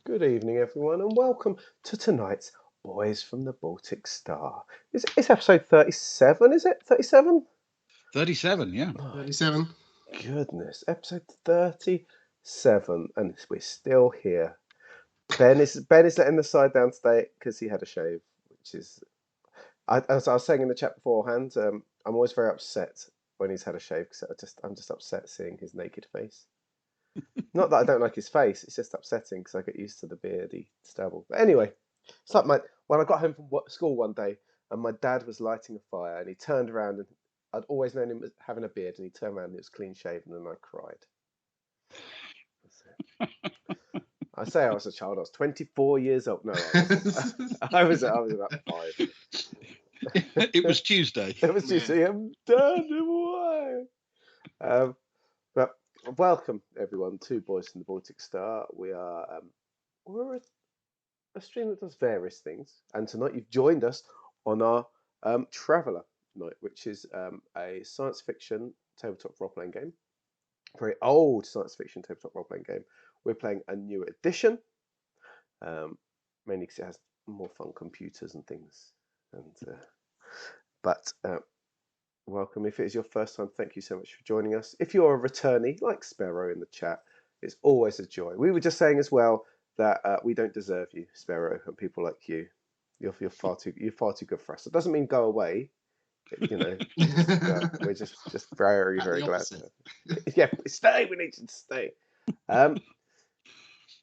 Good evening, everyone, and welcome to tonight's Boys from the Baltic Star. It's episode 37, is it? 37? 37, yeah. My 37. goodness, episode 37, and we're still here. Ben is letting the side down today because he had a shave, which is, as I was saying in the chat beforehand, I'm always very upset when he's had a shave because I'm just upset seeing his naked face. Not that I don't like his face; it's just upsetting because I get used to the beardy stubble. But anyway, it's like when I got home from school one day and my dad was lighting a fire and he turned around and I'd always known him as having a beard and he turned around and it was clean shaven and I cried. I say I was a child. I was 24 years old. No, I was about 5. It was Tuesday. It was just I'm done. Why? But welcome everyone to Boys from the Baltic Star. We're a stream that does various things, and tonight you've joined us on our Traveller night, which is a science fiction tabletop role playing game. Very old science fiction tabletop role playing game. We're playing a new edition, mainly because it has more fun computers and things. But welcome. If it is your first time, thank you so much for joining us. If you're a returnee, like Sparrow in the chat, it's always a joy. We were just saying as well that we don't deserve you, Sparrow, and people like you. You're far too good for us. It doesn't mean go away. You know, we're just very glad. Yeah, stay. We need you to stay.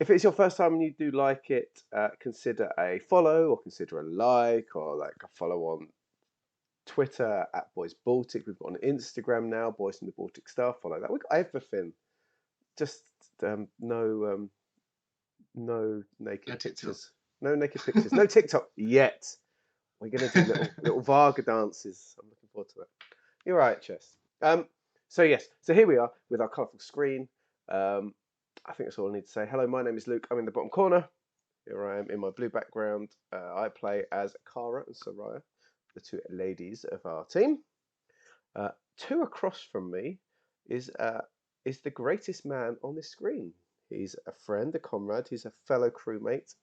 If it's your first time and you do like it, consider a follow or consider a like or like a follow on Twitter at Boys Baltic. We've got on Instagram now, Boys from the Baltic Star. Follow that. We've got everything. Just no naked pictures. No naked pictures. No TikTok yet. We're gonna do little Varga dances. I'm looking forward to that. You're right, Chess. So yes. So here we are with our colourful screen. I think that's all I need to say. Hello, my name is Luke. I'm in the bottom corner. Here I am in my blue background. I play as Kara and Soraya, the two ladies of our team. Two across from me is the greatest man on this screen. He's a friend, a comrade. He's a fellow crewmate.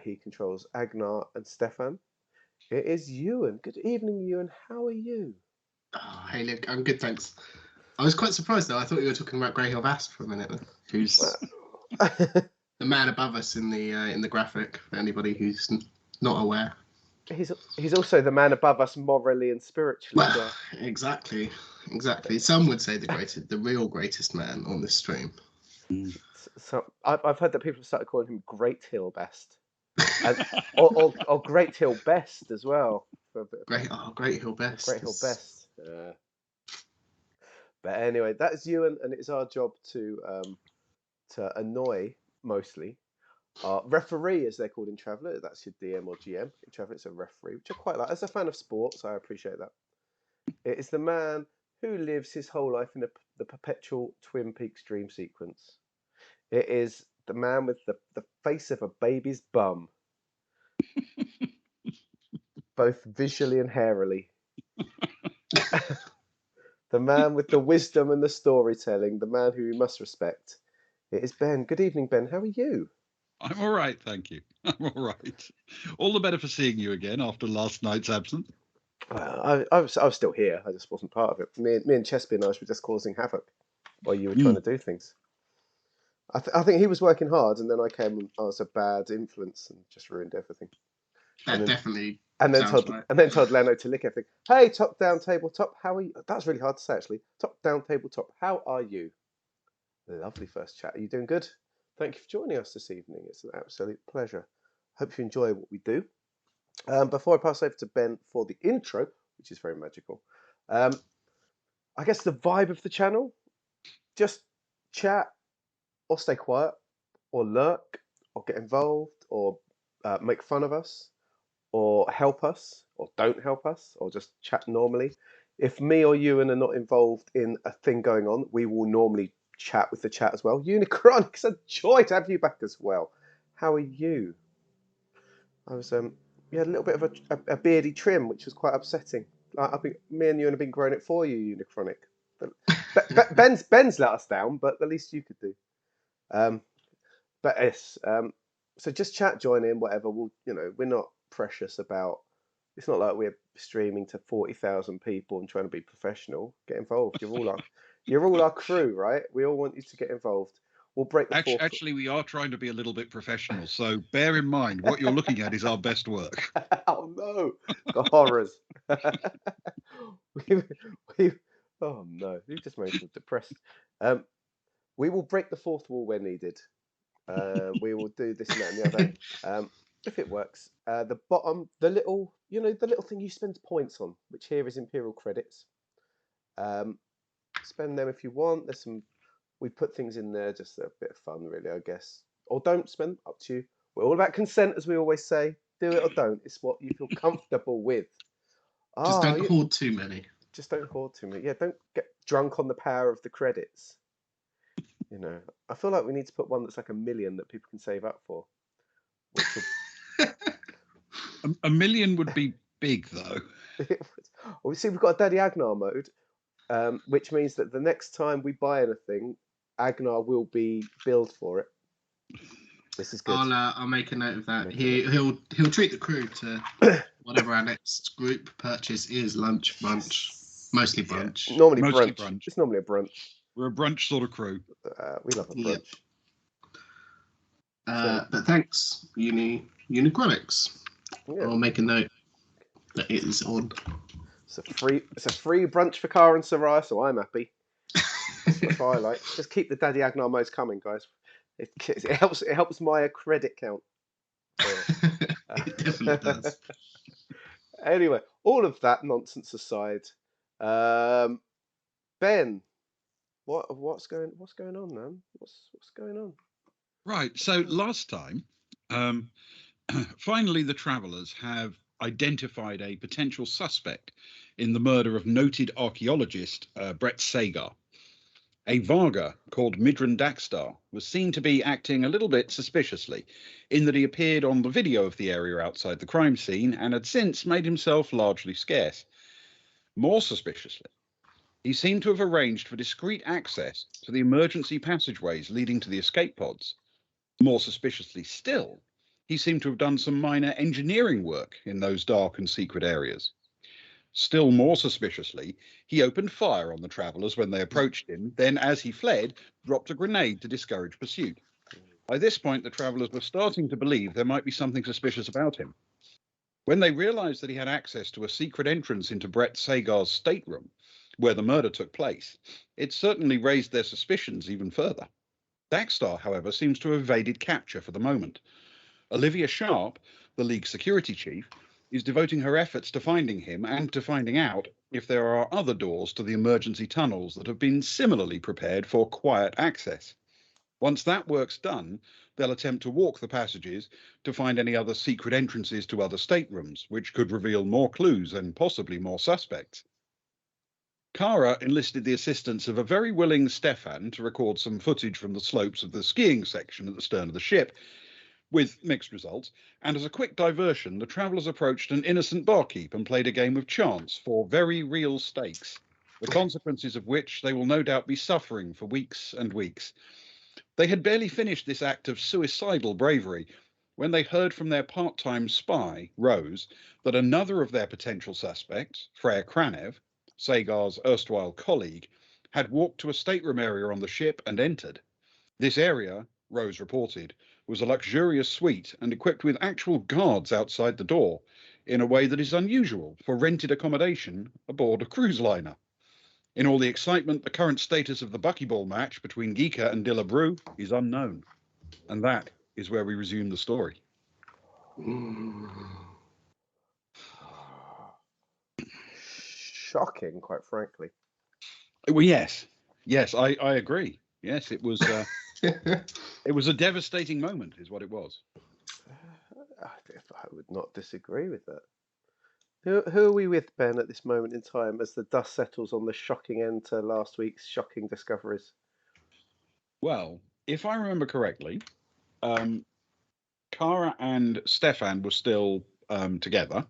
He controls Agnar and Stefan. It is Ewan. Good evening, Ewan. How are you? Oh, hey, Luke. I'm good, thanks. I was quite surprised, though. I thought you were talking about Greyhill Bast for a minute, who's the man above us in the graphic, for anybody who's not aware. He's also the man above us morally and spiritually. Well, exactly. Some would say the real greatest man on this stream. So I've heard that people have started calling him Great Hill Best, or Great Hill Best as well. Great Hill Best. Great Hill Best. But anyway, that's Ewan, and it's our job to annoy mostly our referee, as they're called in Traveller. That's your DM or GM. In Traveller, it's a referee, which I quite like. As a fan of sports, I appreciate that. It is the man who lives his whole life in the perpetual Twin Peaks dream sequence. It is the man with the face of a baby's bum, both visually and hairily. The man with the wisdom and the storytelling, the man who we must respect. It is Ben. Good evening, Ben. How are you? I'm all right, thank you. I'm all right. All the better for seeing you again after last night's absence. I was still here. I just wasn't part of it. Me and Chespy and I were just causing havoc while you were trying to do things. I think he was working hard, and then I came and I was a bad influence and just ruined everything. Definitely. And then told Leno to lick everything. Hey, top down tabletop, how are you? That's really hard to say actually. Top down tabletop, how are you? Lovely first chat. Are you doing good? Thank you for joining us this evening. It's an absolute pleasure. Hope you enjoy what we do. Before I pass over to Ben for the intro, which is very magical, I guess the vibe of the channel, just chat or stay quiet or lurk or get involved or make fun of us or help us or don't help us or just chat normally. If me or Ewan are not involved in a thing going on, we will normally chat with the chat as well. Unicron, it's a joy to have you back as well. How are you? I was you had a little bit of a beardy trim, which was quite upsetting. Me and Ewan have been growing it for you, Unicronic. Ben's let us down, but the least you could do. But yes, so just chat, join in, whatever. We're not precious about. It's not like we're streaming to 40,000 people and trying to be professional. Get involved. You're all our crew, right? We all want you to get involved. We'll break the fourth. Actually, we are trying to be a little bit professional. So bear in mind, what you're looking at is our best work. Oh no, the horrors. we, oh no, you just made me depressed. We will break the fourth wall where needed. We will do this and that and the other. If it works, the bottom, the little thing you spend points on, which here is Imperial credits. Spend them if you want. We put things in there just a bit of fun, really, I guess. Or don't spend, up to you. We're all about consent, as we always say. Do it or don't. It's what you feel comfortable with. Just don't hoard too many. Just don't hoard too many. Yeah, don't get drunk on the power of the credits. I feel like we need to put one that's like 1 million that people can save up for. A million would be big, though. Well, see, we've got a Daddy Agnar mode, which means that the next time we buy anything, Agnar will be billed for it. This is good. I'll make a note of that. He'll treat the crew to whatever our next group purchase is. Lunch, brunch, mostly brunch. Yeah, normally brunch. It's normally a brunch. We're a brunch sort of crew. We love a brunch. Yep. But thanks, Unigronics. Yeah. I'll make a note that it is on. It's a free brunch for Cara and Soraya, so I'm happy. That's what I like. Just keep the Daddy Agnar modes coming, guys. It helps my credit count. It definitely does. Anyway, all of that nonsense aside, Ben, what's going on, man? What's going on? Right. So last time, finally, the travellers have identified a potential suspect in the murder of noted archaeologist Brett Sagar. A Varga called Midran Dakstar was seen to be acting a little bit suspiciously, in that he appeared on the video of the area outside the crime scene and had since made himself largely scarce. More suspiciously, he seemed to have arranged for discreet access to the emergency passageways leading to the escape pods. More suspiciously still, he seemed to have done some minor engineering work in those dark and secret areas. Still more suspiciously, he opened fire on the travellers when they approached him, then, as he fled, dropped a grenade to discourage pursuit. By this point, the travellers were starting to believe there might be something suspicious about him. When they realised that he had access to a secret entrance into Brett Sagar's stateroom, where the murder took place, it certainly raised their suspicions even further. Dakstar, however, seems to have evaded capture for the moment. Olivia Sharp, the League security chief, is devoting her efforts to finding him and to finding out if there are other doors to the emergency tunnels that have been similarly prepared for quiet access. Once that work's done, they'll attempt to walk the passages to find any other secret entrances to other staterooms, which could reveal more clues and possibly more suspects. Cara enlisted the assistance of a very willing Stefan to record some footage from the slopes of the skiing section at the stern of the ship, with mixed results, and as a quick diversion, the travellers approached an innocent barkeep and played a game of chance for very real stakes, the consequences of which they will no doubt be suffering for weeks and weeks. They had barely finished this act of suicidal bravery when they heard from their part-time spy, Rose, that another of their potential suspects, Freya Kranev, Sagar's erstwhile colleague, had walked to a stateroom area on the ship and entered. This area, Rose reported, was a luxurious suite and equipped with actual guards outside the door, in a way that is unusual for rented accommodation aboard a cruise liner. In all the excitement, the current status of the buckyball match between Geeka and Dillabrew is unknown. And that is where we resume the story. Shocking, quite frankly. Well, yes, I agree. Yes, it was. It was a devastating moment, is what it was. I would not disagree with that. Who are we with, Ben, at this moment in time, as the dust settles on the shocking end to last week's shocking discoveries? Well, if I remember correctly, Cara and Stefan were still together.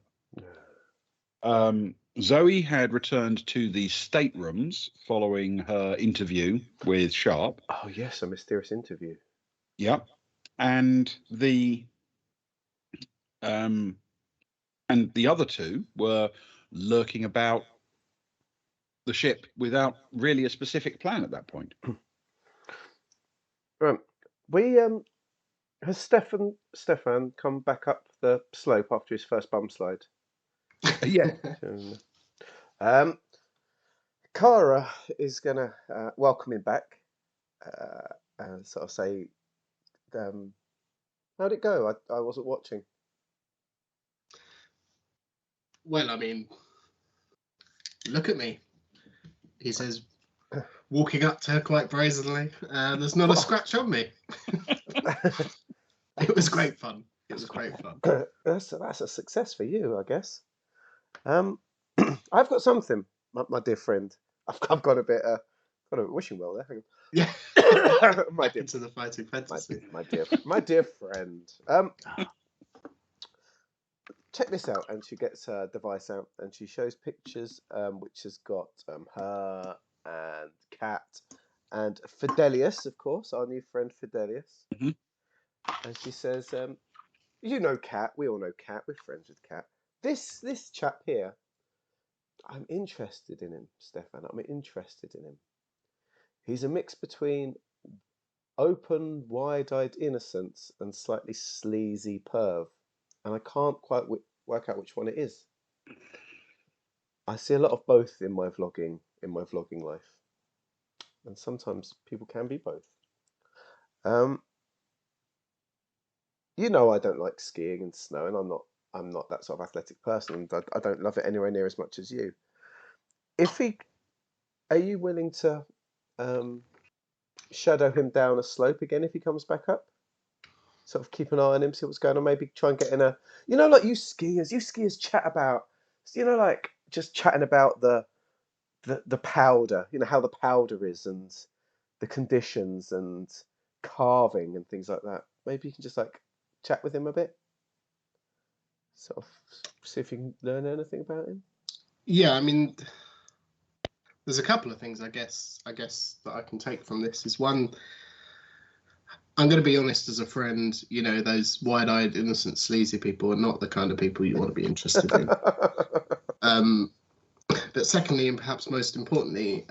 Zoe had returned to the staterooms following her interview with Sharp. Oh, yes, a mysterious interview. Yep. and the other two were lurking about the ship without really a specific plan at that point. Right. We has Stefan come back up the slope after his first bum slide? Yeah. Cara is gonna welcome him back and sort of say, "How'd it go? I wasn't watching." Well, I mean, look at me. He says, walking up to her quite brazenly. There's not a scratch on me. It was great fun. It was great fun. That's a success for you, I guess. I've got something, my dear friend. I've got a bit wishing well there. Hang on. Yeah. my Back dear, into the fighting fantasy. my dear friend. Check this out, and she gets her device out, and she shows pictures, which has got her and Kat and Fidelius, of course, our new friend Fidelius. Mm-hmm. And she says, "You know Kat. We all know Kat. We're friends with Kat. This chap here, I'm interested in him, Stefan. I'm interested in him. He's a mix between open, wide-eyed innocence and slightly sleazy perv, and I can't quite work out which one it is. I see a lot of both in my vlogging life, and sometimes people can be both. You know, I don't like skiing and snow, and I'm not that sort of athletic person, and I don't love it anywhere near as much as you. Are you willing to shadow him down a slope again if he comes back up? Sort of keep an eye on him, see what's going on. Maybe try and get in a, like you skiers chat about, like just chatting about the powder, how the powder is and the conditions and carving and things like that. Maybe you can just like chat with him a bit, sort of see if you can learn anything about him. Yeah, I mean, there's a couple of things I guess that I can take from this. Is one, I'm going to be honest as a friend, those wide-eyed, innocent, sleazy people are not the kind of people you want to be interested in. But secondly, and perhaps most importantly,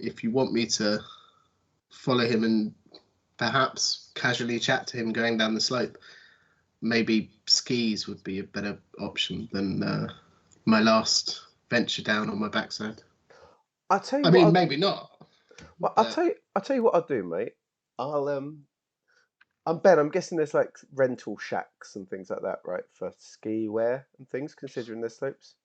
if you want me to follow him and perhaps casually chat to him going down the slope, maybe skis would be a better option than my last venture down on my backside. I'll tell you maybe not. Well, I'll tell you what I'll do, mate. I'm Ben. I'm guessing there's like rental shacks and things like that, right, for ski wear and things, considering there's slopes.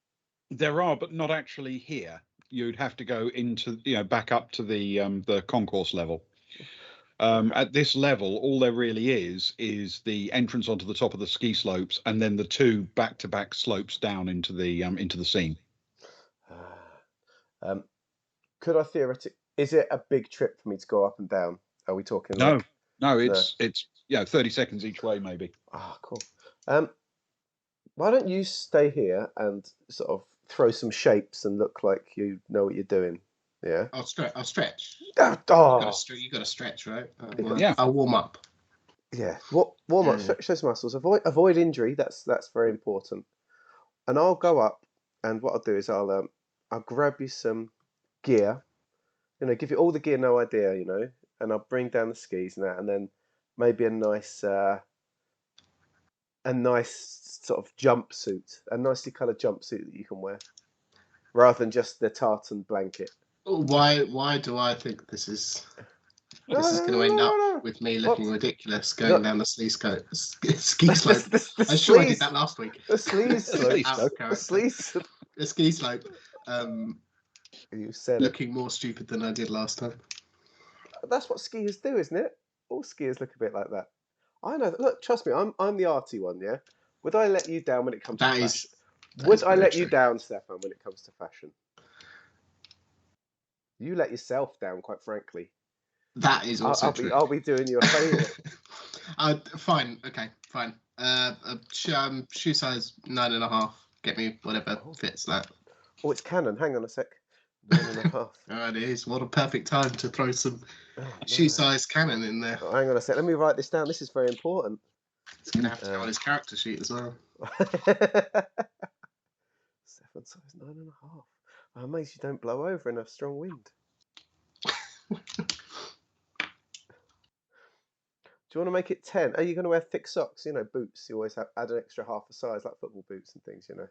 There are, but not actually here. You'd have to go into, back up to the concourse level. At this level, all there really is the entrance onto the top of the ski slopes, and then the two back-to-back slopes down into the seam. Could I theoretically? Is it a big trip for me to go up and down? Are we talking? No, it's 30 seconds each way, maybe. Ah, cool. Why don't you stay here and sort of throw some shapes and look like you know what you're doing? Yeah. I'll stretch. Oh. You got to stretch, right? Yeah. I'll warm up. Yeah. Warm up. Stretch those muscles. Avoid injury. That's very important. And I'll go up, and what I'll do is I'll grab you some gear. Give you all the gear, no idea. And I'll bring down the skis and that, and then maybe a nice sort of jumpsuit, a nicely coloured jumpsuit that you can wear, rather than just the tartan blanket. Why do I think this is going to end up with me looking ridiculous going down the ski slope? I'm sure I did that last week. The ski slope. The ski slope. You said looking more stupid than I did last time. That's what skiers do, isn't it? All skiers look a bit like that. I know. Look, trust me, I'm the arty one. Yeah. Would I let you down when it comes to fashion? Would I let you down, Stefan, when it comes to fashion? You let yourself down, quite frankly. That is also true. I'll be doing you a favour. Fine. Okay. Fine. Shoe size 9.5. Get me whatever fits that. Oh, it's Canon. Hang on a sec. 9.5. It is. What a perfect time to throw some Oh, shoe-sized cannon in there. Oh, hang on a sec. Let me write this down. This is very important. It's going to have to go on his character sheet as well. 7 size 9.5. Oh, makes you don't blow over in a strong wind. Do you want to make it 10? Are you going to wear thick socks? You know, boots. You always add an extra half a size, like football boots and things. You know.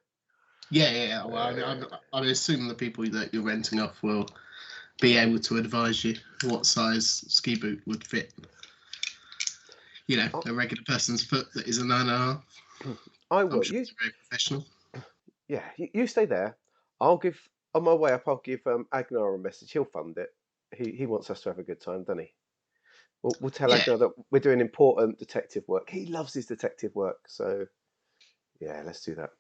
Yeah. Well, I assume the people that you're renting off will be able to advise you what size ski boot would fit. You know, a regular person's foot that is a 9.5. I will. I'm sure it's very professional. Yeah, you stay there. I'll give on my way up. I'll give Agnar a message. He'll fund it. He wants us to have a good time, doesn't he? We'll tell Agnar that we're doing important detective work. He loves his detective work, so yeah, let's do that.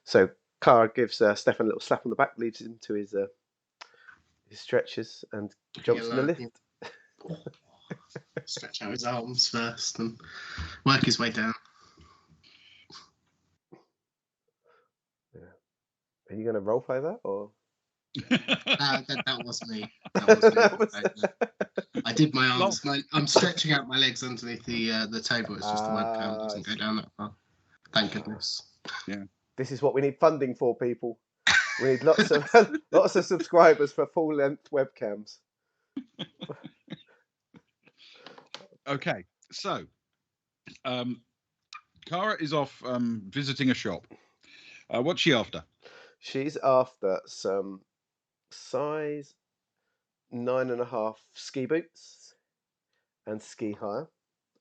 So Cara gives Stefan a little slap on the back, leads him to his stretchers, and jumps in the lift. Stretch out his arms first and work his way down. Yeah. Are you going to roleplay that, or? That was me. That was me. I did my arms. I'm stretching out my legs underneath the table. It's just the webcam doesn't go down that far. Thank goodness. Yeah. This is what we need funding for, people. We need lots of subscribers for full length webcams. Okay, so Cara is off visiting a shop. What's she after? She's after some size 9.5 ski boots and ski hire.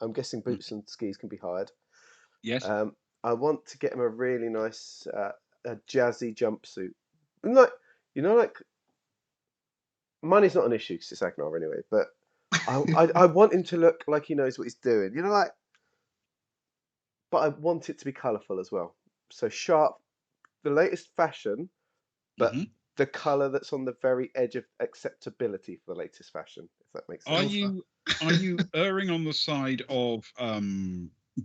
I'm guessing boots and skis can be hired. Yes. I want to get him a really nice, a jazzy jumpsuit. Like money's not an issue because it's Agnar anyway. But I want him to look like he knows what he's doing. But I want it to be colourful as well. So sharp, the latest fashion, but the colour that's on the very edge of acceptability for the latest fashion, if that makes sense. Are you erring on the side of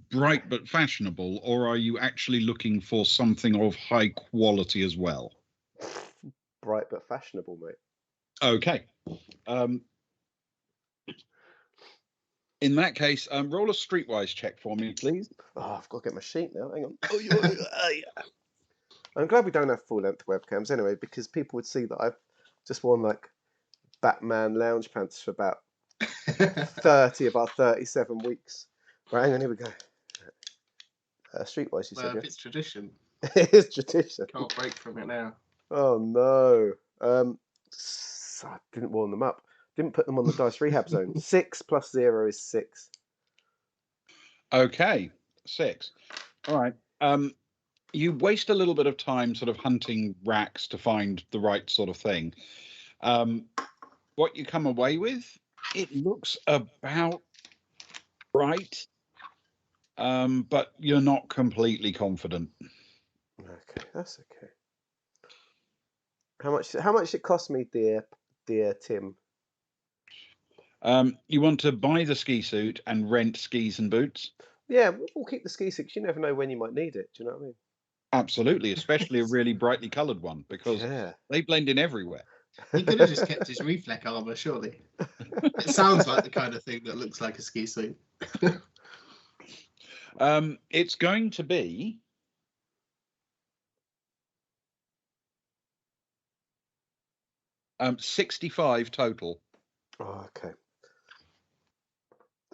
bright but fashionable, or are you actually looking for something of high quality as well? Bright but fashionable, mate. Okay. In that case, roll a streetwise check for me, please. Oh, I've got to get my sheet now. Hang on. I'm glad we don't have full-length webcams anyway, because people would see that I've just worn like Batman lounge pants for about 30 of our 37 weeks. Right, hang on, here we go. Streetwise, you said, if it's tradition. It is tradition. Can't break from it now. Oh, no. I didn't warm them up. Didn't put them on the dice rehab zone. 6 plus 0 is 6. Okay, 6. All right. You waste a little bit of time sort of hunting racks to find the right sort of thing. What you come away with, it looks about right, but you're not completely confident. Okay, that's okay. How much it cost me, dear Tim? You want to buy the ski suit and rent skis and boots? Yeah, we'll keep the ski suit. You never know when you might need it. Do you know what I mean? Absolutely, especially a really brightly coloured one, because they blend in everywhere. He could have just kept his reflect armour, surely. It sounds like the kind of thing that looks like a ski suit. It's going to be $65 total. Oh, okay.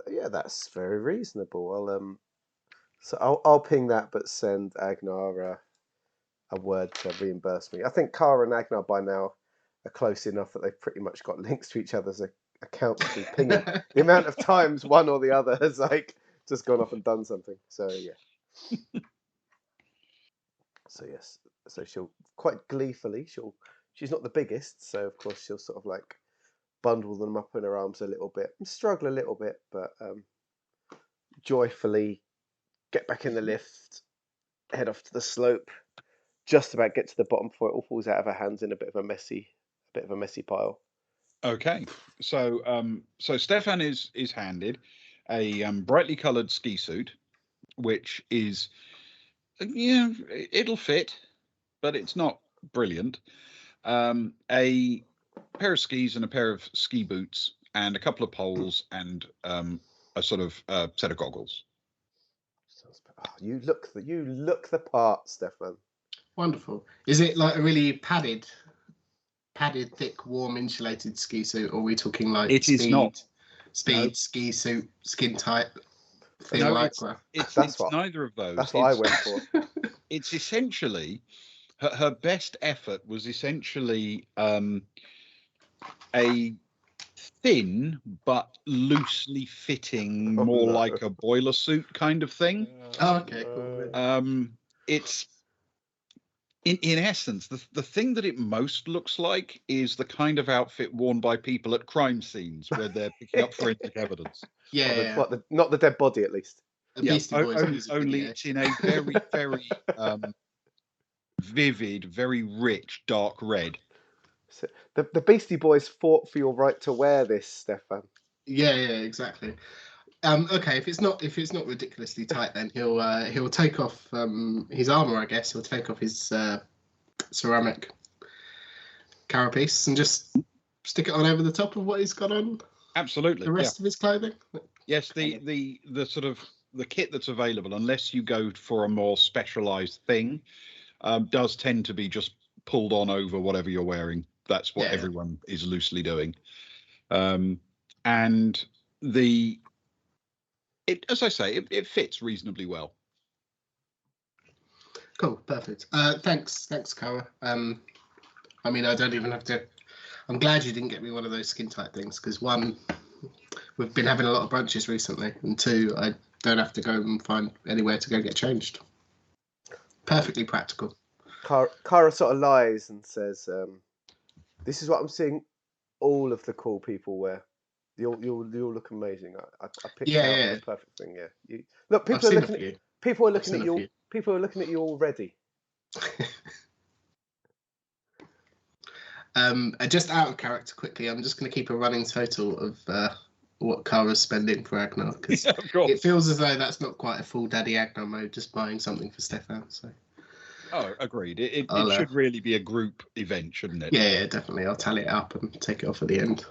Yeah, that's very reasonable. I'll ping that, but send Agnar a word to reimburse me. I think Cara and Agnar by now are close enough that they've pretty much got links to each other's accounts through pinging. The amount of times one or the other has just gone off and done something. So yeah. So yes. So she'll quite gleefully. She's not the biggest, so of course she'll sort of bundle them up in her arms a little bit and struggle a little bit, but joyfully get back in the lift, head off to the slope, just about get to the bottom before it all falls out of her hands in a bit of a messy pile. Okay, so Stefan is handed a brightly coloured ski suit, which is it'll fit, but it's not brilliant. A pair of skis and a pair of ski boots and a couple of poles and a sort of set of goggles. Oh, you look the part, Stefan. Wonderful. Is it like a really padded, thick, warm, insulated ski suit, or are we talking like It is not. Speed ski suit, skin tight, thin No, lycra? it's That's what- neither of those. That's what I went for. It's essentially her best effort was essentially a thin but loosely fitting, Oh, more no. like a boiler suit kind of thing. Oh, okay, cool. It's in essence the thing that it most looks like is the kind of outfit worn by people at crime scenes where they're picking up forensic evidence. Yeah, Not the dead body, at least. The Beastie Boys music only video. it's in a very very vivid, very rich dark red. So the Beastie Boys fought for your right to wear this, Stefan. Yeah, exactly. Okay, if it's not ridiculously tight, then he'll take off his armor. I guess he'll take off his ceramic carapace and just stick it on over the top of what he's got on. Absolutely. The rest of his clothing. Yes, the sort of the kit that's available, unless you go for a more specialized thing, does tend to be just pulled on over whatever you're wearing. That's what everyone is loosely doing. And as I say, it fits reasonably well. Cool, perfect. Thanks, Cara. I mean, I don't even have to. I'm glad you didn't get me one of those skin tight things because one, we've been having a lot of brunches recently, and two, I don't have to go and find anywhere to go get changed. Perfectly practical. Cara sort of lies and says, "This is what I'm seeing all of the cool people wear. You'll look amazing. I picked out the perfect thing. Yeah, look, people are looking at you. People are looking at you already." Just out of character, quickly, I'm just going to keep a running total of what Cara's spending for Agnar because it feels as though that's not quite a full Daddy Agnar mode, just buying something for Stefan. So. Oh, agreed. It should really be a group event, shouldn't it? Yeah, definitely. I'll tally it up and take it off at the end.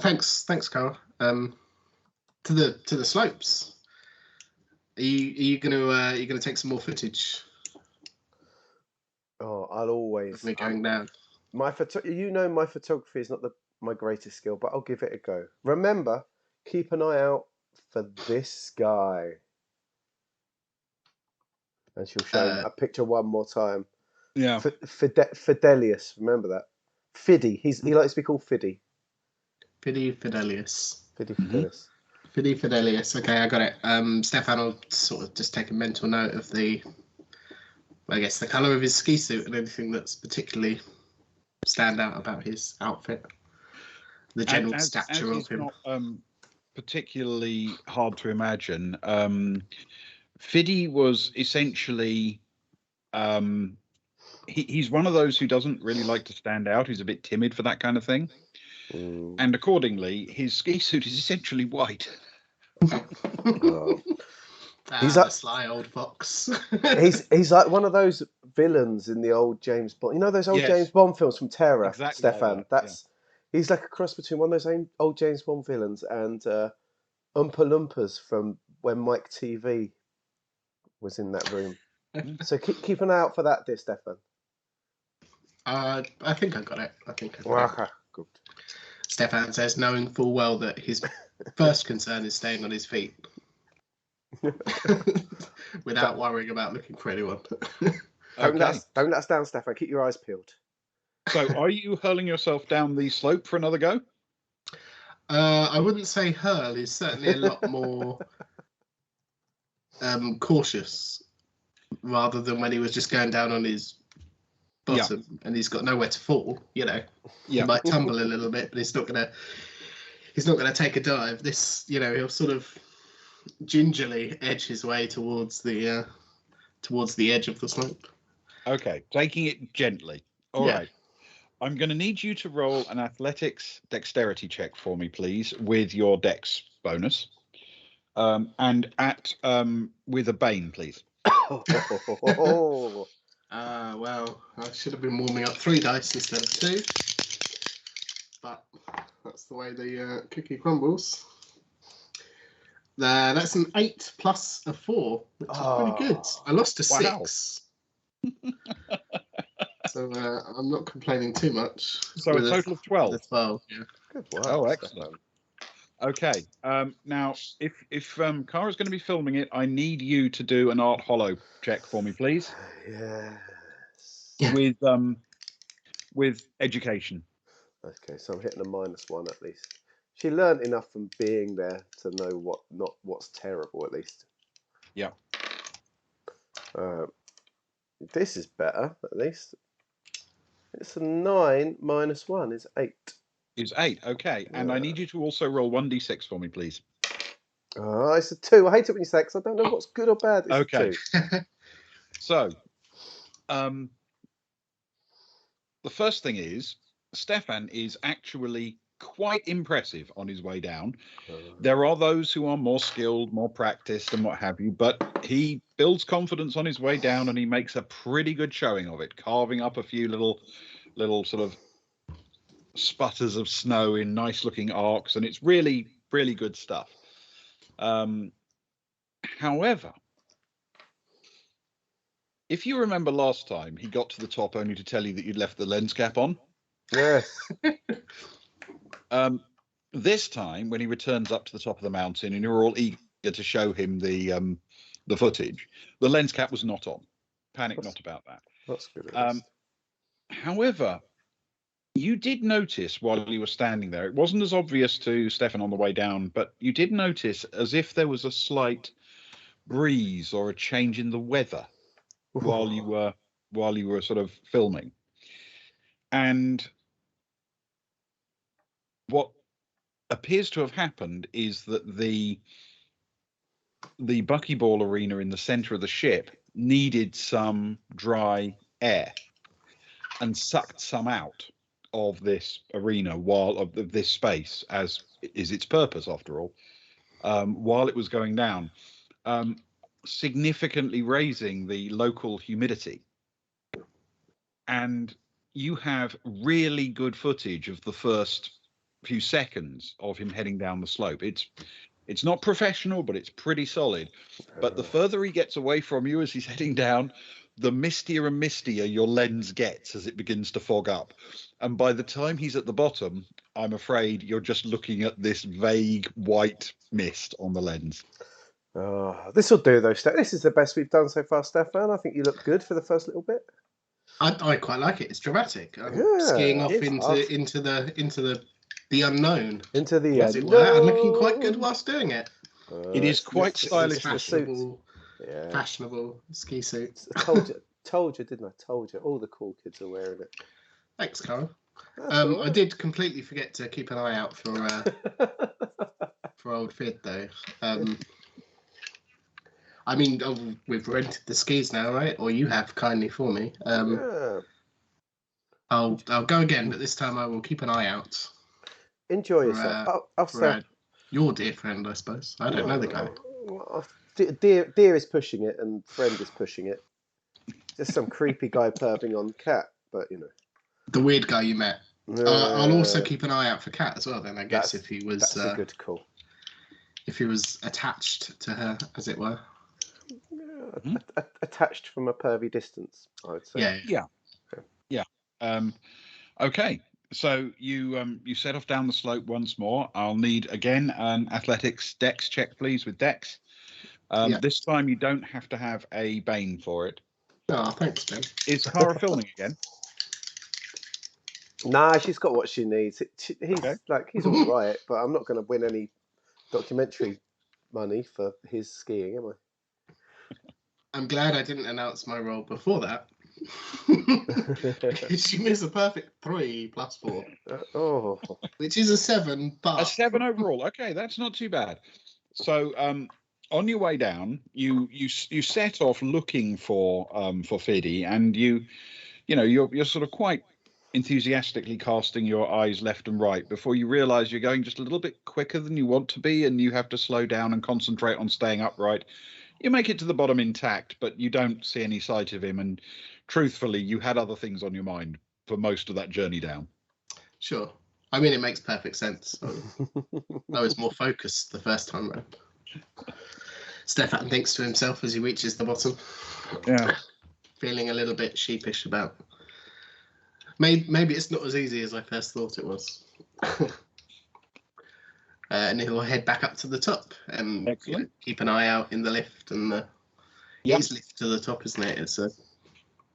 Thanks, Cara. To the slopes. Are you gonna take some more footage? Oh, I'll always. Me going down. My photography is not my greatest skill, but I'll give it a go. Remember, keep an eye out for this guy. And she'll show a picture one more time. Yeah. Fidelius, remember that? Fiddy. He likes to be called Fiddy. Fiddy Fidelius. Fiddy Fidelius. Fiddy Fidelius. Okay, I got it. Stefan will sort of just take a mental note of the colour of his ski suit and anything that's particularly stand out about his outfit. The general stature of him. Not particularly hard to imagine. Fiddy was essentially he's one of those who doesn't really like to stand out. He's a bit timid for that kind of thing. And accordingly, his ski suit is essentially white. He's like a sly old fox. he's like one of those villains in the old James Bond. You know those old James Bond films from Terror, exactly, Stefan? Like he's like a cross between one of those old James Bond villains and Oompa Loompas from when Mike TV was in that room. So keep an eye out for that, dear Stefan. I think I got it. Good. Stefan says, knowing full well that his first concern is staying on his feet. Without worrying about looking for anyone. Don't let us down, Stefan. Keep your eyes peeled. So, are you hurling yourself down the slope for another go? I wouldn't say hurl. He's certainly a lot more cautious, rather than when he was just going down on his bottom and he's got nowhere to fall. He might tumble a little bit, but he's not gonna take a dive. This, he'll sort of gingerly edge his way towards the edge of the slope. Okay, taking it gently. All right. I'm going to need you to roll an athletics dexterity check for me, please, with your dex bonus, and with a bane, please. Well, I should have been warming up 3 dice instead of 2. But that's the way the cookie crumbles. That's an 8 plus a 4, which is pretty good. I lost a Wow. 6. So I'm not complaining too much. So a total of 12. With a 12, yeah. Good work. Oh, excellent. Okay. Now, if Kara's going to be filming it, I need you to do an art hollow check for me, please. Yes. With education. Okay, so I'm hitting a -1 at least. She learned enough from being there to know what's terrible at least. Yeah. This is better at least. It's a 9 -1 is 8. Is 8. Okay. And I need you to also roll 1d6 for me, please. Oh, it's a 2. I hate it when you say it because I don't know what's good or bad. It's Okay. a 2. So, the first thing is, Stefan is actually quite impressive on his way down. There are those who are more skilled, more practiced, and what have you, but he builds confidence on his way down, and he makes a pretty good showing of it, carving up a few little sort of sputters of snow in nice-looking arcs, and it's really, really good stuff. However, if you remember last time, he got to the top only to tell you that you'd left the lens cap on. Yes. This time, when he returns up to the top of the mountain, and you're all eager to show him the footage, the lens cap was not on. Panic not about that. That's good. However, you did notice while you were standing there, it wasn't as obvious to Stefan on the way down, but you did notice as if there was a slight breeze or a change in the weather while you were sort of filming. And what appears to have happened is that the buckyball arena in the center of the ship needed some dry air and sucked some out of this arena of this space, as is its purpose after all, while it was going down, significantly raising the local humidity. And you have really good footage of the first few seconds of him heading down the slope. It's not professional, but it's pretty solid. But the further he gets away from you as he's heading down, the mistier and mistier your lens gets as it begins to fog up. And by the time he's at the bottom, I'm afraid you're just looking at this vague white mist on the lens. This will do though, Steph. This is the best we've done so far, Stefan. I think you look good for the first little bit. I quite like it. It's dramatic. Skiing off into the unknown. Into the as it were, and looking quite good whilst doing it. It is quite stylish. Fashionable ski suits. Told you, didn't I? Told you. All the cool kids are wearing it. Thanks, Carl. I did completely forget to keep an eye out for old Fid though. I mean, we've rented the skis now, right? Or you have kindly for me. I'll go again, but this time I will keep an eye out. Enjoy yourself. I'll say your dear friend, I suppose. I don't know the guy. Dear is pushing it, and friend is pushing it. Just some creepy guy perving on Cat, but you know. The weird guy you met. I'll also keep an eye out for Cat as well. Then I guess if he was. That's a good call. If he was attached to her, as it were. Attached from a pervy distance, I would say. Yeah. Okay. So you set off down the slope once more. I'll need again an athletics dex check, please, with dex. This time you don't have to have a bane for it. Oh, thanks, Ben. Is Cara filming again? Nah, she's got what she needs. He's all right, but I'm not going to win any documentary money for his skiing, am I? I'm glad I didn't announce my role before that. She missed a perfect 3 plus 4. Which is a 7, but a 7 overall. Okay, that's not too bad. So on your way down, you set off looking for Fiddy, and you're sort of quite enthusiastically casting your eyes left and right before you realize you're going just a little bit quicker than you want to be, and you have to slow down and concentrate on staying upright. You make it to the bottom intact, but you don't see any sight of him and truthfully, you had other things on your mind for most of that journey down. Sure. I mean, it makes perfect sense. I was more focused the first time round. Stefan thinks to himself as he reaches the bottom. Yeah. Feeling a little bit sheepish about. Maybe it's not as easy as I first thought it was. And he'll head back up to the top and keep an eye out in the lift. And it is lift to the top, isn't it? It's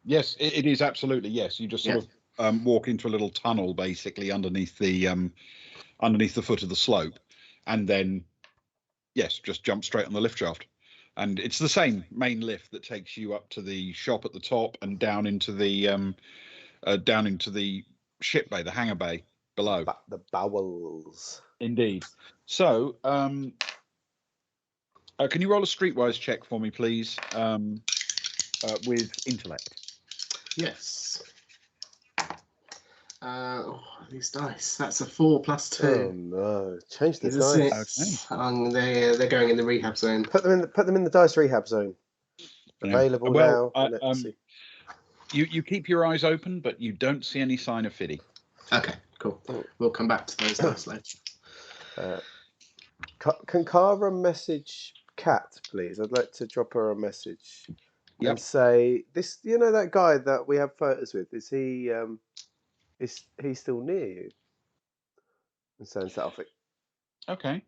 Yes, it is absolutely. Yes, you just sort of walk into a little tunnel, basically underneath the foot of the slope, and then just jump straight on the lift shaft. And it's the same main lift that takes you up to the shop at the top and down into the ship bay, the hangar bay below. The bowels. Indeed. So, can you roll a streetwise check for me, please, with intellect? Yes. These dice. That's a 4 plus 2. Oh no! Change the It's a dice. 6. They're going in the rehab zone. Put them in the dice rehab zone. Available now. Let's see. You keep your eyes open, but you don't see any sign of Fiddy. Okay, cool. We'll come back to those dice later. Can Cara message Kat, please? I'd like to drop her a message and say this. You know that guy that we have photos with. Is he still near you? And sends that off. Okay.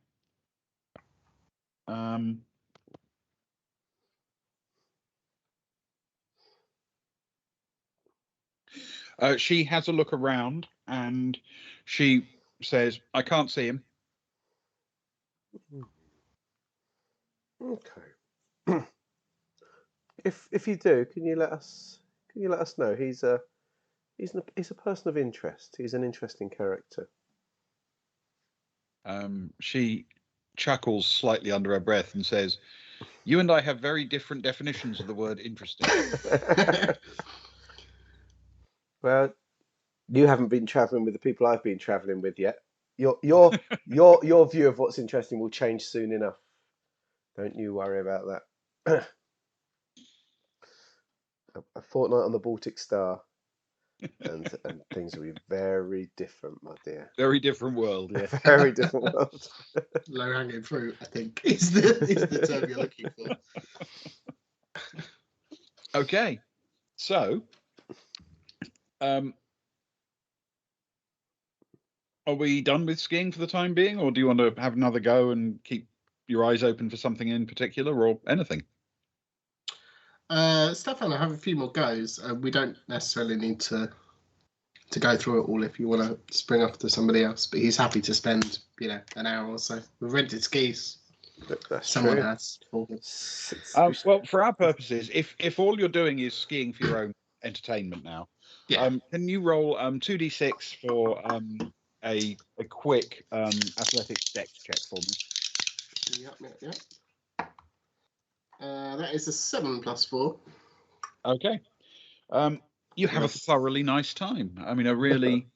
She has a look around and she says, "I can't see him." Okay. If you do, can you let us know? He's a person of interest. He's an interesting character. She chuckles slightly under her breath and says, "You and I have very different definitions of the word interesting." Well, you haven't been travelling with the people I've been travelling with yet. Your view of what's interesting will change soon enough. Don't you worry about that. A fortnight on the Baltic Star, and things will be very different, my dear. Very different world, yeah. Very different world. Low hanging fruit, I think, is the term you're looking for. Okay, so are we done with skiing for the time being, or do you want to have another go and keep your eyes open for something in particular or anything? Stefan, I have a few more goes. We don't necessarily need to go through it all if you want to spring off to somebody else, but he's happy to spend, an hour or so. We've rented skis. That's Someone true. has. Well, for our purposes, if all you're doing is skiing for your own entertainment now, can you roll 2d6 for a quick athletics dex check for me? Yep. That is a 7 plus 4. Okay. You have a thoroughly nice time. I mean, a really,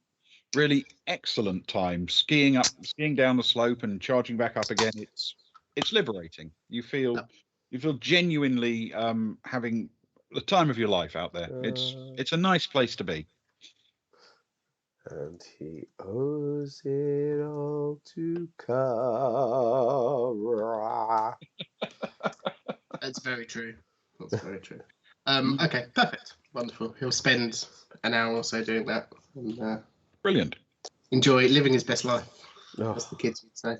really excellent time skiing down the slope and charging back up again. It's liberating. You feel genuinely having the time of your life out there. It's a nice place to be. And he owes it all to Cara. That's very true. Okay, perfect. Wonderful. He'll spend an hour or so doing that. And, brilliant. Enjoy living his best life, as the kids would say.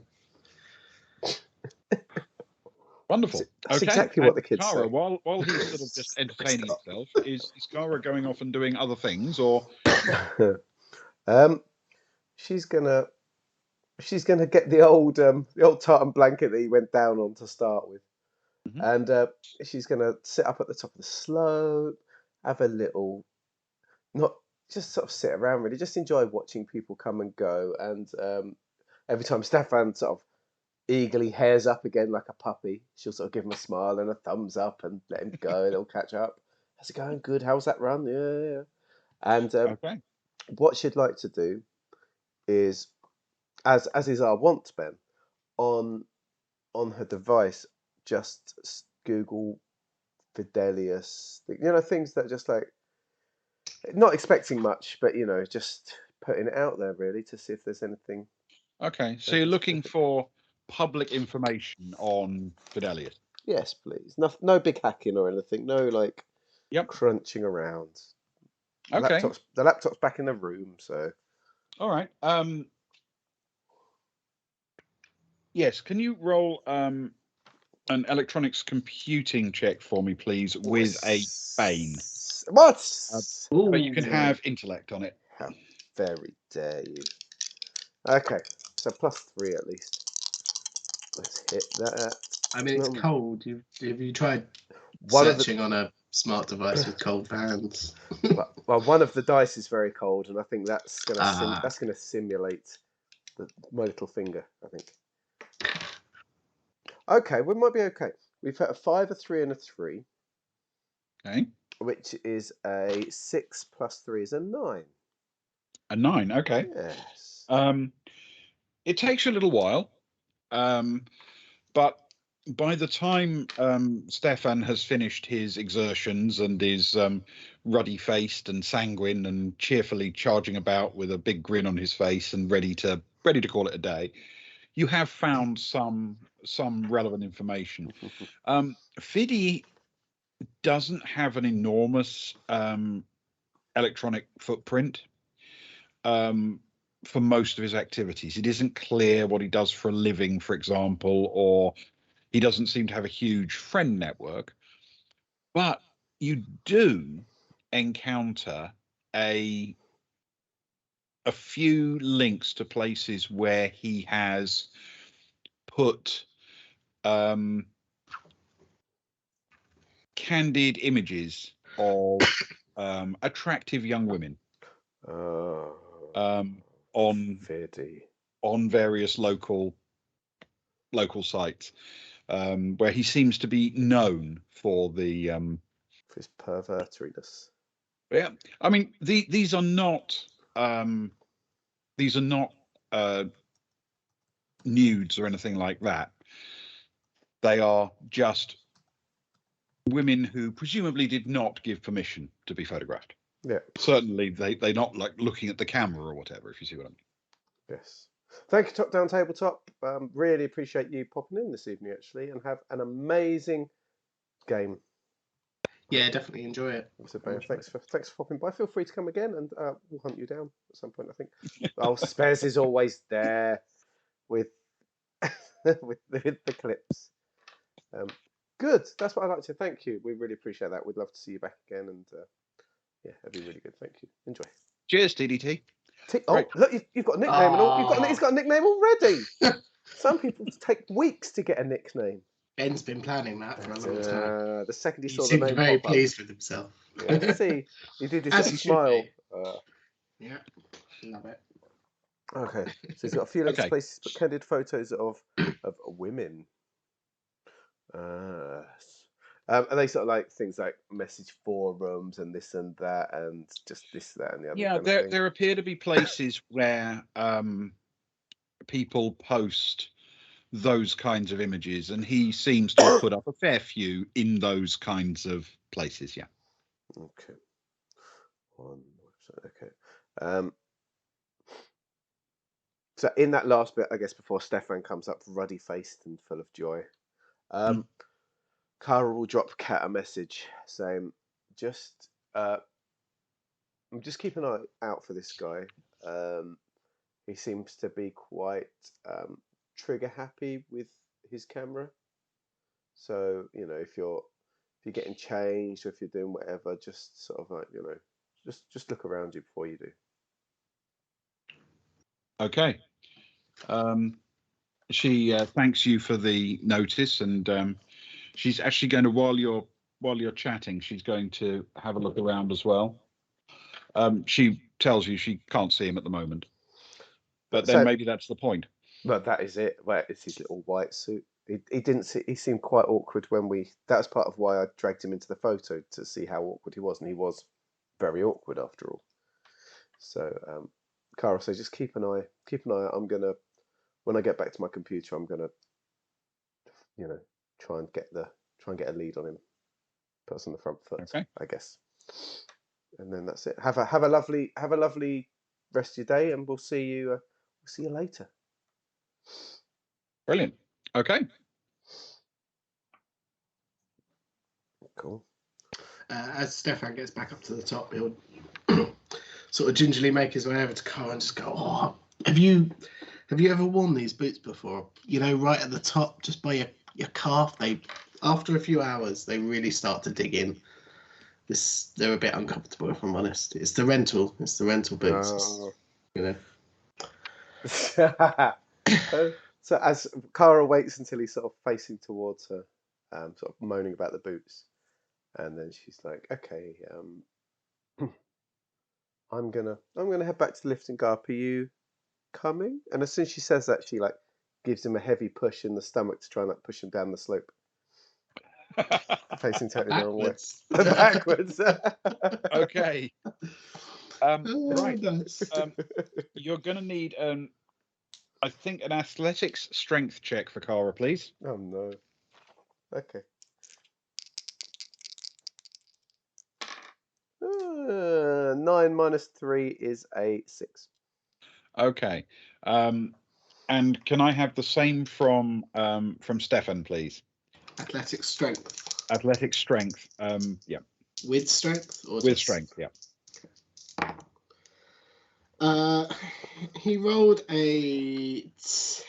Wonderful. That's exactly what the kids Cara, say. while he's sort of just entertaining himself, is Cara going off and doing other things, or? She's gonna get the old tartan blanket that he went down on to start with, and she's gonna sit up at the top of the slope, have a little, not just sort of sit around, really, just enjoy watching people come and go, and every time Stefan sort of eagerly hairs up again like a puppy, she'll sort of give him a smile and a thumbs up and let him go, and he'll catch up. How's it going? Good. How's that run? Yeah. And what she'd like to do is, as is our wont, Ben, on her device, just Google Fidelius, things that just like Not expecting much, but just putting it out there really to see if there's anything. Okay, so you're looking for public information on Fidelius. Yes, please. No big hacking or anything. No Yep. crunching around. Okay. The laptop's back in the room, so. All right. Yes. Can you roll an electronics computing check for me, please, with a Bane? What? But you can have intellect on it. How very dare you? Okay, so +3 at least. Let's hit that. I mean, it's cold. Have you tried searching on a smart device with cold hands? Well, one of the dice is very cold, and I think that's gonna simulate my little finger. I think. Okay, we might be okay. We've hit a 5, a 3, and a 3. Okay. Which is a 6 + 3 is a 9. A 9. Okay. Yes. It takes you a little while, but by the time Stefan has finished his exertions and is ruddy-faced and sanguine and cheerfully charging about with a big grin on his face and ready to call it a day, you have found some relevant information. Fiddy doesn't have an enormous electronic footprint for most of his activities. It isn't clear what he does for a living, for example, or he doesn't seem to have a huge friend network. But you do encounter a few links to places where he has put candid images of attractive young women on various local sites, where he seems to be known for for his perverteriness. Yeah, I mean these are not nudes or anything like that. They are just women who presumably did not give permission to be photographed. Yeah. Certainly they're not like looking at the camera or whatever, if you see what I mean. Yes. Thank you, Top Down Tabletop. Really appreciate you popping in this evening, actually, and have an amazing game. Yeah, definitely enjoy it. Thanks for popping by. Feel free to come again, and we'll hunt you down at some point, I think. Spez is always there with with the clips. Good. That's what I'd like to. Thank you. We really appreciate that. We'd love to see you back again, and yeah, that'd be really good. Thank you. Enjoy. Cheers, TDT. Oh, look, you've got a nickname and all. He's got a nickname already. Some people take weeks to get a nickname. Ben's been planning that for a long time. The second he saw the name, seemed very pleased with himself. Yeah, see, he did his little smile. Yeah, love it. Okay, so he's got a few places, but candid photos of women. And they sort of like things like message forums and this and that, and just this, that, and the other. Yeah, there appear to be places where people post those kinds of images, and he seems to have put up a fair few in those kinds of places. Yeah. Okay. Okay. So in that last bit, I guess, before Stefan comes up, ruddy-faced and full of joy, Cara will drop Kat a message saying, "Just keep an eye out for this guy. He seems to be quite trigger happy with his camera. So if you're getting changed or if you're doing whatever, just sort of like just look around you before you do." Okay. She thanks you for the notice, and she's actually going to, while you're chatting, she's going to have a look around as well. She tells you she can't see him at the moment, but then maybe that's the point. But that is it. Where it's his little white suit. He didn't see. He seemed quite awkward when we. That was part of why I dragged him into the photo to see how awkward he was, and he was very awkward after all. So, Cara says, just keep an eye. I'm gonna, when I get back to my computer, I'm gonna, try and get a lead on him. Put us on the front foot. Okay. I guess. and then that's it. Have a lovely rest of your day, and we'll see you later. Brilliant. Okay. Cool. As Stefan gets back up to the top, he'll sort of gingerly make his way over to Carl and just go, "Oh, have you ever worn these boots before? You know, right at the top, just by your calf. After a few hours, they really start to dig in. They're a bit uncomfortable, if I'm honest. It's the rental boots, you know." So as Cara waits until he's sort of facing towards her, sort of moaning about the boots, and then she's like, "Okay, I'm gonna head back to the lift and go up. Are you coming?" And as soon as she says that, she like gives him a heavy push in the stomach to try and like push him down the slope, facing totally the wrong way. Backwards. Backwards. Okay. Right. Nice. You're going to need, I think, an athletics strength check for Cara, please. Oh no. Okay. 9 minus 3 is a 6. Okay. And can I have the same from Stefan, please? Athletic strength. Athletic strength. Yeah. With strength? Or With strength, yeah. He rolled a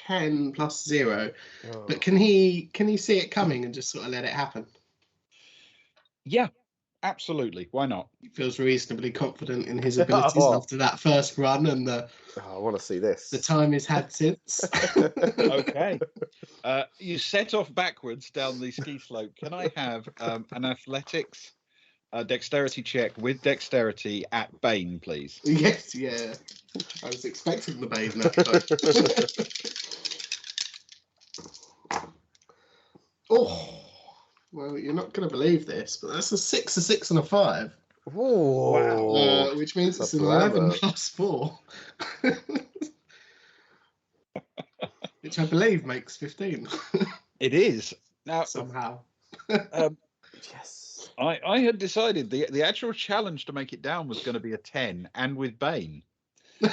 10 plus 0. Oh. But can he see it coming and just sort of let it happen? Yeah, absolutely. Why not? He feels reasonably confident in his abilities after that first run and I want to see this. the time he's had since. Okay. You set off backwards down the ski slope. Can I have an athletics dexterity check with dexterity at Bane, please? Yes, yeah. I was expecting the Bane that time. Oh, well, you're not going to believe this, but that's a 6, a 6, and a 5. Wow. Which means That's it's an 11 plus 4. Which I believe makes 15. It is. Now, Somehow. Yes. I had decided the actual challenge to make it down was going to be a 10, and with Bane.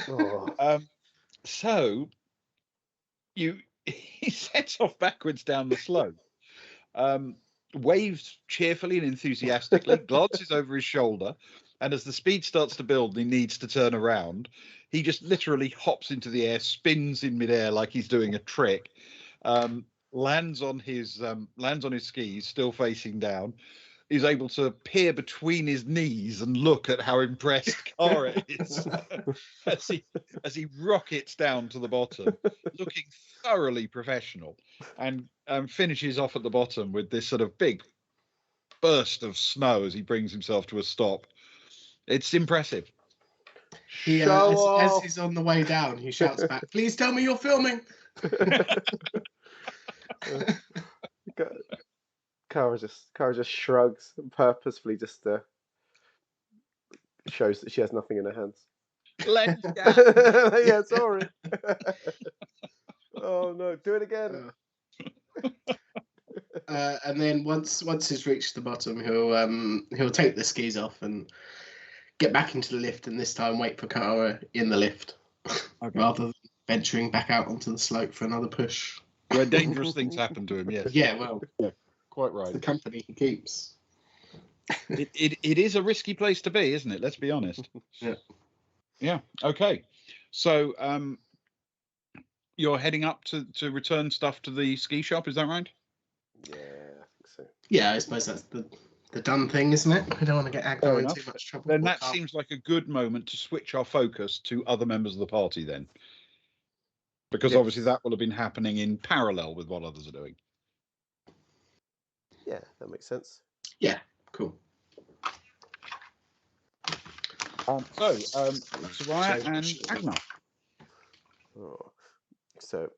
Oh. So he sets off backwards down the slope, waves cheerfully and enthusiastically, glances over his shoulder, and as the speed starts to build and he needs to turn around, he just literally hops into the air, spins in midair like he's doing a trick, lands on his skis, still facing down. He's able to peer between his knees and look at how impressed Cara is as he rockets down to the bottom, looking thoroughly professional, and finishes off at the bottom with this sort of big burst of snow as he brings himself to a stop. It's impressive. As he's on the way down, he shouts back, "Please tell me you're filming." Cara just shrugs and purposefully just shows that she has nothing in her hands. Lens Yeah, sorry. Oh no, do it again. And then once he's reached the bottom, he'll take the skis off and get back into the lift, and this time wait for Cara in the lift, rather than venturing back out onto the slope for another push. Where dangerous things happen to him, yes. Yeah, well, quite right. It's the company he keeps. It is a risky place to be, isn't it? Let's be honest. Yeah. Okay. So you're heading up to return stuff to the ski shop, is that right? Yeah, I think so. Yeah, I suppose that's the done thing, isn't it? I don't want to get Agno in too much trouble. Then that seems like a good moment to switch our focus to other members of the party then. Because obviously that will have been happening in parallel with what others are doing. Yeah, that makes sense. Yeah, cool. Soraya and Agnar. So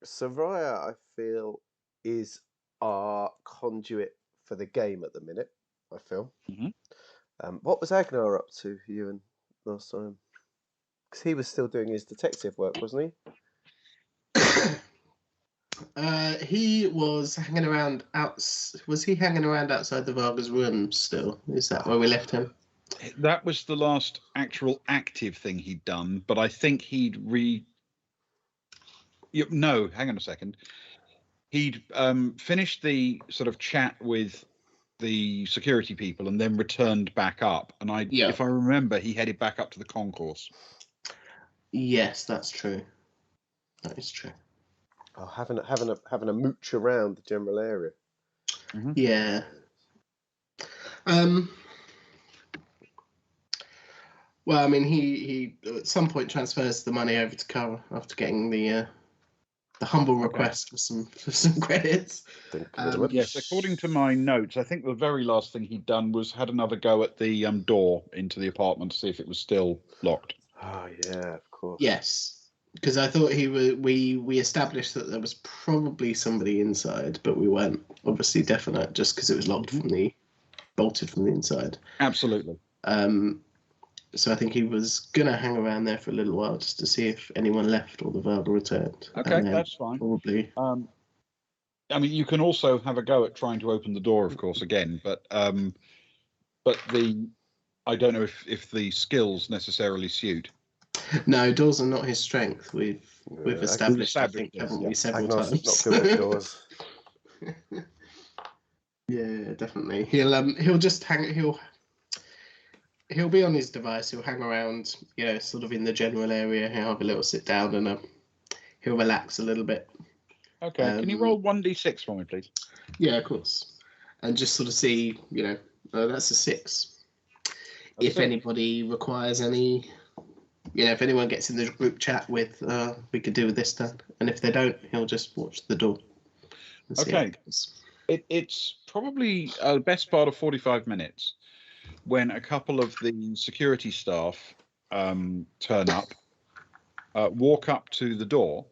Soraya, I feel, is our conduit for the game at the minute, I feel. Mm-hmm. What was Agnar up to, Ewan, last time? Because he was still doing his detective work, wasn't he? He was hanging around Was he hanging around outside the Vargas room still? Is that where we left him? That was the last actual active thing he'd done, but I think he'd no, hang on a second. He'd finished the sort of chat with the security people and then returned back up. And if I remember, he headed back up to the concourse. Yes, that's true. That is true. Oh, having a mooch around the general area. Mm-hmm. Yeah. Well, I mean, he at some point transfers the money over to Kara after getting the humble request for some credits. Yes, according to my notes, I think the very last thing he'd done was had another go at the door into the apartment to see if it was still locked. Oh yeah, of course. Yes, because I thought we established that there was probably somebody inside, but we weren't obviously definite just because it was locked bolted from the inside. Absolutely. So I think he was gonna hang around there for a little while just to see if anyone left or the Varga returned. Okay, that's fine. Probably. I mean, you can also have a go at trying to open the door, of course, again, but I don't know if the skills necessarily suit. No, doors are not his strength. We've established, I think, haven't we, several times? Not good with doors. Yeah, definitely. He'll just hang. He'll be on his device. He'll hang around, sort of in the general area. He'll have a little sit down and he'll relax a little bit. Okay. Can you roll 1d6 for me, please? Yeah, of course. And just sort of see, that's a 6. If anybody requires any, if anyone gets in the group chat with, we could do with this done. And if they don't, he'll just watch the door. Okay. It's probably the best part of 45 minutes when a couple of the security staff turn up, walk up to the door.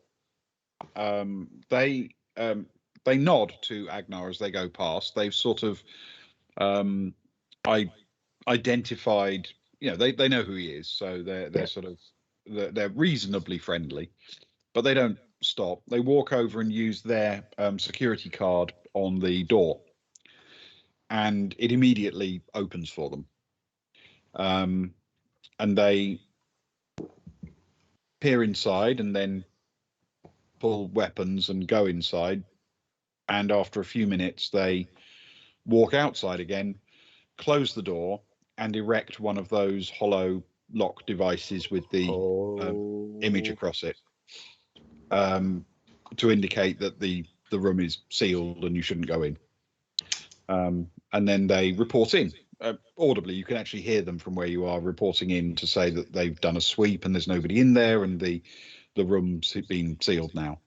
They nod to Agnar as they go past. They've sort of identified, they know who he is, so they're sort of they're reasonably friendly, but they don't stop. They walk over and use their security card on the door, and it immediately opens for them. And they peer inside and then pull weapons and go inside. And after a few minutes, they walk outside again, close the door, and erect one of those hollow lock devices with the image across it to indicate that the room is sealed and you shouldn't go in. And then they report in. Audibly, you can actually hear them from where you are reporting in to say that they've done a sweep and there's nobody in there and the room's been sealed now.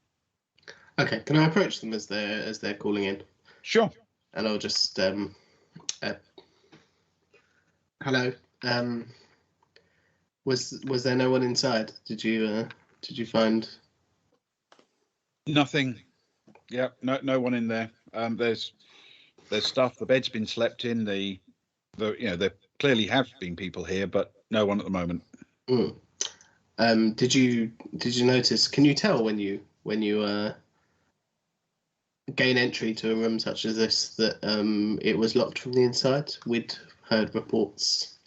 Okay, can I approach them as they're calling in? Sure. And I'll just hello. Was there no one inside? Did you find nothing? Yeah, no one in there. There's stuff. The bed's been slept in. There clearly have been people here, but no one at the moment. Did you notice? Can you tell when you gain entry to a room such as this that it was locked from the inside? We'd heard reports.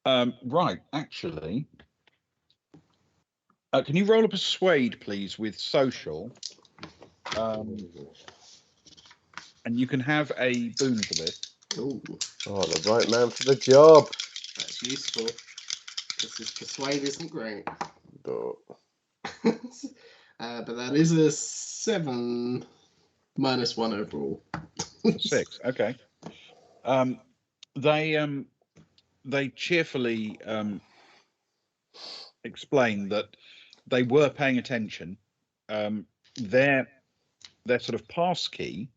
Right, actually. Can you roll a persuade, please, with social? And you can have a boon for this. Ooh. Oh, the right man for the job. That's useful. This persuade isn't great. Oh. But that is a 7 -1 overall. 6. Okay. They cheerfully explain that they were paying attention. Their sort of pass key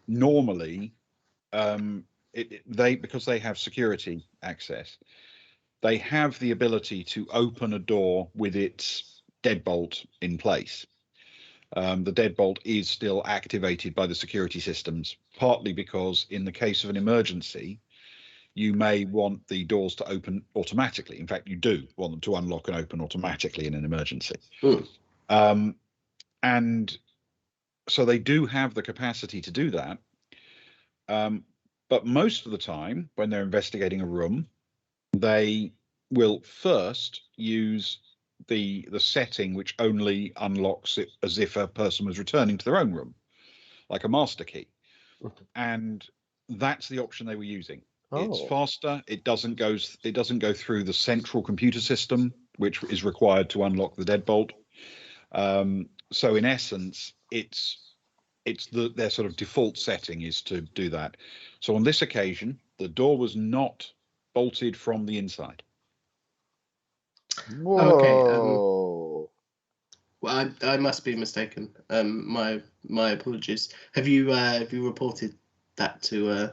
normally, because they have security access, they have the ability to open a door with its deadbolt in place. The deadbolt is still activated by the security systems, partly because in the case of an emergency, you may want the doors to open automatically. In fact, you do want them to unlock and open automatically in an emergency. And so they do have the capacity to do that. But most of the time, when they're investigating a room, they will first use the setting which only unlocks it as if a person was returning to their own room, like a master key. And that's the option they were using. It's faster. It doesn't go through the central computer system, which is required to unlock the deadbolt. So in essence, their sort of default setting is to do that. So on this occasion, the door was not bolted from the inside. Whoa. Okay. Well, I must be mistaken. My apologies. Have you reported that to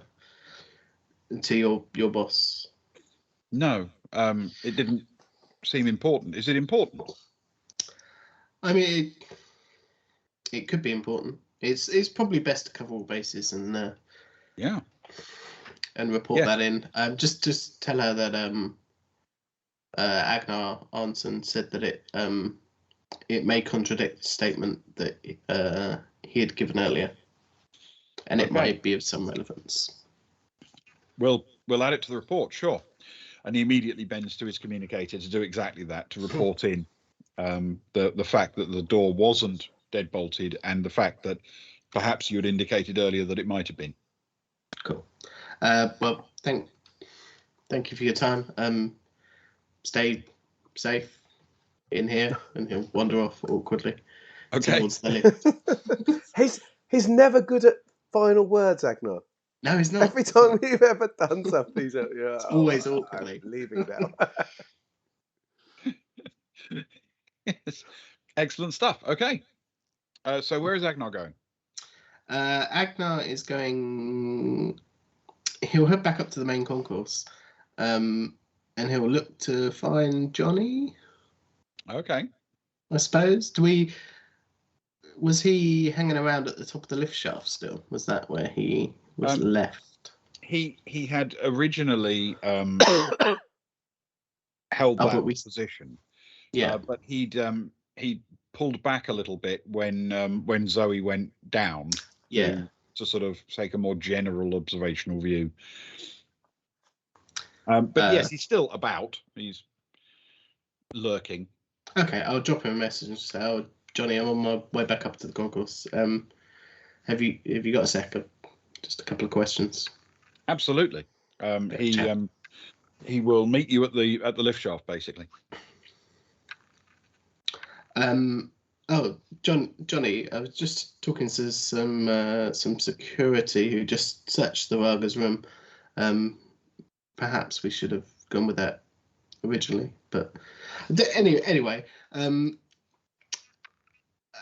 your boss? No, it didn't seem important. Is it important? I mean, it could be important. It's probably best to cover all bases and report that in. Just tell her that Agnar Arnson said that it may contradict the statement that he had given earlier, and it might be of some relevance. We'll add it to the report, sure. And he immediately bends to his communicator to do exactly that, to report in the fact that the door wasn't deadbolted and the fact that perhaps you had indicated earlier that it might have been. Cool. Well, thank you for your time. Stay safe in here, and he'll wander off awkwardly towards the lift. He's never good at final words, Agnar. No, he's not. Every time we've ever done something, he's it's always awkwardly. I'm leaving now. Yes. Excellent stuff. Okay. So where is Agnar going? Agnar is going. He'll head back up to the main concourse, and he'll look to find Johnny. Okay. I suppose. Was he hanging around at the top of the lift shaft still? Was that where he was left? He had originally held that position. Yeah. But he pulled back a little bit when Zoe went down. Yeah. To sort of take a more general observational view. But yes, he's still about. He's lurking. Okay, I'll drop him a message and say, "Oh, Johnny, I'm on my way back up to the concourse. Have you got a sec? Just a couple of questions." Absolutely. He will meet you at the lift shaft, basically. Oh, Johnny, I was just talking to some security who just searched the Varga's room. Perhaps we should have gone with that originally, but anyway,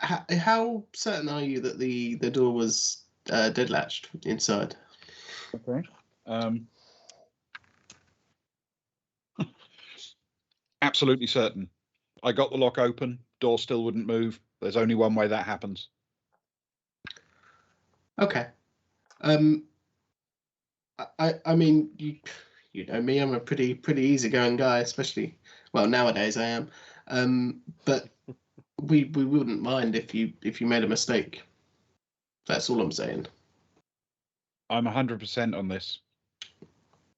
how certain are you that the door was dead latched inside? Okay. Absolutely certain. I got the lock open. Door still wouldn't move. There's only one way that happens. Okay. I mean, you know me. I'm a pretty easygoing guy, especially nowadays I am. But we wouldn't mind if you made a mistake. That's all I'm saying. I'm 100% on this.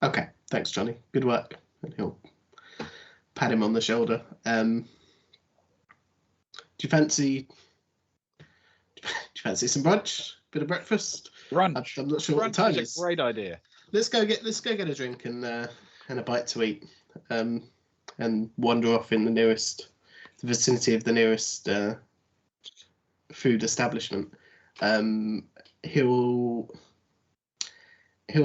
Okay, thanks, Johnny. Good work. And he'll pat him on the shoulder. Do you fancy some brunch? Bit of breakfast? Brunch. I'm not sure brunch what the time is a great idea. Let's go get a drink and a bite to eat, and wander off in the vicinity of the nearest food establishment. He'll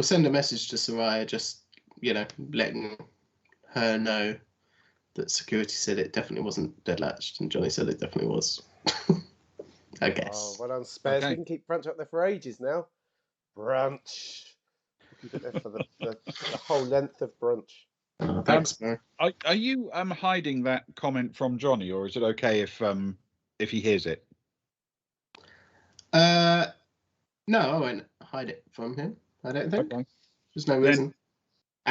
send a message to Soraya, just letting her know that security said it definitely wasn't dead latched, and Johnny said it definitely was. I guess. Oh, well done, Spez. Okay. We can keep brunch up there for ages now. Brunch. Keep it there for the whole length of brunch. Oh, thanks, man. Are you hiding that comment from Johnny, or is it okay if he hears it? No, I won't hide it from him. I don't think. Okay. There's no reason.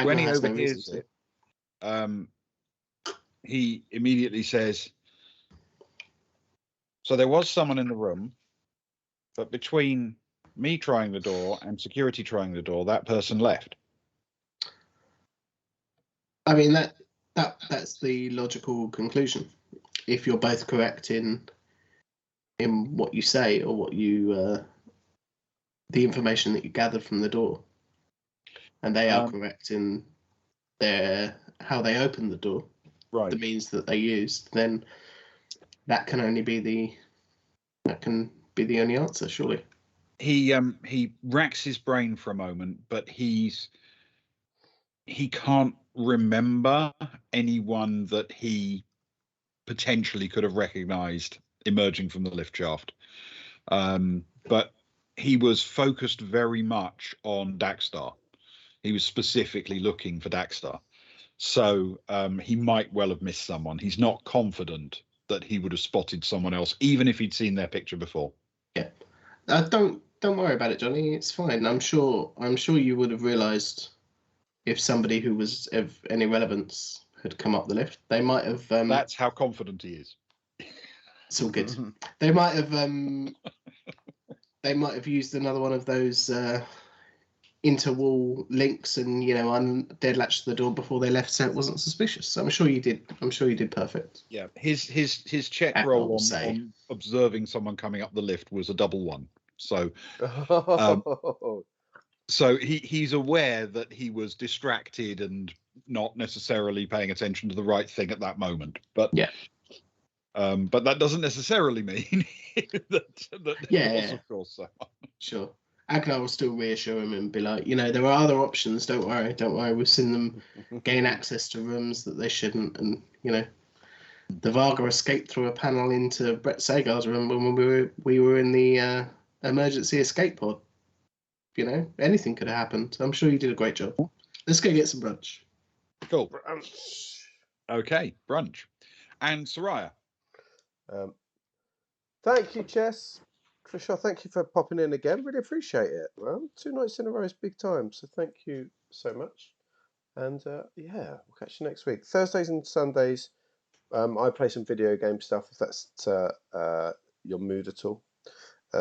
When he overhears it, he immediately says, "So there was someone in the room, but between me trying the door and security trying the door, that person left. I mean that's the logical conclusion. If you're both correct in what you say or what you the information that you gathered from the door, and they are correct in how they opened the door, right? The means that they used, then that can be the only answer, surely. He racks his brain for a moment, but he can't remember anyone that he potentially could have recognized emerging from the lift shaft. But he was focused very much on Daxter. He was specifically looking for Daxter. So he might well have missed someone. He's not confident that he would have spotted someone else, even if he'd seen their picture before. Yeah. Don't worry about it, Johnny. It's fine. I'm sure you would have realised if somebody who was of any relevance had come up the lift. They might have. That's how confident he is. It's all good. They might have. They might have used another one of those interwall links and dead latched the door before they left, so it wasn't suspicious. So I'm sure you did. I'm sure you did perfect. Yeah, his check roll on observing someone coming up the lift was a double one. So, so he's aware that he was distracted and not necessarily paying attention to the right thing at that moment. But yeah, but that doesn't necessarily mean that it was, of course. So. Sure. Agnar will still reassure him and be like, there are other options. Don't worry. We've seen them gain access to rooms that they shouldn't, and the Varga escaped through a panel into Brett Sagar's room when we were in the emergency escape pod. Anything could have happened. I'm sure you did a great job. Let's go get some brunch. Cool. Okay, brunch. And Soraya. Thank you, Chess. For sure. Thank you for popping in again. Really appreciate it. Well, 2 nights in a row is big time. So thank you so much. And yeah, we'll catch you next week. Thursdays and Sundays, I play some video game stuff if that's your mood at all.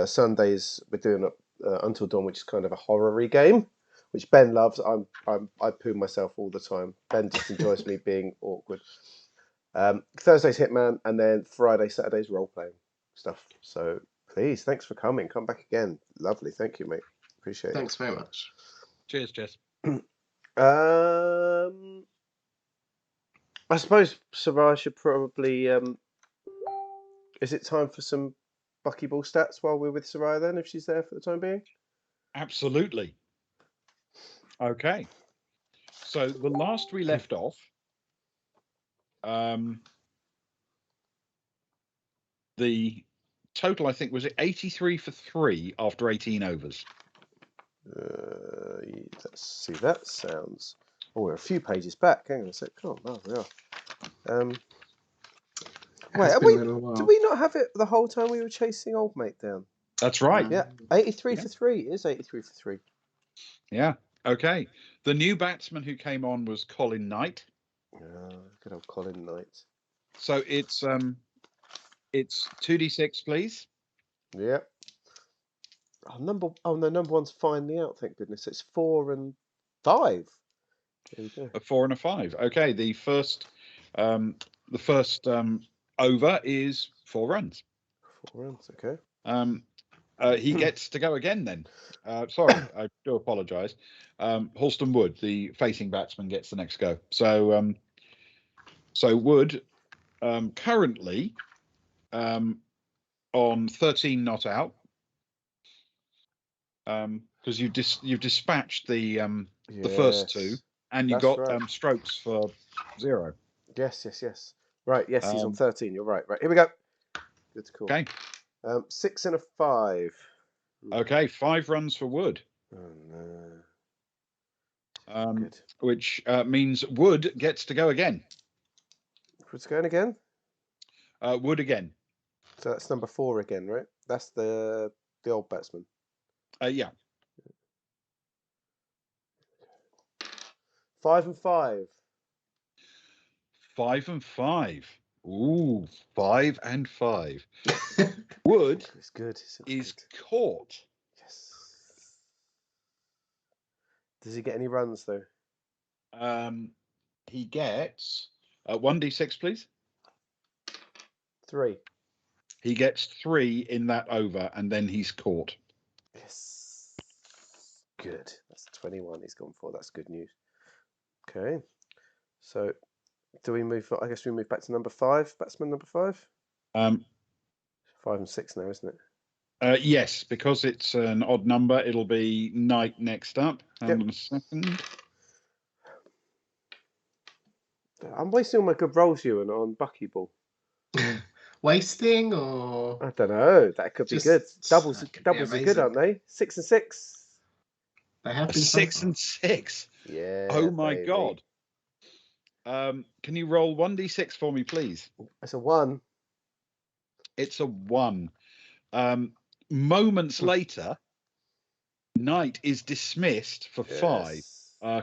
Sundays we're doing Until Dawn, which is kind of a horror-y game, which Ben loves. I poo myself all the time. Ben just enjoys me being awkward. Thursday's Hitman, and then Friday, Saturday's role-playing stuff. So please, thanks for coming. Come back again. Lovely. Thank you, mate. Appreciate it. Thanks very much. Cheers, Jess. I suppose Soraya should probably. Is it time for some buckyball stats while we're with Soraya then, if she's there for the time being? Absolutely. Okay. So the last we left off, the total, I think, was 83 for 3 after 18 overs. Let's see. That sounds. Oh, we're a few pages back. Hang on a sec. Oh, no, we are. Wait, did we not have it the whole time we were chasing old mate down? That's right. Yeah, 83 for 3. It is 83 for 3. Yeah. Okay. The new batsman who came on was Colin Knight. Good old Colin Knight. So it's 2d6, please. Yeah. Number one's finally out. Thank goodness. It's 4 and 5. There we go. A 4 and a 5. Okay. The first over is 4 runs. 4 runs. Okay. He gets to go again then. Sorry, I do apologise. Halston Wood, the facing batsman, gets the next go. So Wood currently on 13 not out, because you've dispatched the first 2, and you got right. Strokes for 0. Yes. Right. Yes, he's on 13. You're right. Right. Here we go. Good call. Okay. 6 and a 5. Okay, 5 runs for Wood. Oh no. Good. Which means Wood gets to go again. Wood's going again? Wood again. So that's number 4 again, right? That's the old batsman. Yeah. 5 and 5. 5 and 5. Ooh, 5 and 5. Wood it's good. is caught. Yes. Does he get any runs though? He gets 1d6, please. 3. He gets 3 in that over, and then he's caught. Yes. Good. That's 21 he's gone for. That's good news. Okay. So, do we move? I guess we move back to number 5. Batsman number 5. 5 and 6 now, isn't it? Yes, because it's an odd number. It'll be Knight next up. Hang on a second. I'm wasting all my good rolls, Ewan, on buckyball. Wasting or I don't know. That could be good. Doubles are good, aren't they? 6 and 6. They have been 6 and 6. Yeah. Oh my baby. God. Can you roll 1d6 for me, please? It's a 1. It's a 1. Moments later, Knight is dismissed for 5.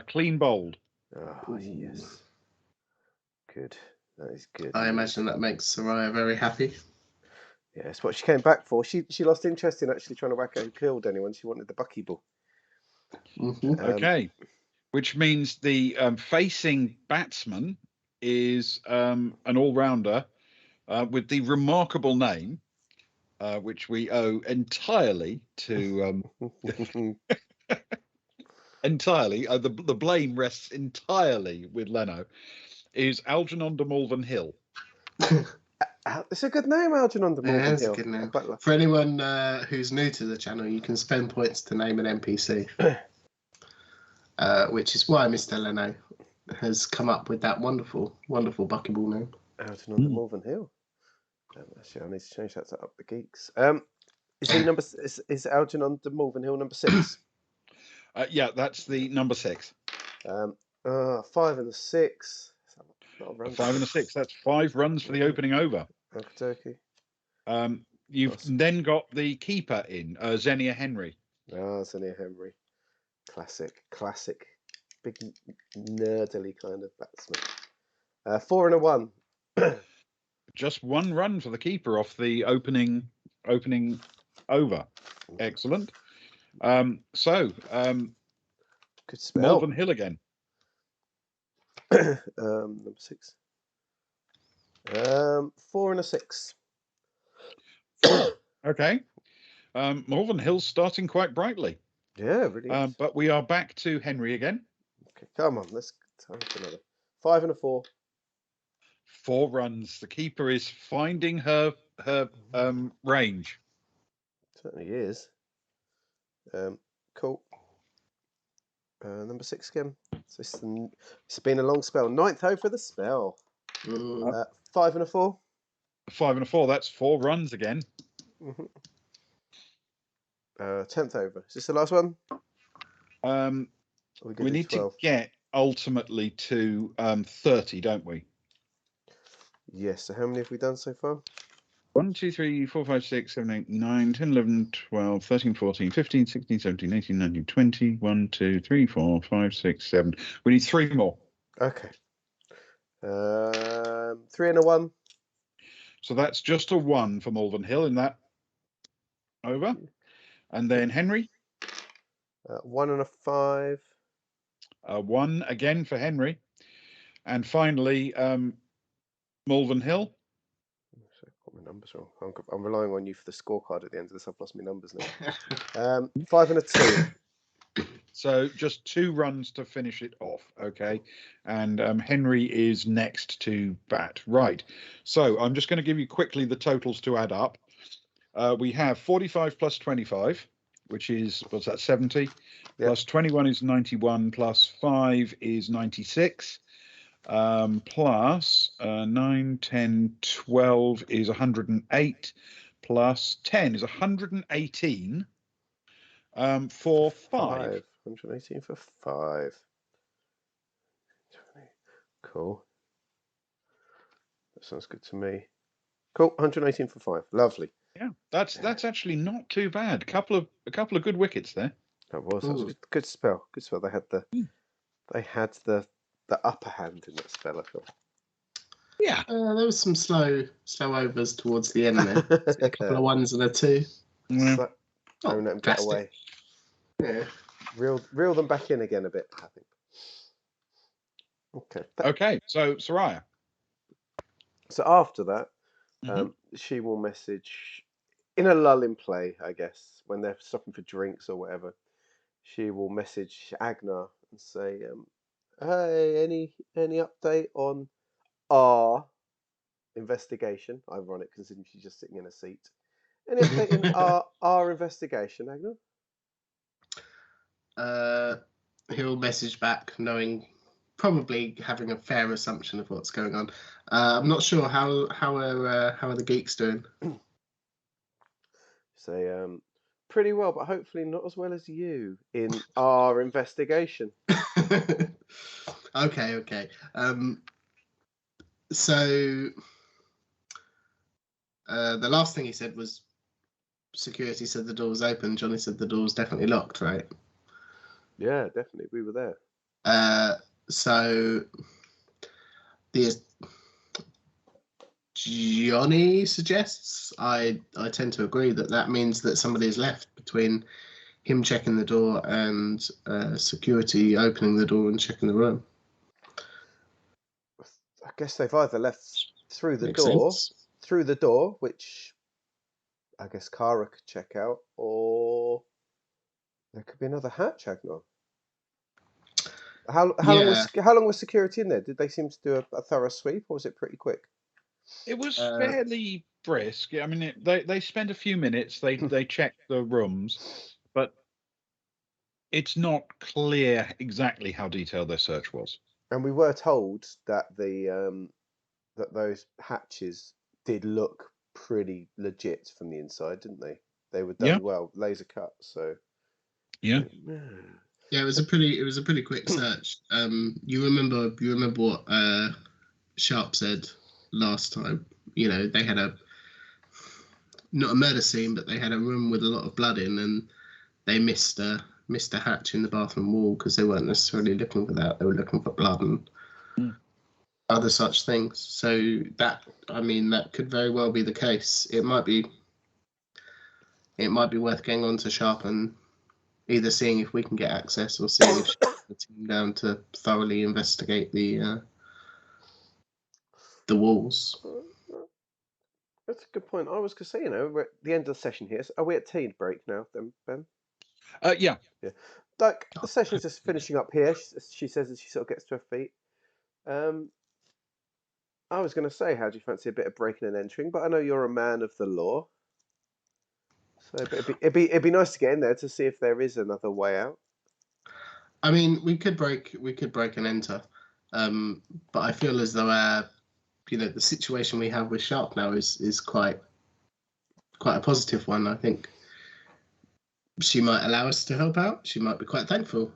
Clean bowled. Oh, yes. Good. That is good. I imagine that makes Soraya very happy. Yeah, it's what she came back for. She lost interest in actually trying to work out who killed anyone. She wanted the buckyball. Okay. Which means the facing batsman is an all-rounder with the remarkable name, which we owe entirely to entirely. The blame rests entirely with Leno. Is Algernon de Malvern Hill. It's a good name, Algernon de Malvern Hill. A good name. For anyone who's new to the channel, you can spend points to name an NPC, which is why Mr. Leno has come up with that wonderful, wonderful buckyball name. Algernon de Malvern Hill. Actually, I need to change that to Up the Geeks. Is he number? Is Algernon de Malvern Hill number 6? Yeah, that's the number 6. 5 and a 6. 5 and a 6. That's 5 runs for the opening over. Okey-dokey. You've then got the keeper in, Xenia Henry. Xenia Henry. Classic. Big nerdily kind of batsman. 4 and a 1. Just 1 run for the keeper off the opening over. Excellent. Good spell. Malvern Hill again. Number 6. 4 and a 6. Okay. Malvern Hill's starting quite brightly. Yeah, really. But we are back to Henry again. Okay, come on. Let's time for another. 5 and a 4. 4 runs. The keeper is finding her range. Certainly is. Cool. Number 6 again. So it's been a long spell. 9th over the spell. 5 and a 4. 5 and a 4. That's 4 runs again. 10th over. Is this the last one? We need to get ultimately to 30, don't we? Yes. So how many have we done so far? 1, 2, 3, 4, 5, 6, 7, 8, 9, 10, 11, 12, 13, 14, 15, 16, 17, 18, 19, 20. 1, 2, 3, 4, 5, 6, 7. We need 3 more. Okay. 3 and a 1. So that's just a 1 for Malvern Hill in that over. And then Henry. 1 and a 5. 1 again for Henry. And finally, Malvern Hill. Got my numbers wrong. I'm relying on you for the scorecard at the end of this. I've lost my numbers now. 5 and a 2. So just 2 runs to finish it off, okay? And Henry is next to bat. Right. So I'm just going to give you quickly the totals to add up. We have 45 plus 25, which is, what's that, 70? Yep. Plus 21 is 91, plus 5 is 96. Plus 9, 10, 12 is 108, plus 10 is 118 for 5. 118 for 5. Cool. That sounds good to me. Cool. 118 for 5. Lovely. Yeah, that's actually not too bad. A couple of good wickets there. That was a good spell. Good spell. They had the upper hand in that spell, I feel. Yeah. There was some slow overs towards the end there. A couple of 1s and a 2. Yeah. Don't let them get away. Yeah. reel them back in again a bit, I think. Okay. Okay, so Soraya. So after that, Mhm. she will message in a lull in play, I guess, when they're stopping for drinks or whatever. She will message Agnar and say, "Hey, any update on our investigation?" Ironic, considering she's just sitting in a seat. Any update in our investigation, Agnar? He'll message back, knowing, probably having a fair assumption of what's going on. I'm not sure how are the geeks doing. Say, pretty well, but hopefully not as well as you in our investigation. Okay. So the last thing he said was security said the door was open. Johnny said the door was definitely locked, right? Yeah, definitely. We were there. So the Johnny suggests, I tend to agree that means that somebody has left between him checking the door and security opening the door and checking the room. I guess they've either left through the Makes door, sense. which I guess Kara could check out, or there could be another hatch, Agnar. How Yeah. long was security in there? Did they seem to do a thorough sweep, or was it pretty quick? It was Uh, fairly brisk. I mean, they spent a few minutes. They checked the rooms, but it's not clear exactly how detailed their search was. And we were told that that those hatches did look pretty legit from the inside, didn't they? They were Yeah. done well, laser cut. So Yeah. Yeah, it was a pretty quick search. You remember what Sharp said last time? You know, they had not a murder scene, but they had a room with a lot of blood in, and they missed a hatch in the bathroom wall because they weren't necessarily looking for that. They were looking for blood and other such things. So that could very well be the case. It might be worth getting on to Sharp and either seeing if we can get access or seeing if she can get the team down to thoroughly investigate the walls. That's a good point. I was going to say, we're at the end of the session here. So are we at tea break now, then, Ben? Yeah. Yeah. Like the session's just finishing up here. She says as she sort of gets to her feet. I was going to say, how do you fancy a bit of breaking and entering? But I know you're a man of the law, so it'd be nice to get in there to see if there is another way out. I mean, we could break and enter, but I feel as though the situation we have with Sharp now is quite a positive one. I think she might allow us to help out. She might be quite thankful.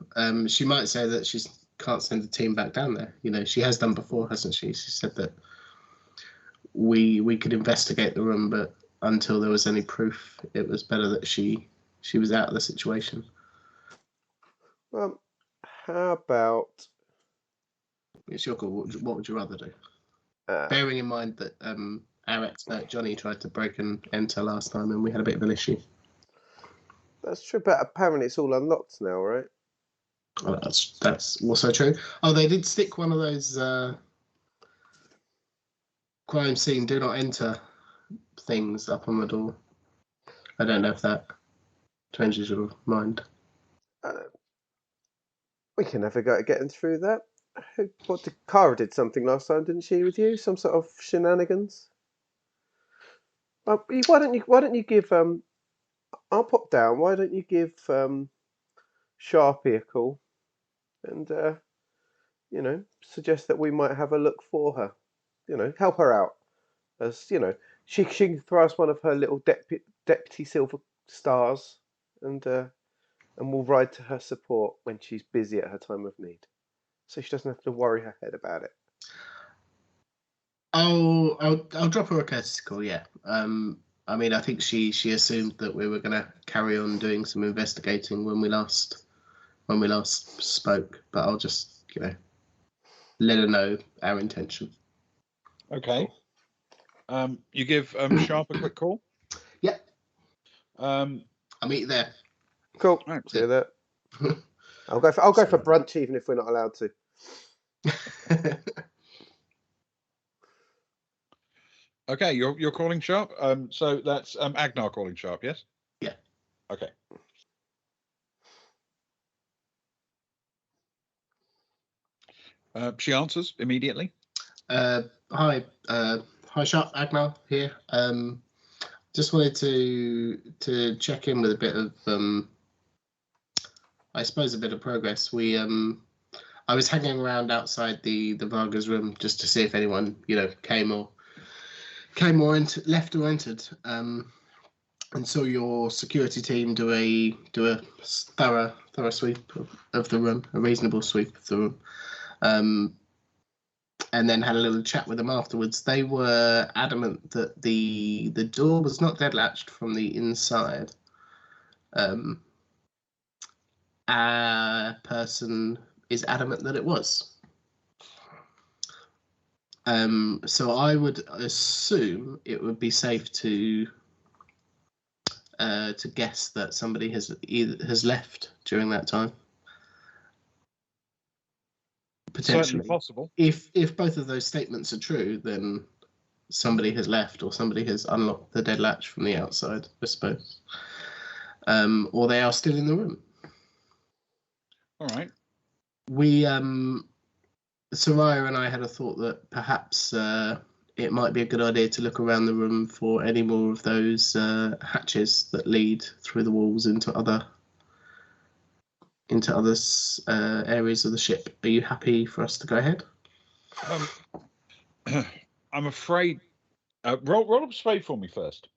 She might say that she can't send the team back down there. You know, she has done before, hasn't she? She said that we could investigate the room, but until there was any proof, it was better that she was out of the situation. How about? It's your call. What would you rather do? Bearing in mind that our expert Johnny tried to break and enter last time, and we had a bit of an issue. That's true, but apparently it's all unlocked now, right? Oh, that's also true. Oh, they did stick one of those crime scene do not enter things up on the door. I don't know if that changes your mind. We can have a go at getting through that. Kara did something last time, didn't she, with you? Some sort of shenanigans. Why don't you give I'll pop down. Why don't you give Sharpie a call and suggest that we might have a look for her. Help her out. As she can throw us one of her little deputy silver stars, and we'll ride to her support when she's busy at her time of need, so she doesn't have to worry her head about it. I'll drop her a courtesy call. Yeah. I mean, I think she assumed that we were going to carry on doing some investigating when we last spoke, but I'll just let her know our intention. Okay. You give Sharp a quick call. Yeah. I'll meet you there. Cool. See you there. I'll go for brunch even if we're not allowed to. Okay, you're calling sharp. So that's Agnar calling sharp, yes? Yeah. Okay. She answers immediately. Hi, Sharp, Agnar here. Just wanted to check in with a bit of, I suppose, a bit of progress. I was hanging around outside the Varga's room just to see if anyone, came or left or entered. And saw your security team do a thorough sweep of the room, a reasonable sweep of the room. And then had a little chat with them afterwards. They were adamant that the door was not dead latched from the inside. A person is adamant that it was. So I would assume it would be safe to guess that somebody has left during that time. Potentially Certainly possible. If both of those statements are true, then somebody has left or somebody has unlocked the dead latch from the outside, I suppose. Or they are still in the room. All right. We Soraya and I had a thought that perhaps it might be a good idea to look around the room for any more of those hatches that lead through the walls into other areas of the ship. Are you happy for us to go ahead? I'm afraid. Roll up spade for me first.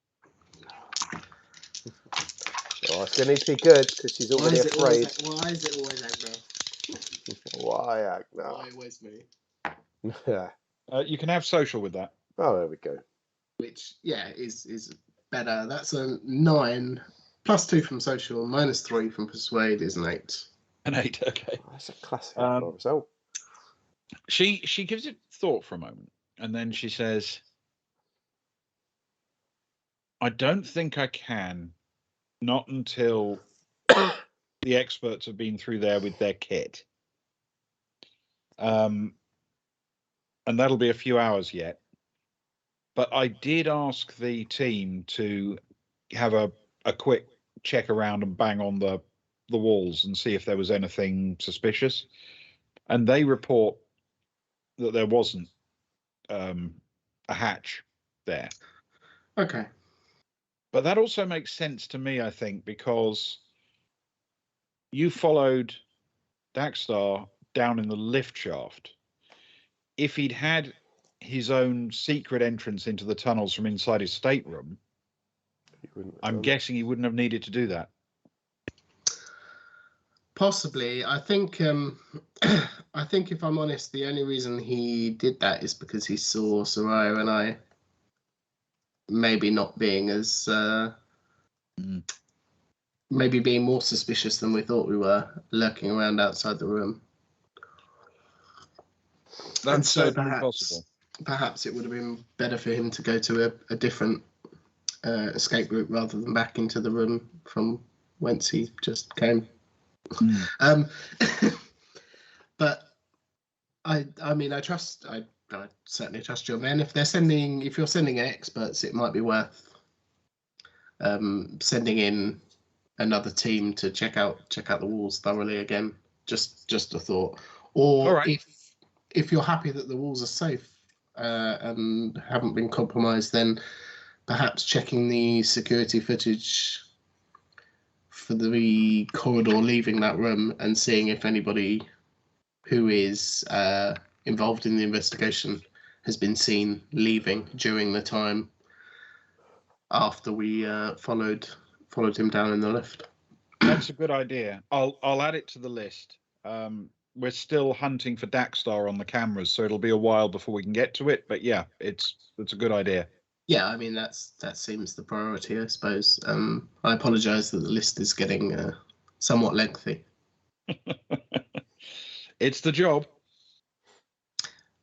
Oh, it's going to need to be good because she's already afraid. Why is it always Agnar? Why Agnar? Why always me? Yeah. You can have social with that. Oh, there we go. Which, is better. That's a 9 plus 2 from social minus 3 from persuade is an 8. An 8. Okay. Oh, that's a classic result. She gives it thought for a moment, and then she says, "I don't think I can. Not until the experts have been through there with their kit. And that'll be a few hours yet. But I did ask the team to have a quick check around and bang on the walls and see if there was anything suspicious. And they report that there wasn't a hatch there. Okay. But that also makes sense to me, I think, because you followed Daxstar down in the lift shaft. If he'd had his own secret entrance into the tunnels from inside his stateroom, I'm guessing he wouldn't have needed to do that. Possibly. I think if I'm honest, the only reason he did that is because he saw Soraya and I maybe not being as maybe being more suspicious than we thought we were, lurking around outside the room. That's certainly possible. Perhaps it would have been better for him to go to a different escape route rather than back into the room from whence he just came. But I mean, I certainly trust your men. If you're sending experts, it might be worth sending in another team to check out the walls thoroughly again. Just a thought. Or right. If you're happy that the walls are safe and haven't been compromised, then perhaps checking the security footage for the corridor leaving that room and seeing if anybody who is involved in the investigation has been seen leaving during the time after we followed him down in the lift. That's a good idea. I'll add it to the list. We're still hunting for Daxstar on the cameras, so it'll be a while before we can get to it. But yeah, it's a good idea. Yeah, I mean that seems the priority, I suppose. I apologise that the list is getting somewhat lengthy. It's the job.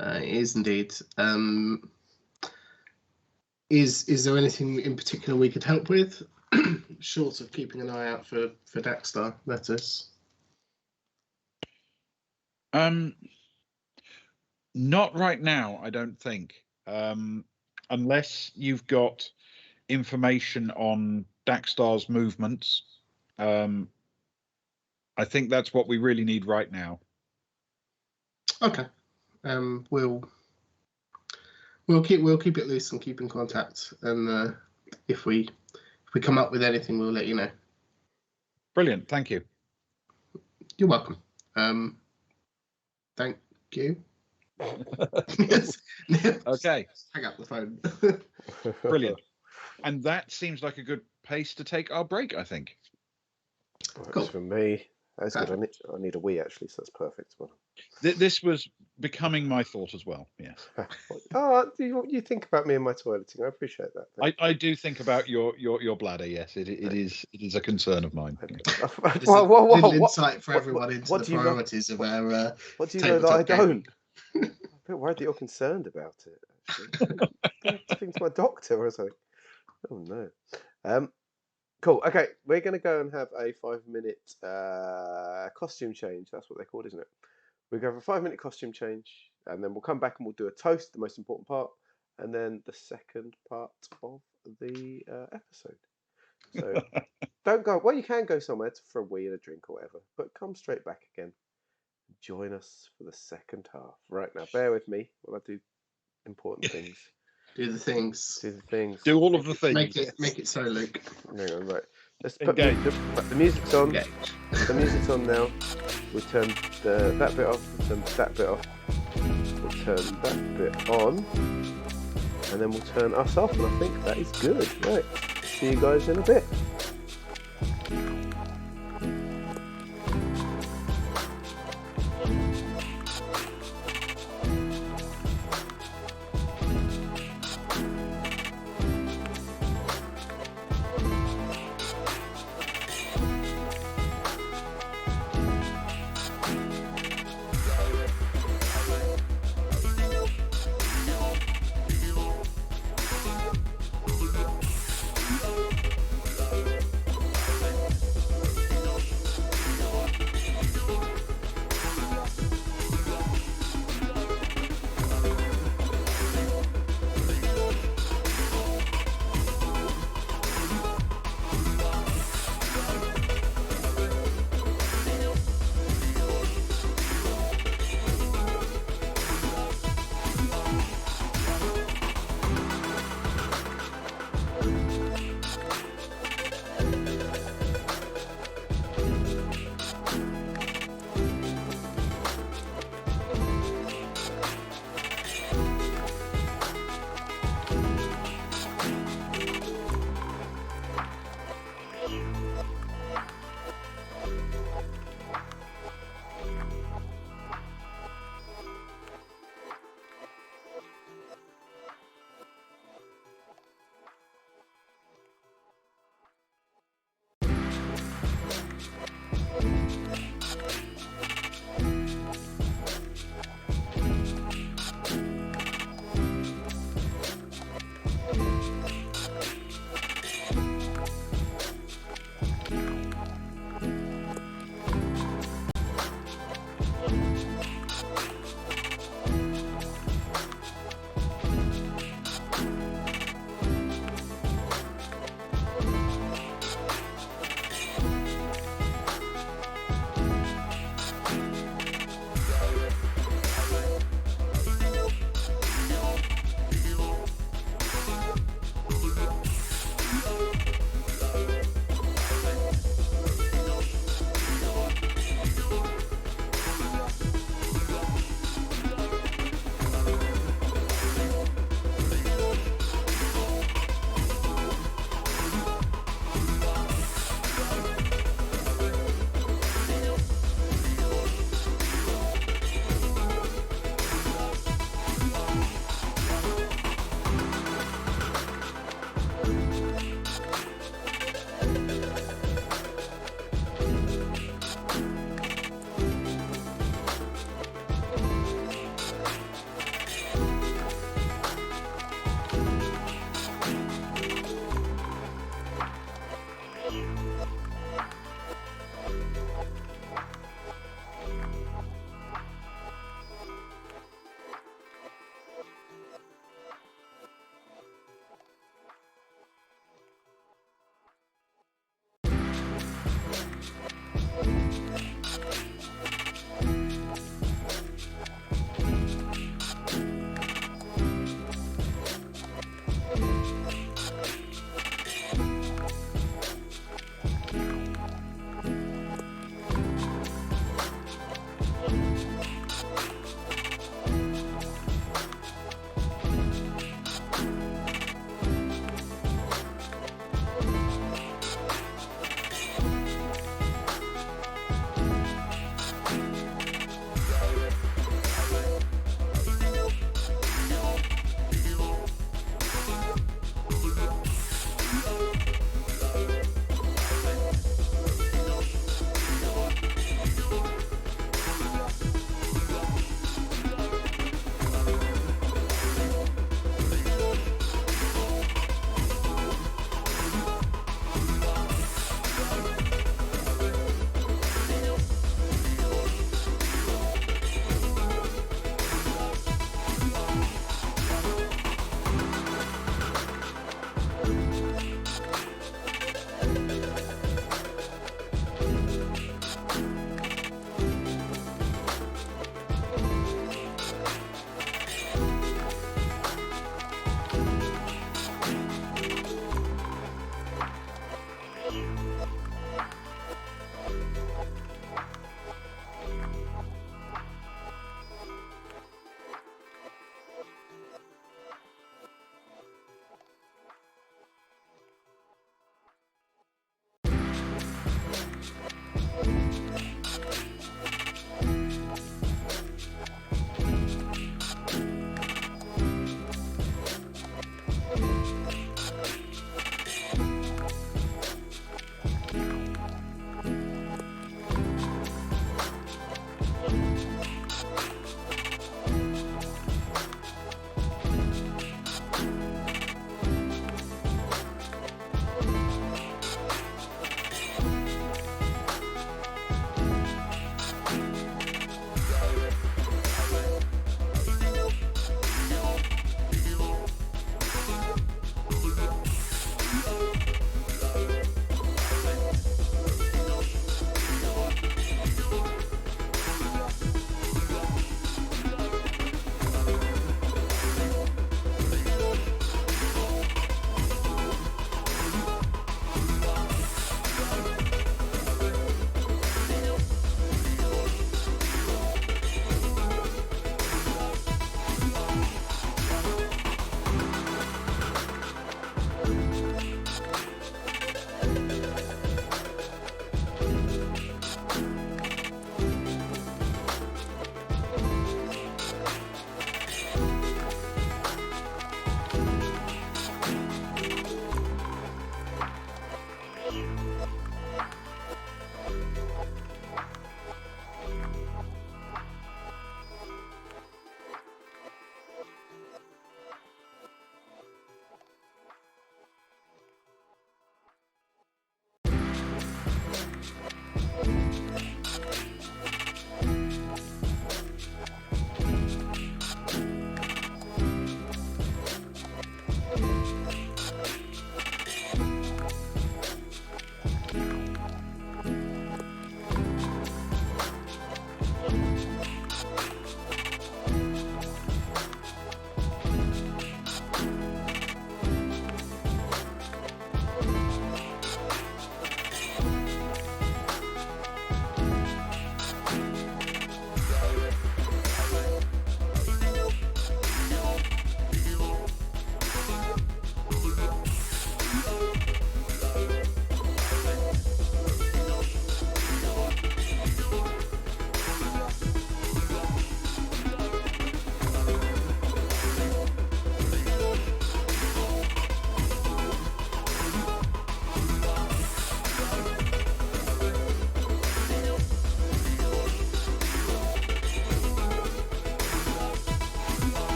It is indeed. Is there anything in particular we could help with, short of keeping an eye out for Daxstar? That is. Not right now, I don't think. Unless you've got information on Daxtar's movements. I think that's what we really need right now. Okay. We'll keep it loose and keep in contact. And if we come up with anything, we'll let you know. Brilliant. Thank you. You're welcome. Thank you. Yes. Okay. Hang up the phone. Brilliant. And that seems like a good pace to take our break, I think. Works for me. That's good. I need a wee actually, so that's perfect. Well, This was becoming my thought as well. Yes. Oh, you think about me and my toileting. I appreciate that. I do think about your bladder. Yes, it is a concern of mine. Little insight for everyone into the priorities of our. What do you know that I don't? I'm a bit worried that you're concerned about it. Actually, speaking to my doctor or something. Oh no. Cool. Okay, we're going to go and have a 5-minute costume change. That's what they're called, isn't it? We're going to have a 5-minute costume change, and then we'll come back and we'll do a toast, the most important part, and then the second part of the episode. So don't go. Well, you can go somewhere for a wee and a drink or whatever, but come straight back again. Join us for the second half. Right now, bear with me while I do important things. Do the things. Do the things. Do all of the things. Make it so, Luke. Hang on, right. Let's put the music's on. Engage. The music's on now. We'll turn that bit off. We'll turn that bit off. We'll turn that bit on. And then we'll turn us off. And I think that is good. Right. See you guys in a bit.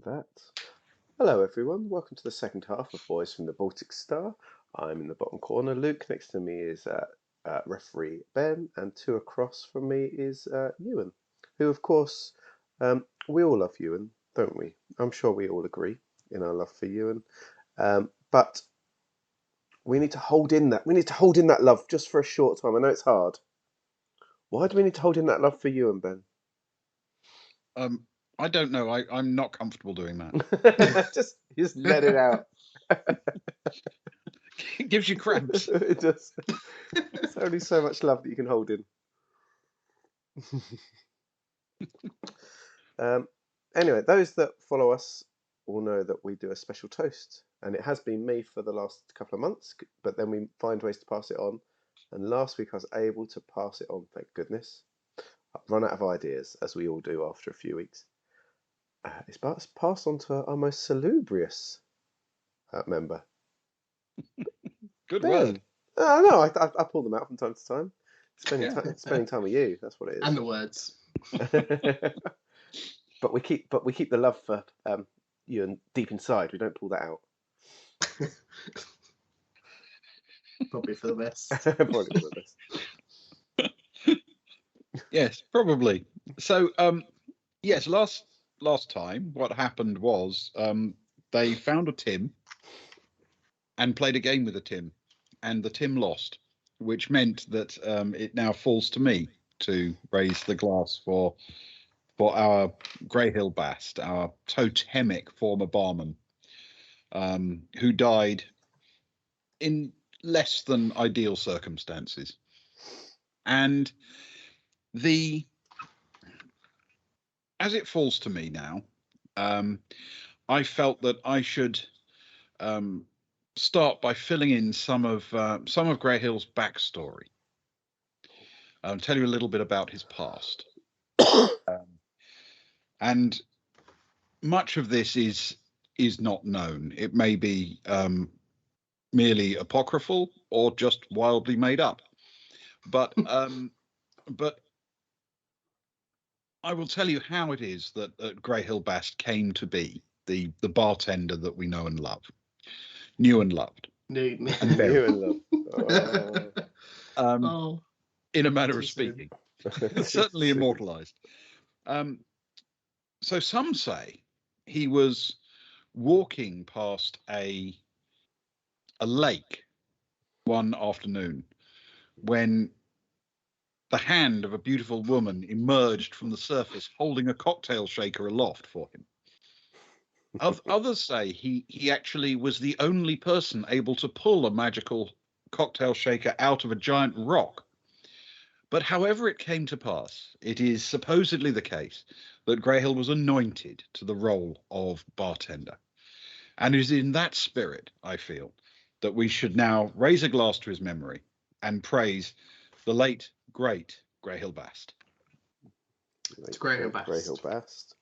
that. Hello, everyone. Welcome to the second half of Boys from the Baltic Star. I'm in the bottom corner. Luke, next to me is referee Ben, and 2 across from me is Ewan, who, of course, we all love Ewan, don't we? I'm sure we all agree in our love for Ewan. But we need to hold in that. We need to hold in that love just for a short time. I know it's hard. Why do we need to hold in that love for Ewan, Ben? I don't know. I'm not comfortable doing that. just let it out. It gives you cramps. It does. There's only so much love that you can hold in. Anyway, those that follow us will know that we do a special toast, and it has been me for the last couple of months, but then we find ways to pass it on. And last week I was able to pass it on, thank goodness. I've run out of ideas, as we all do after a few weeks. It's passed on to our most salubrious member. Good Ben. word. I know. I pull them out from time to time. Spending time with you. That's what it is. And the words. But we keep the love for you deep inside. We don't pull that out. Probably for the best. Probably for the best. Yes, probably. So, yes, last time what happened was they found a Tim and played a game with a Tim, and the Tim lost, which meant that it now falls to me to raise the glass for our Greyhill Bast, our totemic former barman, who died in less than ideal circumstances. And as it falls to me now, I felt that I should start by filling in some of Greyhill's backstory. I'll tell you a little bit about his past. And much of this is not known. It may be merely apocryphal or just wildly made up. But I will tell you how it is that Greyhill Bast came to be the bartender that we know and love, knew and loved, New Knew and loved. In a manner of speaking, certainly immortalized. So some say he was walking past a lake one afternoon when the hand of a beautiful woman emerged from the surface holding a cocktail shaker aloft for him. Others say he actually was the only person able to pull a magical cocktail shaker out of a giant rock. But however it came to pass, it is supposedly the case that Greyhill was anointed to the role of bartender. And it is in that spirit, I feel, that we should now raise a glass to his memory and praise the late, great Greyhill Bast. It's Greyhill Bast. Greyhill Bast.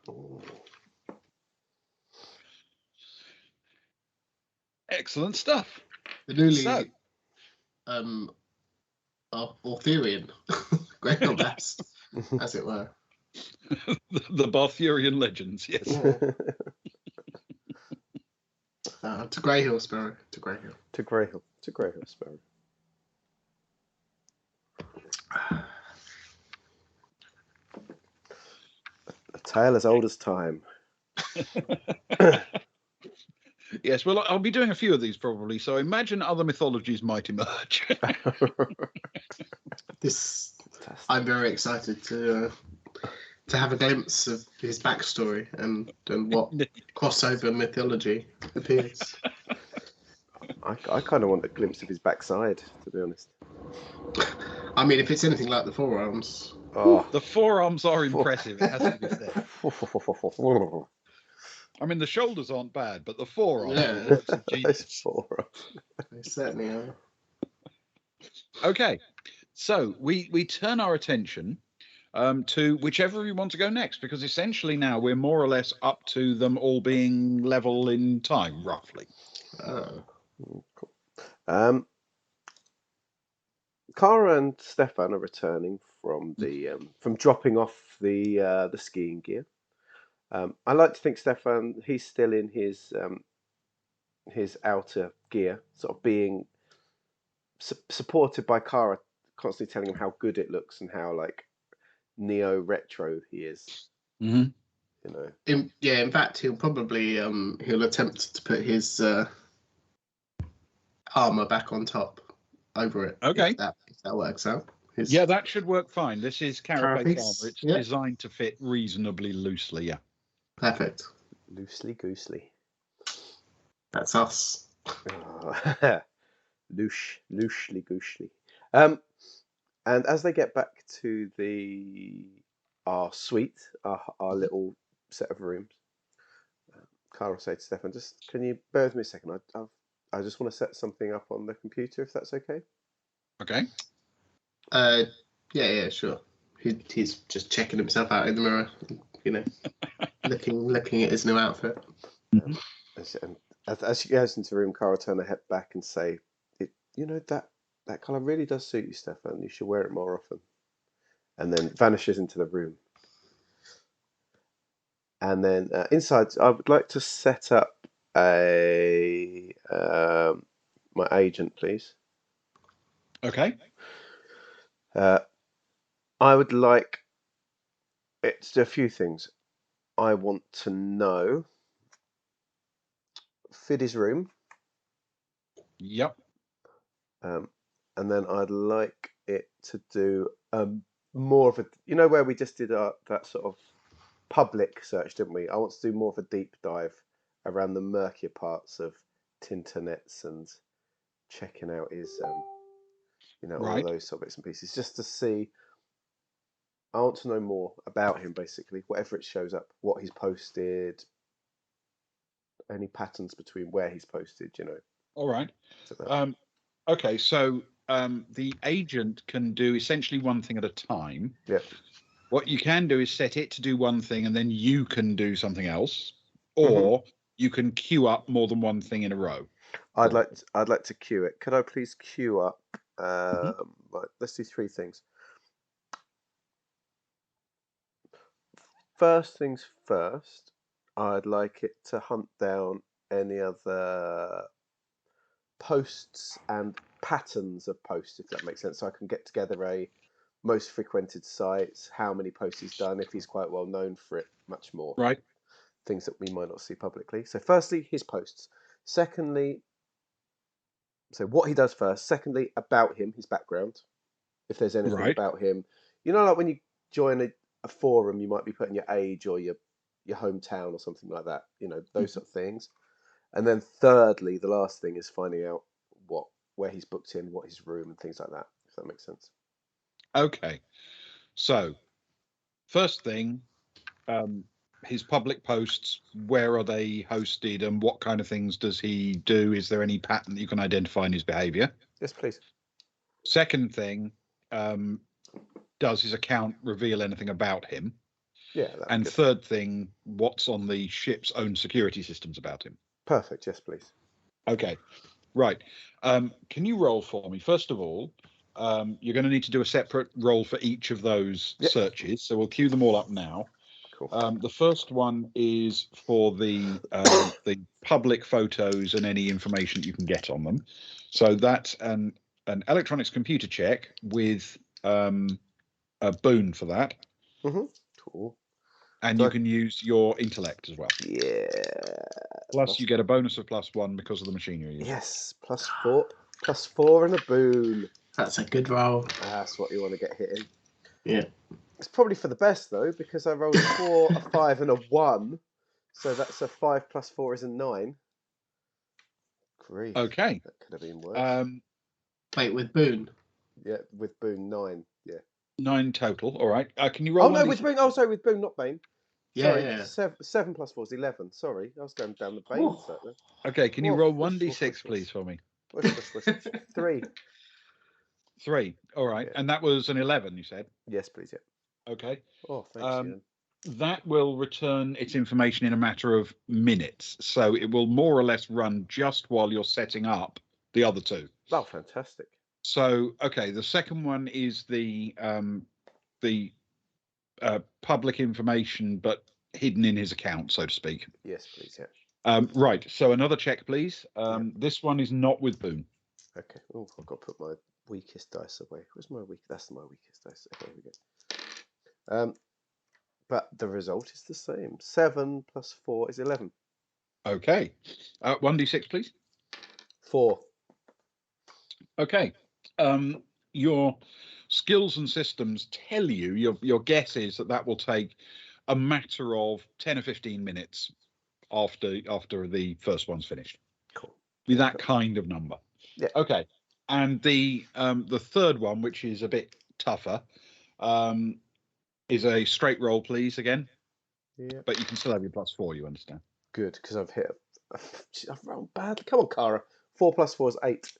Oh. Excellent stuff. The newly Arthurian Greyhill Bast, as it were. The Barthurian legends, yes. To Greyhill, Sparrow. To Greyhill. To Greyhill. To Greyhill, Sparrow. A tale as old as time. Yes, well, I'll be doing a few of these probably, so imagine other mythologies might emerge. I'm very excited to have a glimpse of his backstory and what crossover mythology appears. I kind of want a glimpse of his backside, to be honest. I mean, if it's anything like the forearms. Oh. The forearms are impressive, it has to be said. I mean, the shoulders aren't bad, but the forearms are works of genius. They certainly are. Okay, so we turn our attention to whichever we want to go next, because essentially now we're more or less up to them all being level in time, roughly. Cool. Cara and Stefan are returning from from dropping off the skiing gear. I like to think Stefan, he's still in his outer gear, sort of being supported by Kara, constantly telling him how good it looks and how like neo retro he is. Mm-hmm. You know. In fact, he'll probably he'll attempt to put his armor back on top over it. Okay. If that works out. Yeah, that should work fine. This is carapace Carapace, armor. It's yeah. designed to fit reasonably loosely. Yeah. Perfect. Loosely goosely. That's us. Loosely goosely. And as they get back to our suite, our little set of rooms, Carl said to Stefan, "Just can you bear with me a second? I just want to set something up on the computer, if that's okay." Okay. Yeah, sure. He's just checking himself out in the mirror, you know, looking at his new outfit. Mm-hmm. And as she goes into the room, Cara turn her head back and say, "You know that colour really does suit you, Stefan. You should wear it more often." And then vanishes into the room. And then inside, I would like to set up my agent, please. Okay. I would like it to do a few things. I want to know Fiddy's room. Yep. And then I'd like it to do more of a, you know, where we just did that sort of public search, didn't we? I want to do more of a deep dive around the murkier parts of Tinternets and checking out his, all Right. of those sort of bits and pieces, just to see. I want to know more about him, basically, whatever it shows up, what he's posted, any patterns between where he's posted, you know. All right. So Okay, so the agent can do essentially one thing at a time. yeah. What you can do is set it to do one thing, and then you can do something else, or you can queue up more than one thing in a row. I'd like to queue it. Could I please queue up? Right, let's do three things. First things first, I'd like it to hunt down any other posts and patterns of posts, if that makes sense. So I can get together a most frequented sites, how many posts he's done, if he's quite well known for it, much more. Right. Things that we might not see publicly. So firstly, his posts. Secondly, so what he does first. Secondly, about him, his background. If there's anything Right. about him, you know, like when you join a forum, you might be putting your age or your hometown or something like that. You know, those sort of things. And then thirdly, the last thing is finding out where he's booked in, what his room and things like that. If that makes sense. Okay. So first thing, his public posts, where are they hosted and what kind of things does he do? Is there any pattern that you can identify in his behavior? Yes, please. Second thing, does his account reveal anything about him? Yeah. And third thing, what's on the ship's own security systems about him? Perfect. Yes, please. Okay. Right. Can you roll for me? First of all, you're going to need to do a separate roll for each of those searches. So we'll queue them all up now. Cool. The first one is for the public photos and any information you can get on them. So that's an electronics computer check with a boon for that. Cool. And you can use your intellect as well. Yeah. Plus you get a bonus of +1 because of the machine you're using. Yes, +4 and a boon. That's a good roll. That's what you want to get hit in. Yeah. It's probably for the best though, because I rolled a 4, a 5, and a 1. So that's a 5 + 4 is a 9. Great. Okay. That could have been worse. Wait, with boon. Yeah, with boon 9. Yeah. 9 total. All right. Can you roll? Oh no, with boon. Oh, sorry, with boon, not bane. Sorry, Yeah. 7 + 4 is 11. Sorry, I was going down the bane set then. Okay, can you roll 1d6, please, for me? 3. 3. All right. Yeah. And that was an 11, you said? Yes, please. Yeah. Okay. Oh, thanks, Ian. That will return its information in a matter of minutes. So it will more or less run just while you're setting up the other two. Oh, fantastic. So, okay, the second one is the the public information, but hidden in his account, so to speak. Yes, please. Yeah. Right. So another check, please. Yeah. This one is not with Boone. Okay. Oh, I've got to put my weakest dice away. Where's my weak? That's my weakest dice. Okay, here we go. But the result is the same. 7 plus 4 is 11. Okay. 1d6, please. 4. Okay. Your skills and systems tell you, your guess is that will take a matter of 10 or 15 minutes after the first one's finished. Cool. Be that kind of number. Yeah. Okay. And the third one, which is a bit tougher, is a straight roll, please, again. Yeah. But you can still have your +4, you understand. Good, because I've hit. I've rolled badly. Come on, Cara. 4 plus 4 is 8.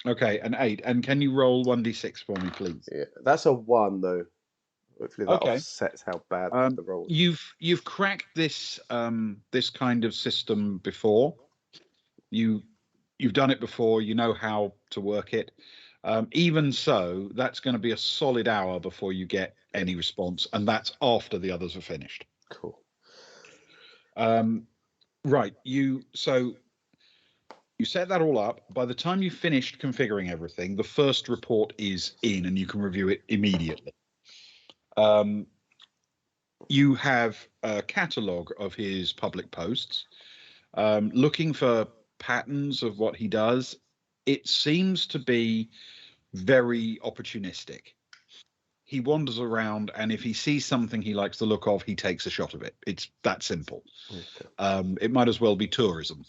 Okay, an 8. And can you roll 1d6 for me, please? Yeah, that's a 1 though. Hopefully that Okay. offsets how bad the roll. You've cracked this this kind of system before. You've done it before. You know how to work it. Even so, that's going to be a solid hour before you get any response, and that's after the others are finished. Cool. Right. You set that all up. By the time you've finished configuring everything, the first report is in, and you can review it immediately. You have a catalogue of his public posts, looking for patterns of what he does. It seems to be very opportunistic. He wanders around, and if he sees something he likes the look of, he takes a shot of it. It's that simple. Okay. It might as well be tourism.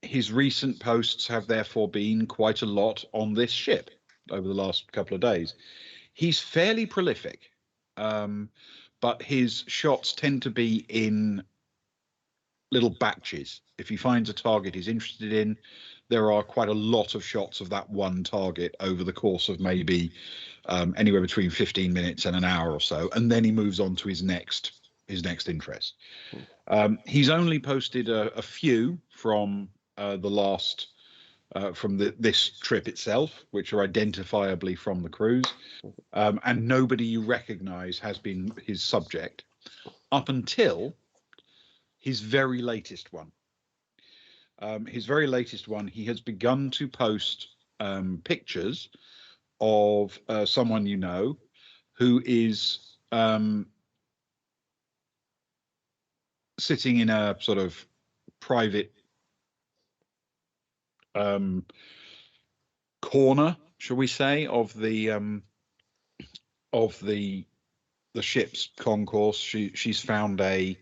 His recent posts have therefore been quite a lot on this ship over the last couple of days. He's fairly prolific, but his shots tend to be in little batches. If he finds a target he's interested in, there are quite a lot of shots of that one target over the course of maybe anywhere between 15 minutes and an hour or so, and then he moves on to his next interest. He's only posted a few from the last from this trip itself, which are identifiably from the cruise, and nobody you recognize has been his subject up until his very latest one. His very latest one, he has begun to post pictures of someone you know who is sitting in a sort of private corner, shall we say, of the ship's concourse. She's found a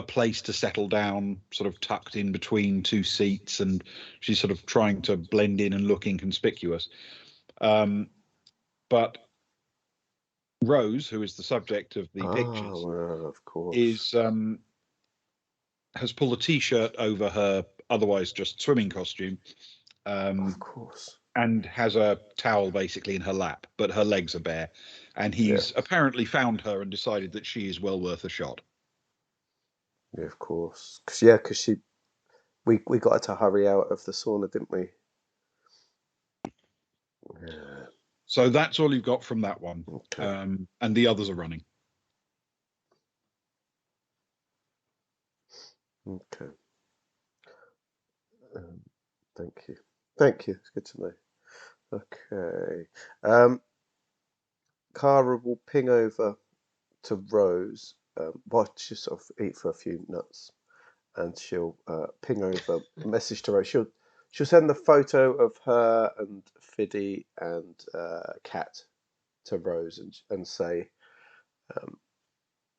place to settle down, sort of tucked in between two seats, and she's sort of trying to blend in and look inconspicuous. But Rose, who is the subject of the pictures, well, of course, has pulled a t-shirt over her otherwise just swimming costume. Of course. And has a towel basically in her lap, but her legs are bare. And he's apparently found her and decided that she is well worth a shot. Yeah, of course. Because we got her to hurry out of the sauna, didn't we? Yeah. So that's all you've got from that one. Okay. And the others are running. Okay. Thank you. Thank you. It's good to know. Okay. Cara will ping over to Rose while she sort of eat for a few nuts, and she'll ping over a message to Rose. She'll send the photo of her and Fiddy and Kat to Rose and say,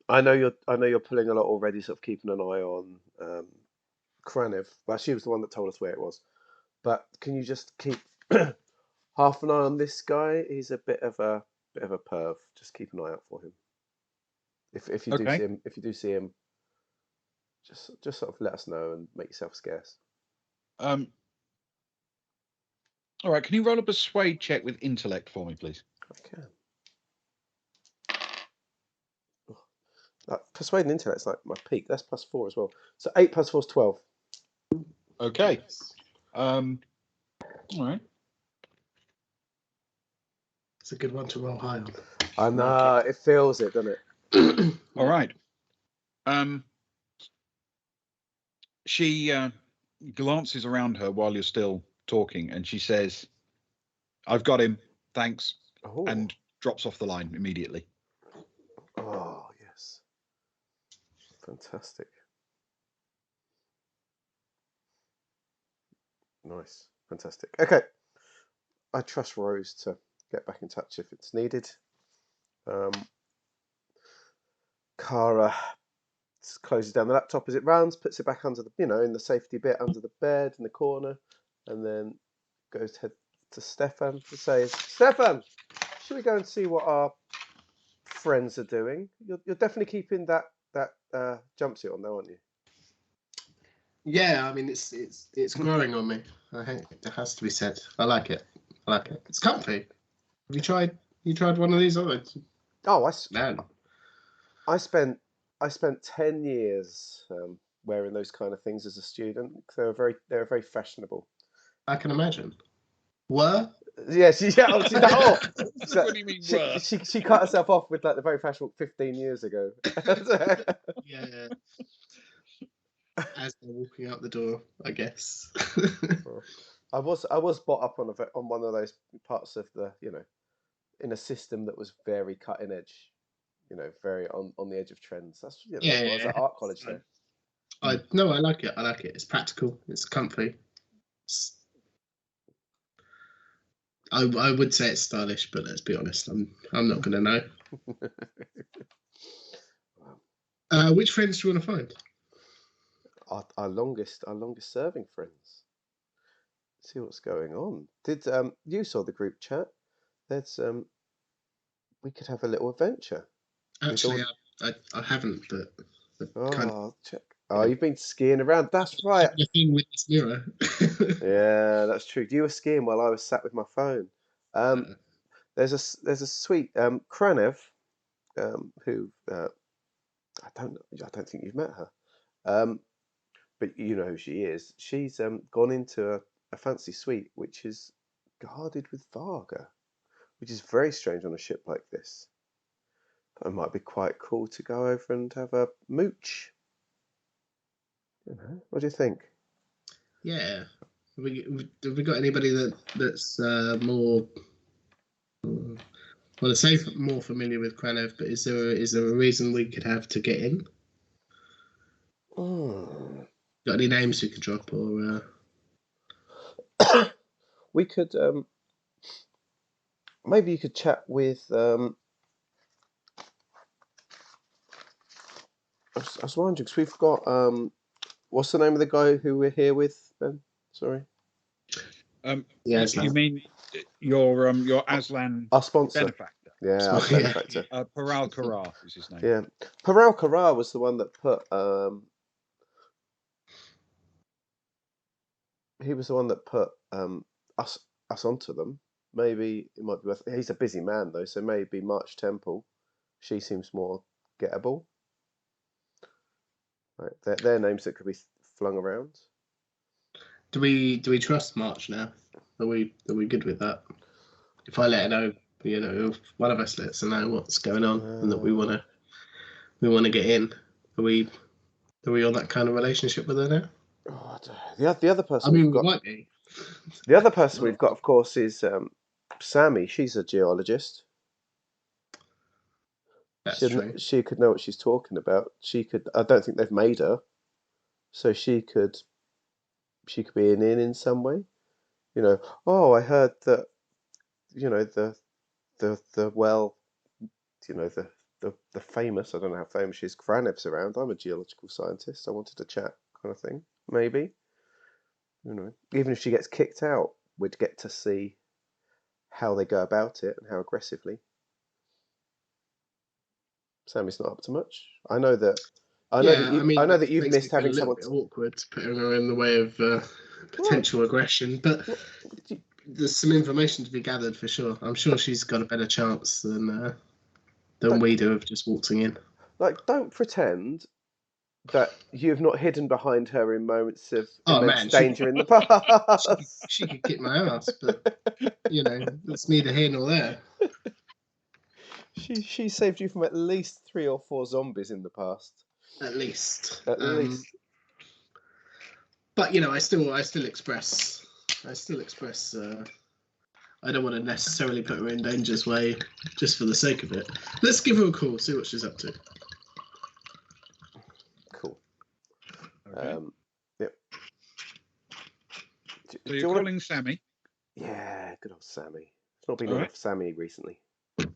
I know you're pulling a lot already, sort of keeping an eye on Kranev. Well, she was the one that told us where it was. But can you just keep half an eye on this guy? He's a bit of a perv. Just keep an eye out for him. If you do see him, just sort of let us know and make yourself scarce. All right, can you roll a persuade check with intellect for me, please? I can. Persuade and intellect's like my peak. That's +4 as well. So 8 plus 4 is 12. Okay. All right. It's a good one to roll high on. I know, it feels it, doesn't it? All right. She glances around her while you're still talking, and she says, "I've got him, thanks," and drops off the line immediately. Oh, yes. Fantastic. Nice. Fantastic. Okay. I trust Rose to get back in touch if it's needed. Kara closes down the laptop as it runs, puts it back under the, in the safety bit under the bed in the corner, and then goes to head to Stefan to say, "Stefan, should we go and see what our friends are doing? You're definitely keeping that jumpsuit on, though, aren't you?" Yeah, I mean it's growing on me. I think it has to be said. I like it. It's comfy. Have you tried one of these? Oh, Man. I spent 10 years wearing those kind of things as a student. They were very fashionable. I can imagine. Were? Yeah, she's that What do you mean, were? She cut herself off with like the very fashionable 15 years ago. Yeah. As they're walking out the door, I guess. I was brought up on one of those parts of the, in a system that was very cutting edge, very on the edge of trends. That's what I was at art college there. I like it. It's practical. It's comfy. I would say it's stylish, but let's be honest, I'm not going to know. Which friends do you want to find? Our longest serving friends. See what's going on. Did you saw the group chat? There's we could have a little adventure. Actually, I haven't, but check. Oh, you've been skiing around. That's right. The thing with this mirror. Yeah, that's true. You were skiing while I was sat with my phone. There's a sweet Kranev, who I don't think you've met her, but you know who she is. She's gone into a fancy suite which is guarded with Varga, which is very strange on a ship like this. But it might be quite cool to go over and have a mooch. What do you think? Yeah. Have we got anybody that's more? Well, I say more familiar with Kranev, but is there a reason we could have to get in? Got any names we could drop, or we could maybe you could chat with I was wondering because we've got what's the name of the guy who we're here with, Ben? Sorry. You mean your Aslan, our sponsor, benefactor? Yeah, our benefactor. Paral Karar is his name. Yeah, Paral Karar was the one that put he was the one that put us onto them. Maybe it might be worth. He's a busy man though, so maybe March Temple. She seems more gettable. Right, they're names that could be flung around. Do we trust March now? Are we good with that? If I let her know, if one of us lets her know what's going on and that we want to get in, are we on that kind of relationship with her now? Oh, the other person. I mean, we might be. The other person we've got, of course, is Sammy. She's a geologist. That's true. She could know what she's talking about. She could. I don't think they've made her, so she could be in some way. Oh, I heard that. The well. The famous. I don't know how famous she is. Kranev's around. I'm a geological scientist. I wanted to chat, kind of thing. Maybe. Even if she gets kicked out, we'd get to see how they go about it and how aggressively. Sammy's not up to much. I know that you've missed having someone. It's a little bit awkward putting her in the way of potential aggression, but there's some information to be gathered for sure. I'm sure she's got a better chance than we do of just waltzing in. Like, don't pretend that you've not hidden behind her in moments of Oh, immense man, danger in the past. she could kick my ass, but it's neither here nor there. She saved you from at least 3 or 4 zombies in the past. At least. At least. But I still express. I don't want to necessarily put her in danger's way just for the sake of it. Let's give her a call, see what she's up to. Cool. Okay. Yep. So you're calling Sammy? Yeah, good old Sammy. It's not been All enough right. Sammy recently.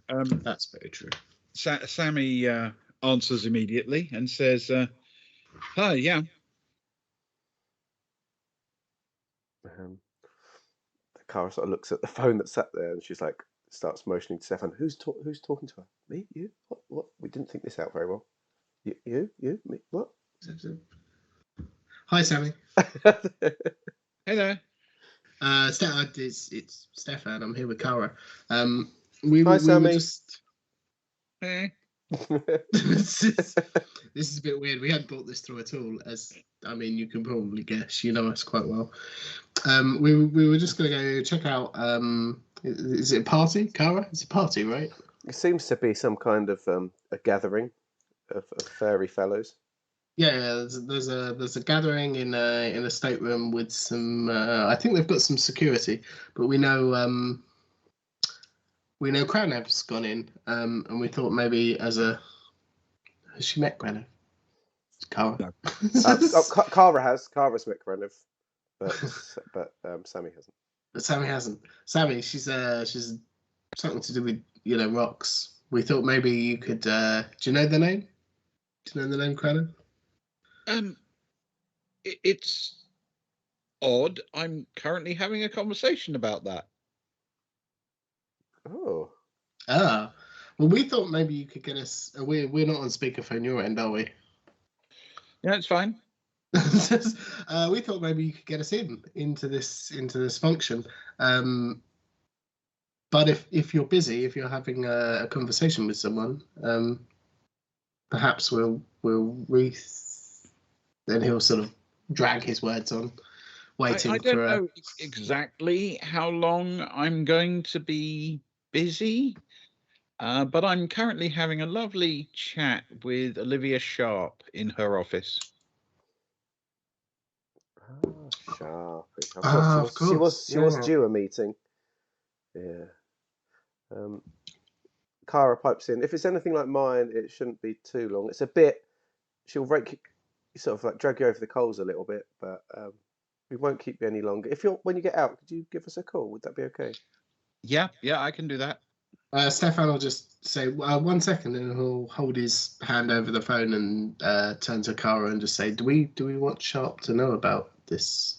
That's very true. Sammy answers immediately and says, "Hi, yeah." Cara sort of looks at the phone that's sat there, and she's like, starts motioning to Stefan. Who's talking to her? Me? You? What? We didn't think this out very well. You? Me? What? Hi, Sammy. Hey there. It's Stefan. I'm here with Cara. Hi, we Sammy. were just. Hey. This is a bit weird. We hadn't thought this through at all. As you can probably guess, you know us quite well. We were just going to go check out. Is it a party, Cara? It's a party, right? It seems to be some kind of a gathering of fairy fellows. Yeah, there's a gathering in a stateroom with some. I think they've got some security, but we know Cranev's gone in, and we thought maybe has she met Cranev? Cara. No. Cara's met Cranev, but Sammy hasn't. But Sammy hasn't. Sammy, she's something to do with rocks. We thought maybe you could. Do you know the name? Do you know the name Cranev? It's odd. I'm currently having a conversation about that. Oh. Ah. Well, we thought maybe you could get us. We're not on speakerphone your end, are we? Yeah, it's fine. We thought maybe you could get us into this function. But if you're busy, if you're having a conversation with someone, perhaps we'll then he'll sort of drag his words on, waiting I for. don't know exactly how long I'm going to be busy, but I'm currently having a lovely chat with Olivia Sharp in her office. Sharp. Of course. She was due a meeting. Yeah. Cara pipes in. If it's anything like mine, it shouldn't be too long. It's a bit. She'll sort of like drag you over the coals a little bit, but we won't keep you any longer. When you get out, could you give us a call? Would that be okay? Yeah, I can do that. Stefan will just say 1 second, and he'll hold his hand over the phone and turn to Cara and just say, "Do we want Sharp to know about this?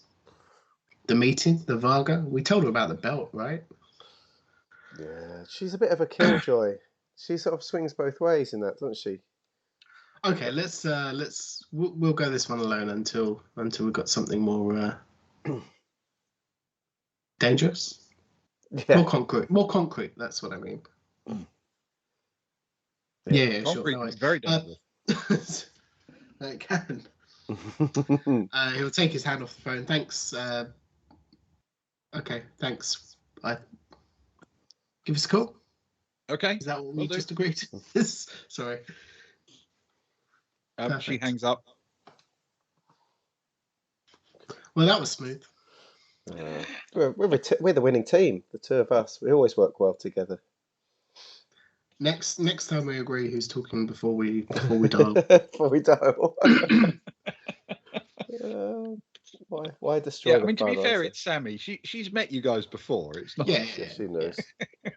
The meeting, the Varga? We told her about the belt, right?" Yeah, she's a bit of a killjoy. She sort of swings both ways in that, doesn't she? Okay, we'll go this one alone until we've got something more dangerous. Yeah. More concrete. That's what I mean. Yeah, concrete sure. is very dangerous. It can. He'll take his hand off the phone. Thanks. Okay, thanks. Give us a call. Okay. Is that what we just agreed? Sorry. She hangs up. Well, that was smooth. We're the winning team. The two of us. We always work well together. Next time we agree who's talking before we dial. Before we dial. Why destroy? Yeah, I mean, to be fair, it's Sammy. She's met you guys before. It's not. Yeah, she knows.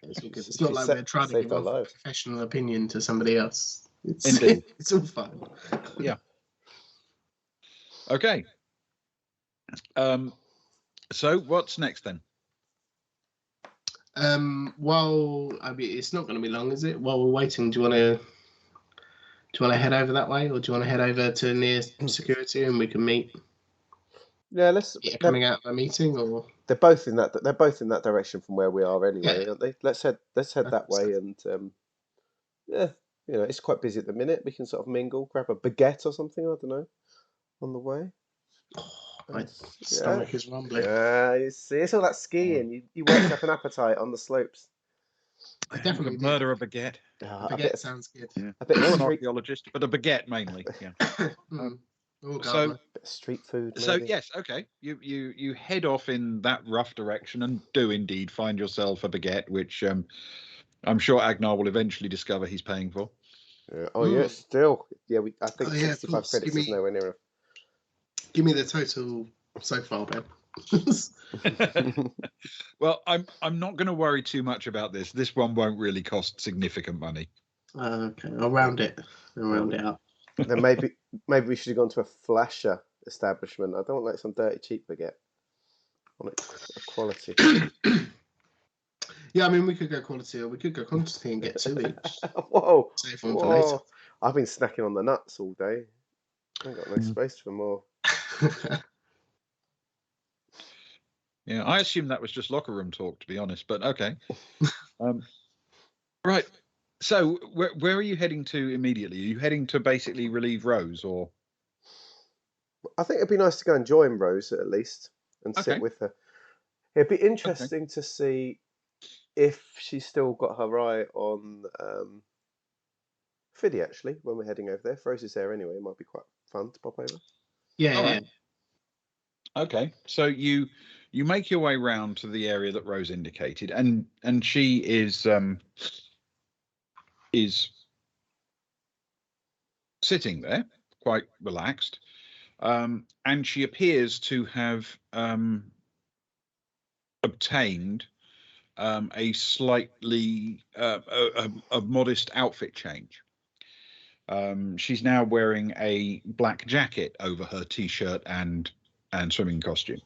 It's not like we're trying to give a professional opinion to somebody else. It's all fine. Yeah. Okay. So what's next then? It's not going to be long, is it? While we're waiting, do you want to head over that way, or do you want to head over to near security and we can meet? Yeah, coming out of a meeting, or they're both in that direction from where we are anyway, aren't they? Let's head that way, and yeah, it's quite busy at the minute. We can sort of mingle, grab a baguette or something. I don't know, on the way. Oh, my Yeah, stomach is rumbling. you see, it's all that skiing. You worked up an appetite on the slopes. I definitely did. Murder a baguette. A A baguette bit of, sounds good. Yeah. a bit Or of an street, archaeologist, but a baguette mainly. Yeah. Or So gardener. bit of street food, so maybe. yes, okay. You head off in that rough direction and do indeed find yourself a baguette, which I'm sure Agnar will eventually discover he's paying for. Yeah. Oh yeah, still. Yeah, I think Oh, yeah, of 65 course. credits is nowhere near Give me the total so far, Ben. Well, I'm not going to worry too much about this. This one won't really cost significant money. Okay, I'll round it. It up. Then maybe we should have gone to a flasher establishment. I don't want like some dirty cheap baguette. I want a quality. Yeah, I mean, we could go quality or we could go quantity and get 2 each. Whoa! Save one for later. I've been snacking on the nuts all day. I ain't got no space for more. Yeah, I assume that was just locker room talk, to be honest. But okay. Right. So where are you heading to immediately? Are you heading to basically relieve Rose, or? I think it'd be nice to go and join Rose at least and sit Okay. with her. It'd be interesting to see if she's still got her eye on Fiddy, actually, when we're heading over there. If Rose is there anyway, it might be quite fun to pop over. Yeah. All right. Okay, so you make your way round to the area that Rose indicated, and she is sitting there, quite relaxed, and she appears to have obtained a slightly a modest outfit change. She's now wearing a black jacket over her t-shirt and swimming costume.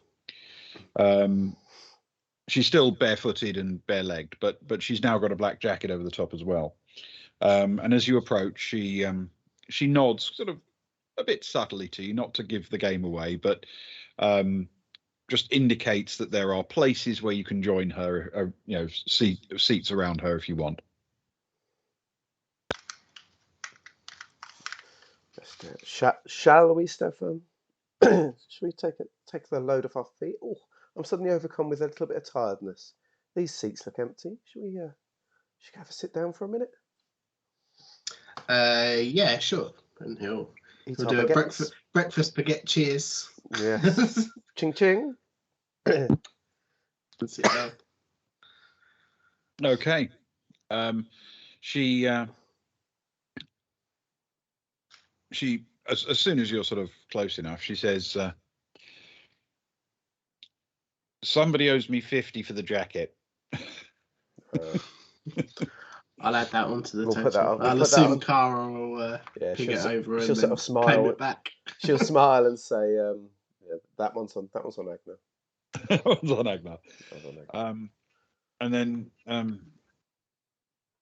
She's still barefooted and bare-legged, but she's now got a black jacket over the top as well. And as you approach, she nods sort of a bit subtly to you, not to give the game away, but just indicates that there are places where you can join her, seats around her if you want. Let's do it. Shall we, Stefan? Should we take the load off our feet? Oh, I'm suddenly overcome with a little bit of tiredness. These seats look empty. Should we have a sit down for a minute? Yeah, sure. And he'll do a breakfast baguette cheers. Yes. Ching ching. Sit down. Okay. She as soon as you're sort of close enough, she says, somebody owes me 50 for the jacket. I'll add that onto the total. Put that on. I'll assume Cara will pick it over and she'll then sort of smile. claim it back. She'll smile and say, that one's on Agna. That one's on Agna. And then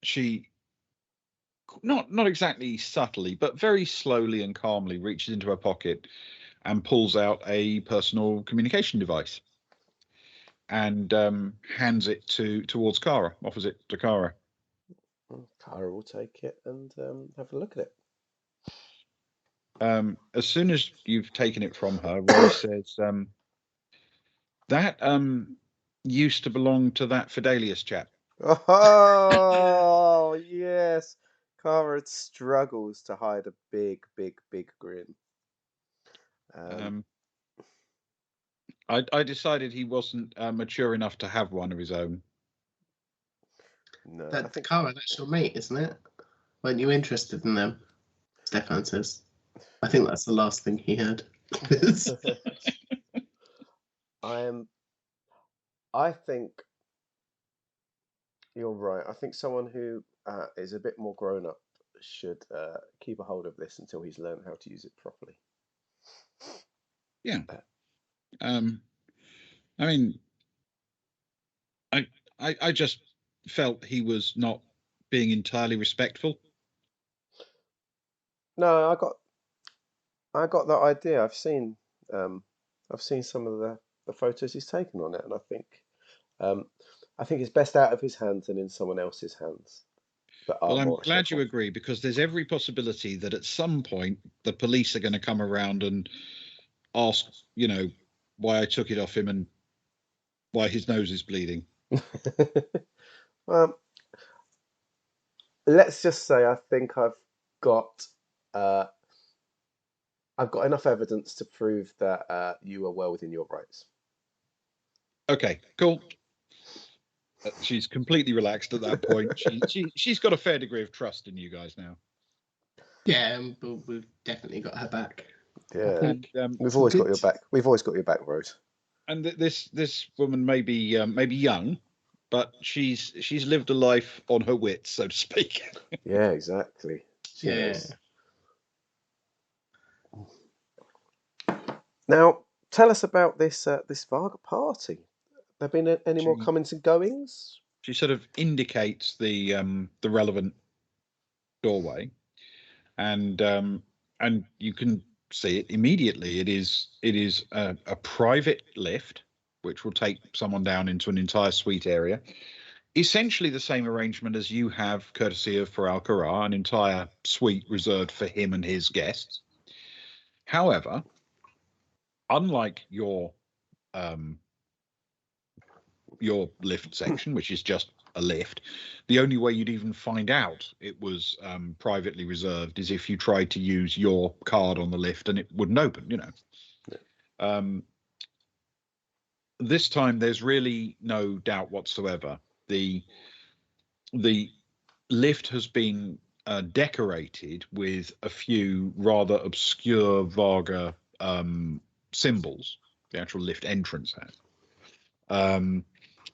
she, not exactly subtly, but very slowly and calmly reaches into her pocket and pulls out a personal communication device and hands it towards Cara, offers it to Cara. Cara will take it and have a look at it. As soon as you've taken it from her, Rose says, that used to belong to that Fidelius chap. Oh, yes. Cara struggles to hide a big, big, big grin. I decided he wasn't mature enough to have one of his own. No, Cara, that's your mate, isn't it? Weren't you interested in them? Stefan says. I think that's the last thing he heard. I think you're right. I think someone who is a bit more grown up should keep a hold of this until he's learned how to use it properly. Yeah. I mean, I just felt he was not being entirely respectful. No, I got that idea. I've seen some of the photos he's taken on it, and I think it's best out of his hands and in someone else's hands. that are Well, I'm more glad you respectful. agree, because there's every possibility that at some point the police are going to come around and ask, why I took it off him and why his nose is bleeding. Let's just say I think got uh, I've got enough evidence to prove that you are well within your rights. Okay, cool. She's completely relaxed at that point. She's got a fair degree of trust in you guys now. Yeah, but we've definitely got her back. Yeah, we've always got your back. We've always got your back, Rose. And this woman may be young, but she's lived a life on her wits, so to speak. Yeah, exactly. She Yeah. has. Now, tell us about this Varga party. Have there been any more comings and goings? She sort of indicates the relevant doorway, and you can see it immediately. It is a private lift which will take someone down into an entire suite area. Essentially the same arrangement as you have, courtesy of for Al-Qara, an entire suite reserved for him and his guests. However, unlike your lift section, which is just a lift, the only way you'd even find out it was privately reserved is if you tried to use your card on the lift and it wouldn't open. This time there's really no doubt whatsoever. The lift has been decorated with a few rather obscure Varga symbols. The actual lift entrance has,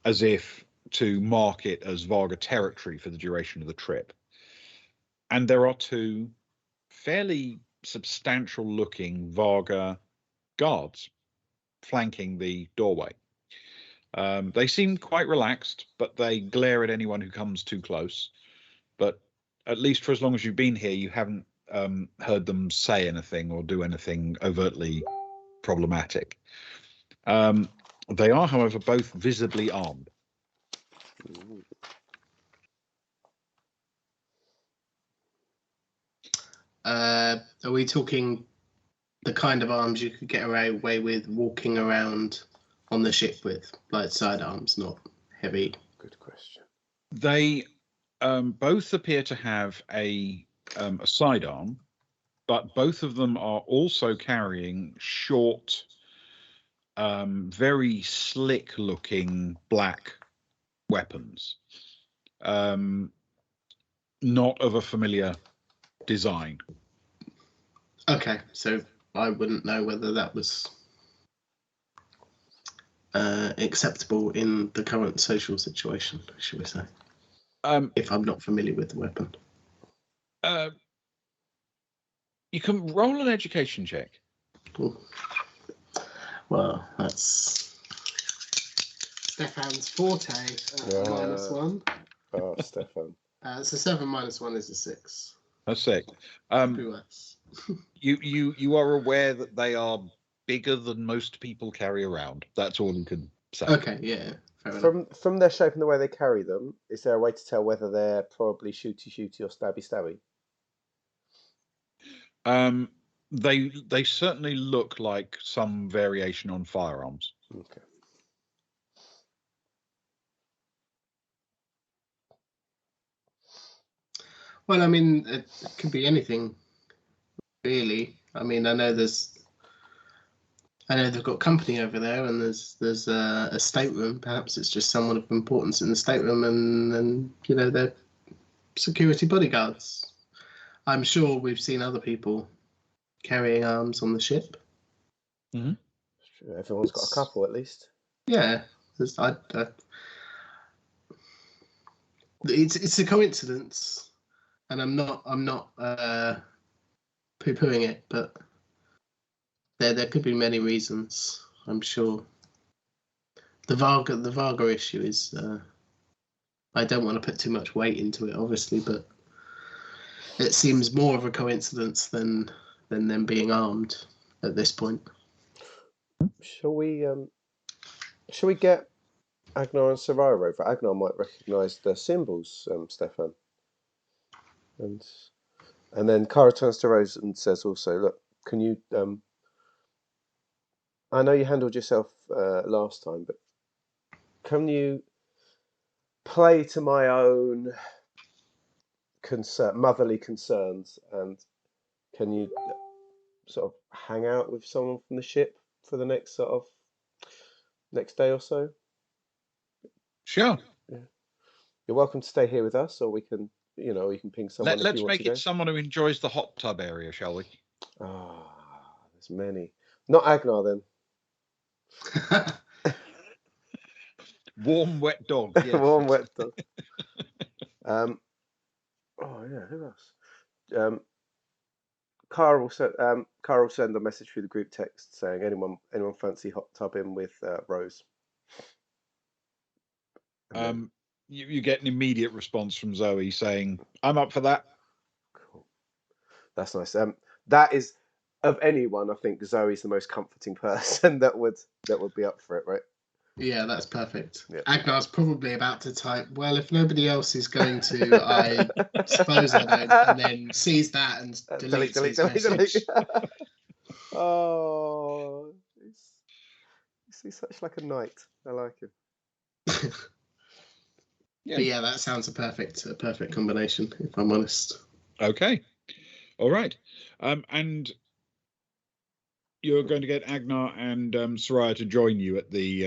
as if to mark it as Varga territory for the duration of the trip. And there are two fairly substantial looking Varga guards flanking the doorway. They seem quite relaxed, but they glare at anyone who comes too close. But at least for as long as you've been here, you haven't heard them say anything or do anything overtly problematic. They are, however, both visibly armed. Are we talking the kind of arms you could get away with walking around on the ship with, like sidearms, not heavy? Good question. They both appear to have a sidearm, but both of them are also carrying short, very slick-looking black weapons. Not of a familiar design. Okay, so I wouldn't know whether that was acceptable in the current social situation, should we say? If I'm not familiar with the weapon. You can roll an education check. Ooh. Well, that's Stefan's forte. -1. Oh, Stefan. So 7 minus 1 is a 6. That's sick. You are aware that they are bigger than most people carry around. That's all you can say. Okay, yeah. From their shape and the way they carry them, is there a way to tell whether they're probably shooty or stabby? They certainly look like some variation on firearms. Okay. Well, I mean, it could be anything, really. I mean, I know they've got company over there, and there's a stateroom. Perhaps it's just someone of importance in the stateroom, and they're security bodyguards. I'm sure we've seen other people carrying arms on the ship. Mm-hmm. Sure, everyone's got a couple at least. Yeah, it's a coincidence, and I'm not poo-pooing it, but there could be many reasons. I'm sure. The Varga issue is. I don't want to put too much weight into it, obviously, but it seems more of a coincidence than them being armed at this point. Shall we get Agnar and Sarira over? Agnar might recognise the symbols, Stefan. And then Kara turns to Rose and says also, look, can you... I know you handled yourself last time, but can you play to my own motherly concerns, and can you sort of hang out with someone from the ship for the next day or so? Sure. Yeah. You're welcome to stay here with us, or we can, you can ping someone if you Let's want make to go. it someone who enjoys the hot tub area, shall we? There's many. Not Agnar then. Warm, wet dog. Yes. Warm, wet dog. Oh yeah, who else? Cara will send a message through the group text saying anyone fancy hot tubbing with Rose. You get an immediate response from Zoe saying, "I'm up for that." Cool. That's nice. That is, of anyone, I think Zoe's the most comforting person that would be up for it, right? Yeah, that's perfect. Yeah. Agnar's probably about to type, well, if nobody else is going to, I suppose I don't, and then sees that and deletes his message. Oh, he's such like a knight. I like him. Yeah. But yeah, that sounds a perfect combination, if I'm honest. Okay. All right. And you're going to get Agnar and Soraya to join you at the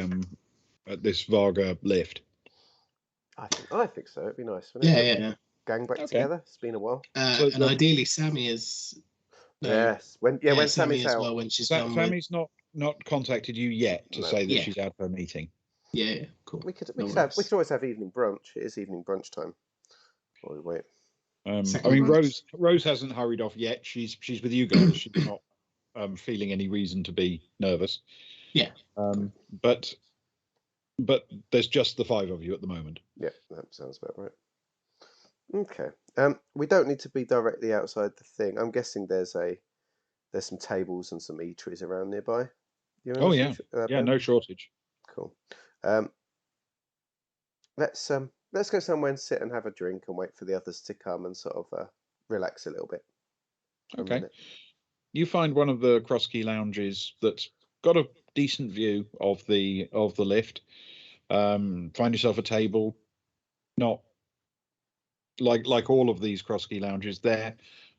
at this Varga lift. I think so. It'd be nice, wouldn't it? Yeah. Gang back together. It's been a while. And ideally, Sammy is. No, yes. When Sammy's as out. well, when she's Sammy's not contacted you yet to say that she's out for a meeting. Yeah, cool. We could always have evening brunch. It is evening brunch time. While we wait. I mean, Rose hasn't hurried off yet. She's with you guys. She's not feeling any reason to be nervous. Yeah. But there's just the five of you at the moment. Yeah, that sounds about right. Okay. We don't need to be directly outside the thing. I'm guessing there's some tables and some eateries around nearby. Oh yeah, no shortage. Cool. Let's go somewhere and sit and have a drink and wait for the others to come and sort of relax a little bit. Okay. You find one of the cross key lounges that's got a decent view of the lift. Find yourself a table. Not like all of these cross key lounges, they're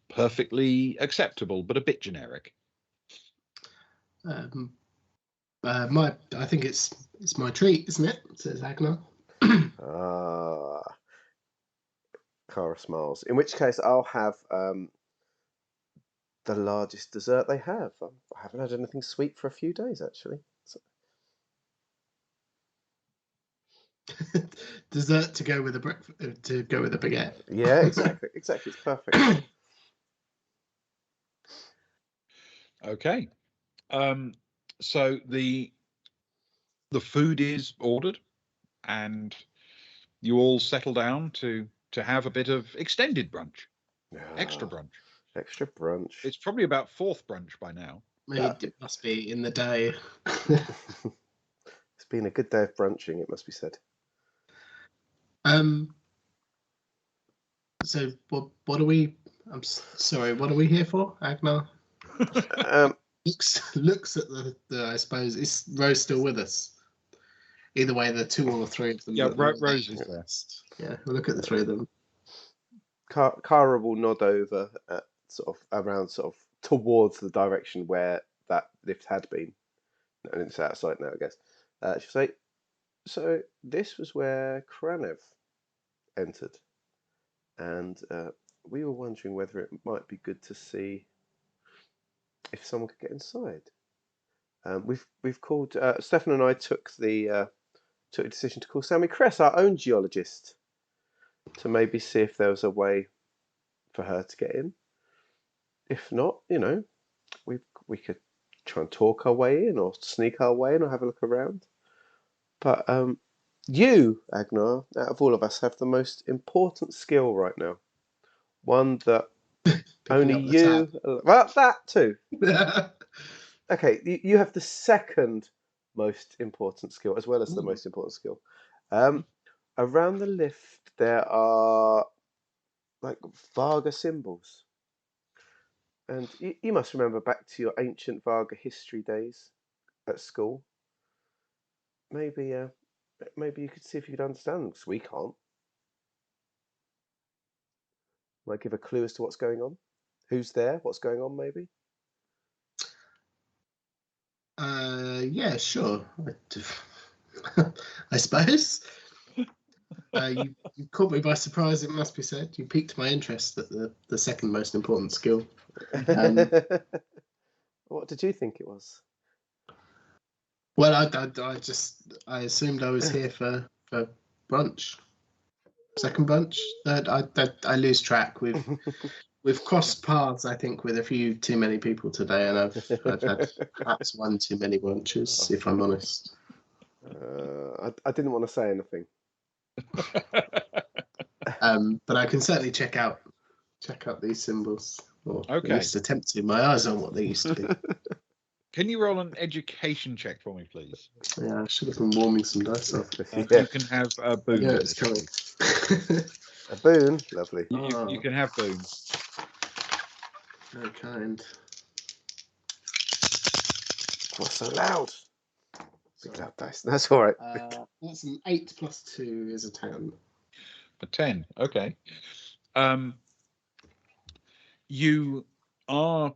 perfectly acceptable, but a bit generic. I think it's my treat, isn't it? Says Agnar. Cara smiles. In which case, I'll have the largest dessert they have. I haven't had anything sweet for a few days, actually. So... Dessert to go with the baguette. Yeah, exactly. It's perfect. Okay. So the food is ordered, and you all settle down to have a bit of extended brunch, extra brunch. It's probably about fourth brunch by now. It must be in the day. It's been a good day of brunching, it must be said. So what are we? I'm sorry. What are we here for, Agnar? Looks at the. I suppose is Rose still with us? Either way, the two or three of them. Yeah, Rose is there. Yeah, we'll look at the three of them. Cara will nod over at towards the direction where that lift had been, and it's outside now, I guess. She'll say, "So this was where Kranev entered, and we were wondering whether it might be good to see if someone could get inside. We've called Stefan and I took a decision to call Sammy Kress, our own geologist, to maybe see if there was a way for her to get in. If not, we could try and talk our way in, or sneak our way in, or have a look around. But you, Agnar, out of all of us, have the most important skill right now. One that only you... Well, that too. Okay, you have the second most important skill, as well as the most important skill. Around the lift, there are like Varga symbols. And you must remember back to your ancient Varga history days at school. Maybe maybe you could see if you could understand them, because we can't. Might give a clue as to what's going on. Who's there? What's going on? Maybe. Yeah, sure. I suppose. You caught me by surprise, it must be said. You piqued my interest at the second most important skill. What did you think it was? Well, I assumed I was here for brunch. Second brunch. I lose track. We've crossed paths, I think, with a few too many people today, and I've had perhaps one too many brunches, if I'm honest. I didn't want to say anything. But I can certainly check out these symbols, or at Okay. least attempt to. My eyes on what they used to be. Can you roll an education check for me, please? Yeah, I should have been warming some dice off. Yeah. You can have a boon. Yeah, for it's this, coming. please. A boon, lovely. You can have boon. Very kind. What's so loud? Big loud dice. That's all right. That's an 8 plus 2 is a 10. A 10. Okay. You are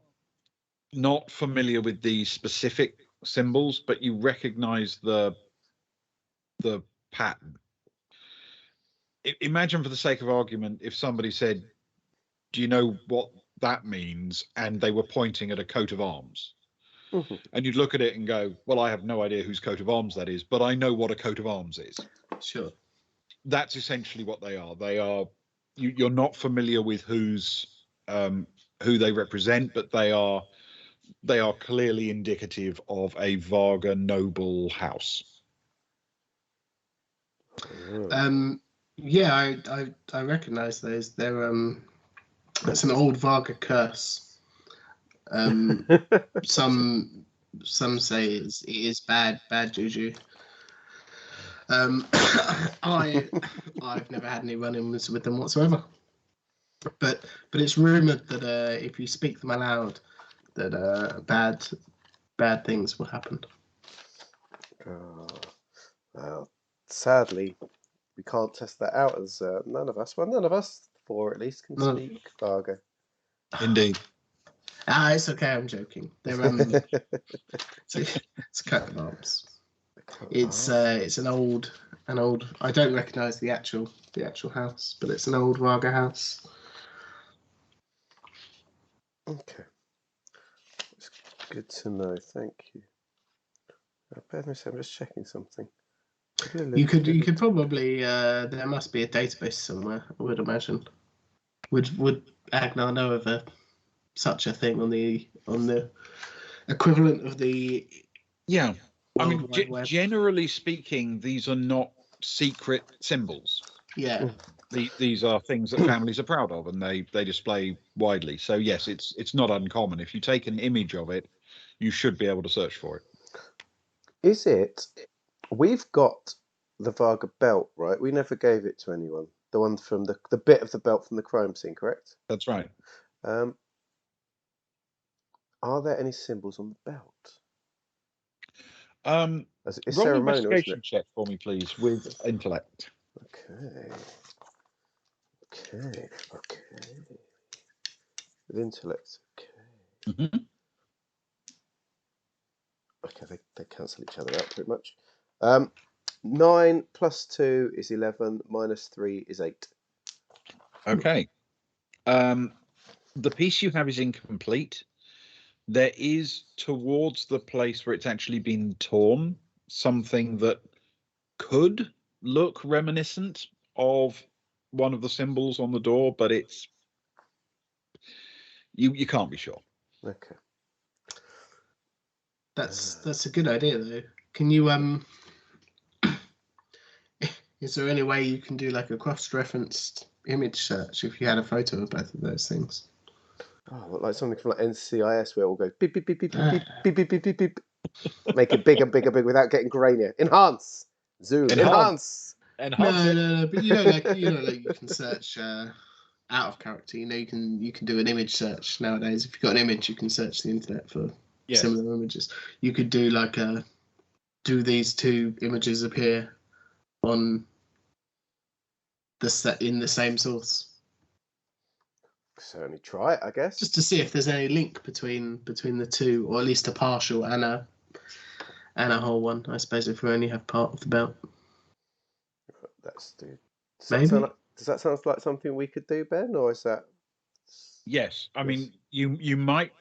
not familiar with these specific symbols, but you recognize the pattern. Imagine, for the sake of argument, if somebody said, "Do you know what that means?" and they were pointing at a coat of arms. Mm-hmm. And you'd look at it and go, "Well, I have no idea whose coat of arms that is, but I know what a coat of arms is." Sure. That's essentially what they are. They are. You're not familiar with who they represent, but they are clearly indicative of a Varga noble house. Yeah, I recognise those. They're that's an old Varga curse. Some say it is bad juju. I've never had any run-ins with them whatsoever. But it's rumoured that if you speak them aloud, that bad things will happen. Well, sadly, we can't test that out, as none of us, four at least, can speak Varga. Indeed. It's okay. I'm joking. They're it's a coat of arms. It's an old. I don't recognise the actual house, but it's an old Varga house. Okay, it's good to know. Thank you. I'm just checking something. You could probably there must be a database somewhere, I would imagine. Would Agnar know of such a thing on the equivalent of the Yeah. I mean, World Wide Web? generally speaking, these are not secret symbols. Yeah. These are things that families are proud of, and they display widely. So yes, it's not uncommon. If you take an image of it, you should be able to search for it. Is it? We've got the Varga belt, right? We never gave it to anyone. The one from the bit of the belt from the crime scene, correct? That's right. Are there any symbols on the belt? It's Roll an ceremonial, isn't investigation it? check for me, please, with intellect. Okay. With intellect. Okay. Mm-hmm. Okay, they cancel each other out pretty much. 9 plus 2 is 11, minus 3 is 8. Okay. The piece you have is incomplete. There is, towards the place where it's actually been torn, something that could look reminiscent of one of the symbols on the door, but it's you can't be sure. Okay. That's a good idea though. Can you is there any way you can do like a cross-referenced image search if you had a photo of both of those things? Oh, like something from like NCIS where it will go beep beep beep beep beep beep beep beep beep beep. Make it bigger without getting grainier. Enhance, zoom, enhance. No. But like you can search out of character. You know, you can do an image search nowadays. If you've got an image, you can search the internet for similar images. You could do like do these two images appear on in the same source? Certainly try it, I guess. Just to see if there's any link between the two, or at least a partial and a whole one. I suppose if we only have part of the belt. Does Maybe. Does that sound like something we could do, Ben, or is that? Yes, I mean you might.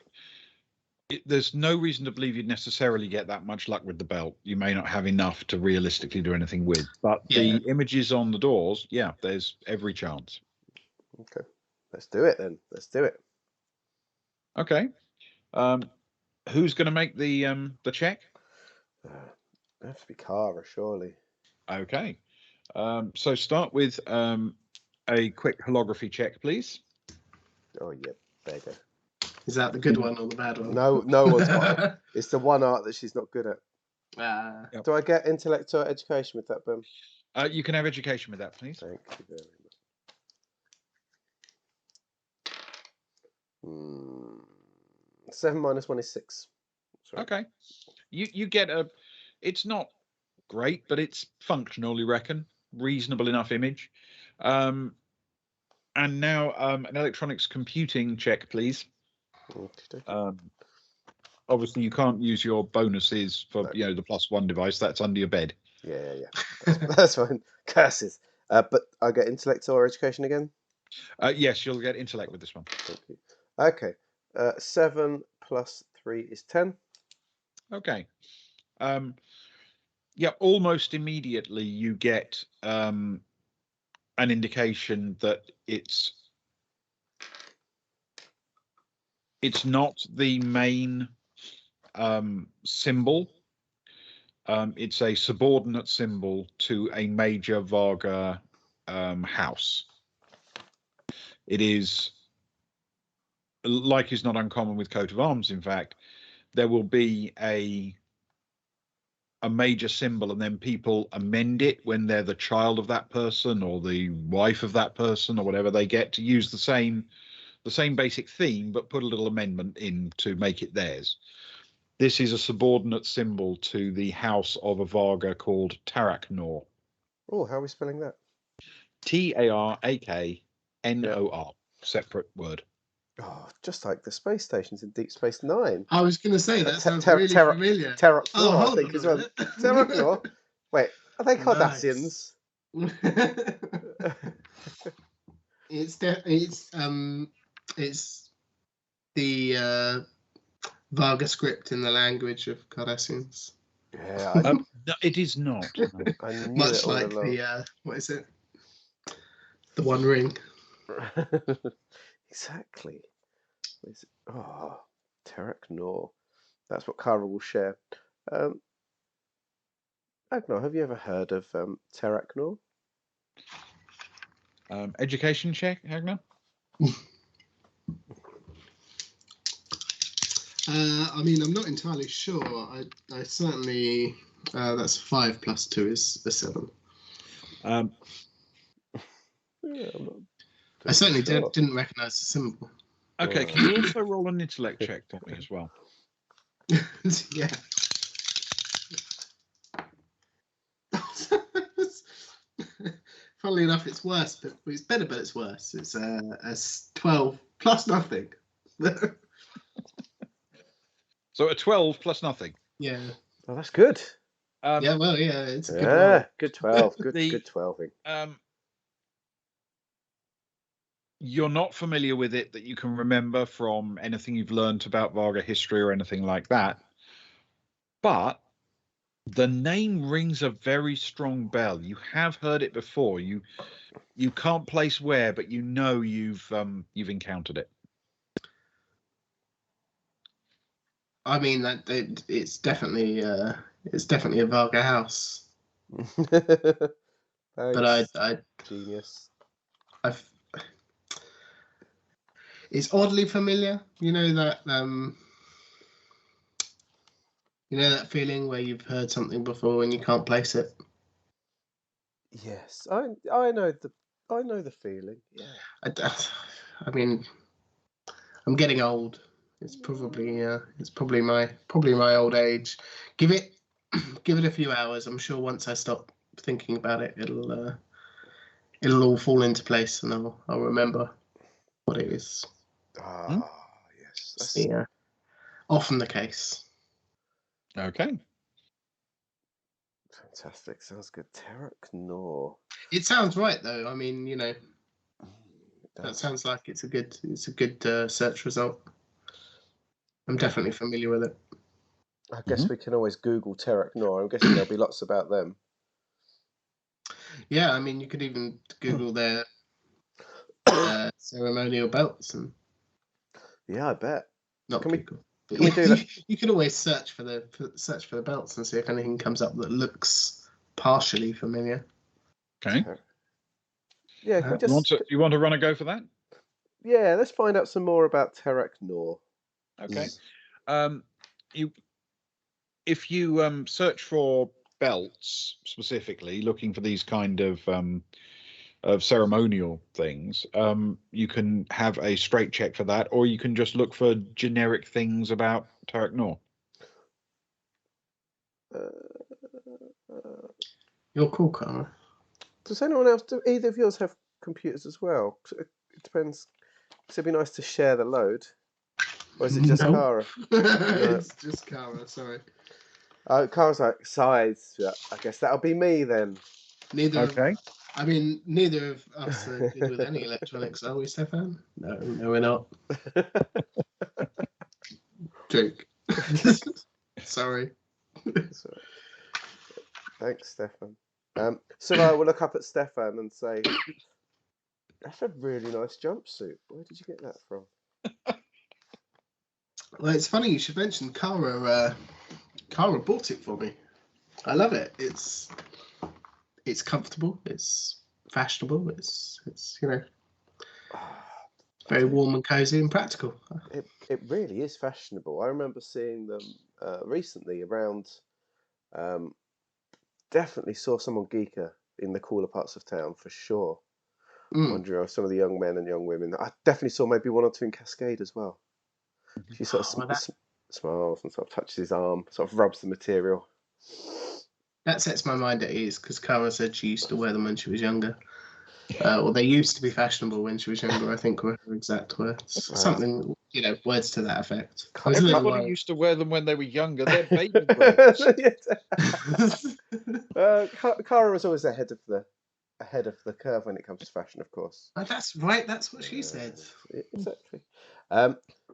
There's no reason to believe you'd necessarily get that much luck with the belt. You may not have enough to realistically do anything with, but the images on the doors, yeah, there's every chance. Okay, let's do it then. Let's do it. Okay, who's going to make the check? It has to be Cara, surely. Okay, so start with a quick holography check, please. Oh yeah, beggar. Is that the good one or the bad one? No one's got it. It's the one art that she's not good at. Yep. Do I get intellect or education with that, Ben? You can have education with that, please. Thank you very much. 7 minus 1 is 6. Sorry. Okay, you get it's not great, but it's functional, you reckon? Reasonable enough image. And now an electronics computing check, please. Obviously, you can't use your bonuses for the +1 device. That's under your bed. Yeah. That's fine. Curses. But I get intellect or education again? Yes, you'll get intellect with this one. Thank you. Okay. 7 plus 3 is 10. Okay. Yeah, almost immediately you get an indication that it's not the main symbol. It's a subordinate symbol to a major Varga house. It is, like is not uncommon with coat of arms, in fact, there will be a major symbol and then people amend it when they're the child of that person or the wife of that person or whatever. They get to use the same basic theme, but put a little amendment in to make it theirs. This is a subordinate symbol to the house of a Varga called Taraknor. Oh, how are we spelling that? Taraknor. Yeah. Separate word. Oh, just like the space stations in Deep Space Nine. I was going to say, that sounds really familiar. Taraknor, I think, as well. Taraknor? Wait, are they Cardassians? It's the Varga script in the language of Cardassians. Yeah, no, it is not. I knew Much it all like along. the what is it? The One Ring. Exactly. Oh, Taraknor. That's what Cara will share. Agnar, have you ever heard of Taraknor? Education check, Agnar? I mean, I'm not entirely sure. I certainly that's 5 plus 2 is a 7. Yeah, I certainly didn't recognise the symbol. Okay, can you also roll an intellect check for me as well? Yeah. Funnily enough, it's worse, but it's better, but it's worse. It's a 12 plus nothing. So a 12 plus nothing. Yeah. Oh, that's good. Yeah, well, yeah, it's a good roll. Good 12. Good 12-ing. You're not familiar with it that you can remember from anything you've learned about Varga history or anything like that. But the name rings a very strong bell. You have heard it before. You can't place where, but you know you've encountered it. I mean, it's definitely a Varga house. Thanks, But I genius. It's oddly familiar. You know that feeling where you've heard something before and you can't place it. Yes, I know the feeling. Yeah. I mean, I'm getting old. It's probably my old age. Give it a few hours. I'm sure once I stop thinking about it, it'll all fall into place, and I'll remember what it is. Ah, yes. That's Yeah, often the case. Okay. fantastic. Sounds good. Tarek Noor. It sounds right, though. I mean, that That's- sounds like it's a good search result. I'm definitely familiar with it. I guess we can always Google Tarek Noor. I'm guessing there'll be lots about them. Yeah, I mean, you could even Google their ceremonial belts and Yeah, I bet. not Can we- Google. can we do that? You could always search for the belts and see if anything comes up that looks partially familiar. Okay. Yeah, can we You want to run a go for that? Yeah, let's find out some more about Tarek Noor. Okay. If you search for belts specifically, looking for these kind of ceremonial things, you can have a straight check for that, or you can just look for generic things about Tarek Noor. You're cool, Cara. Does anyone else? Do either of yours have computers as well? 'Cause it depends. 'Cause it'd be nice to share the load, or is it just No. Cara? It's just Cara. Sorry. Cara's like size. Yeah, I guess that'll be me then. Neither. Okay. I mean, neither of us are good with any electronics, are we, Stefan? No, we're not. Joke. Sorry. Thanks, Stefan. So I will look up at Stefan and say, "That's a really nice jumpsuit. Where did you get that from?" Well, it's funny you should mention Cara. Cara bought it for me. I love it. It's comfortable. It's fashionable. It's very warm and cozy and practical. It really is fashionable. I remember seeing them recently around. Definitely saw some on Geeker in the cooler parts of town for sure. Wondering if some of the young men and young women. I definitely saw maybe one or two in Cascade as well. She sort of smiles and sort of touches his arm, sort of rubs the material. That sets my mind at ease because Cara said she used to wear them when she was younger. Or they used to be fashionable when she was younger, I think were her exact words. Something, words to that effect. Everybody used to wear them when they were younger. They're baby clothes. Cara was always ahead of the curve when it comes to fashion, of course. Oh, that's right. That's what she said. Exactly.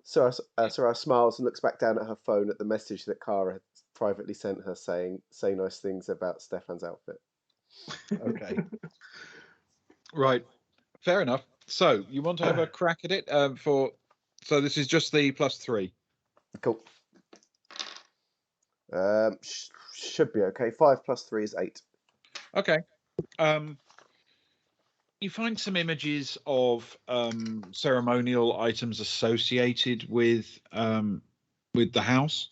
Sarah smiles and looks back down at her phone at the message that Cara had privately sent her saying, "Say nice things about Stefan's outfit." Okay. Right. Fair enough. So you want to have a crack at it so this is just the +3. Cool. Should be okay. 5 + 3 is 8. Okay. You find some images of ceremonial items associated with the house.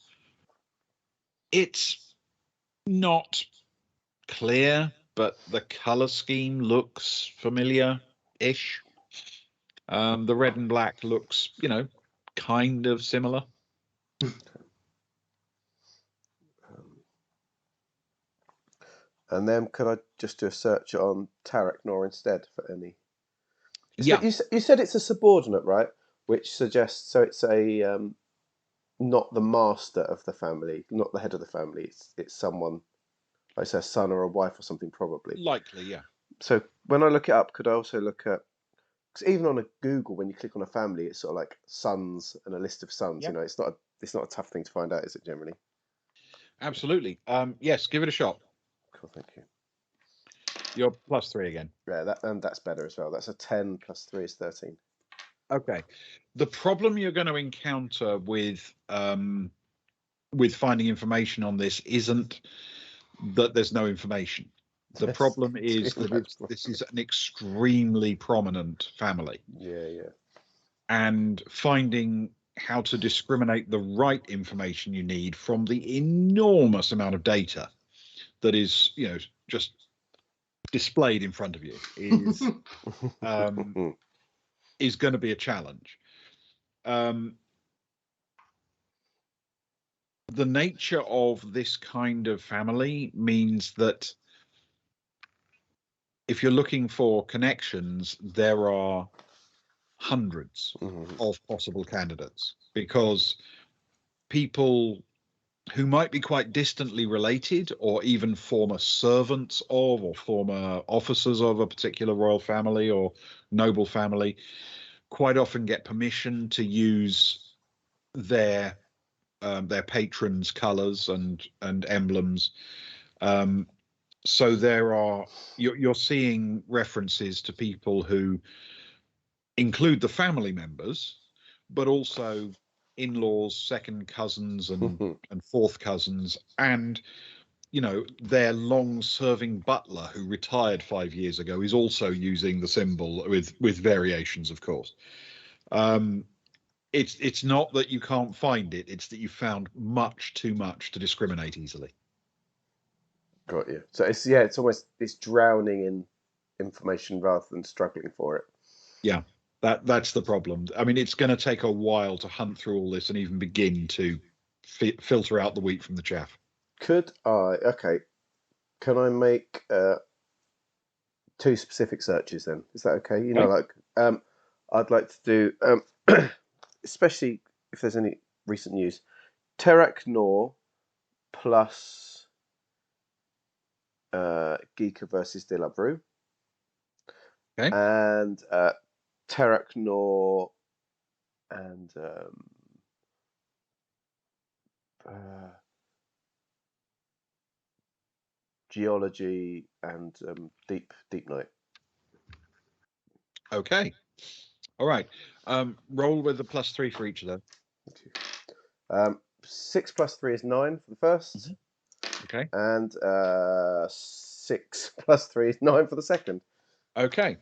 It's not clear, but the color scheme looks familiar-ish. The red and black looks, kind of similar. And then could I just do a search on Tarek Noor instead for any? Yeah. You said it's a subordinate, right? Which suggests so it's a not the master of the family, not the head of the family. It's someone, like say a son or a wife or something, probably. Likely, yeah. So when I look it up, could I also look at? Because even on a Google, when you click on a family, it's sort of like sons and a list of sons. Yep. It's not a tough thing to find out, is it? Generally. Absolutely. Yes, give it a shot. Cool, thank you. You're +3 again. Yeah, that's better as well. That's a 10 + 3 is 13. Okay. The problem you're going to encounter with finding information on this isn't that there's no information. The problem is that this is an extremely prominent family. Yeah. And finding how to discriminate the right information you need from the enormous amount of data that is, just displayed in front of you is is going to be a challenge. The nature of this kind of family means that if you're looking for connections, there are hundreds of possible candidates, because people who might be quite distantly related, or even former servants of, or former officers of a particular royal family or noble family, quite often get permission to use their patrons' colours and emblems. So you're seeing references to people who include the family members, but also in-laws, second cousins, and fourth cousins, and their long-serving butler who retired 5 years ago is also using the symbol with variations, of course. It's not that you can't find it; it's that you found much too much to discriminate easily. Got you. So it's almost drowning in information rather than struggling for it. Yeah, that's the problem. I mean, it's going to take a while to hunt through all this and even begin to filter out the wheat from the chaff. Can I make 2 specific searches then? Is that okay? I'd like to do, especially if there's any recent news, Terak Nor plus Geeka versus De La Brue. Okay. And Terak Nor and Geology and Deep Night. Okay. All right. Roll with the +3 for each of them. 6 plus 3 is 9 for the first. Okay. And 6 plus 3 is 9 for the second. Okay.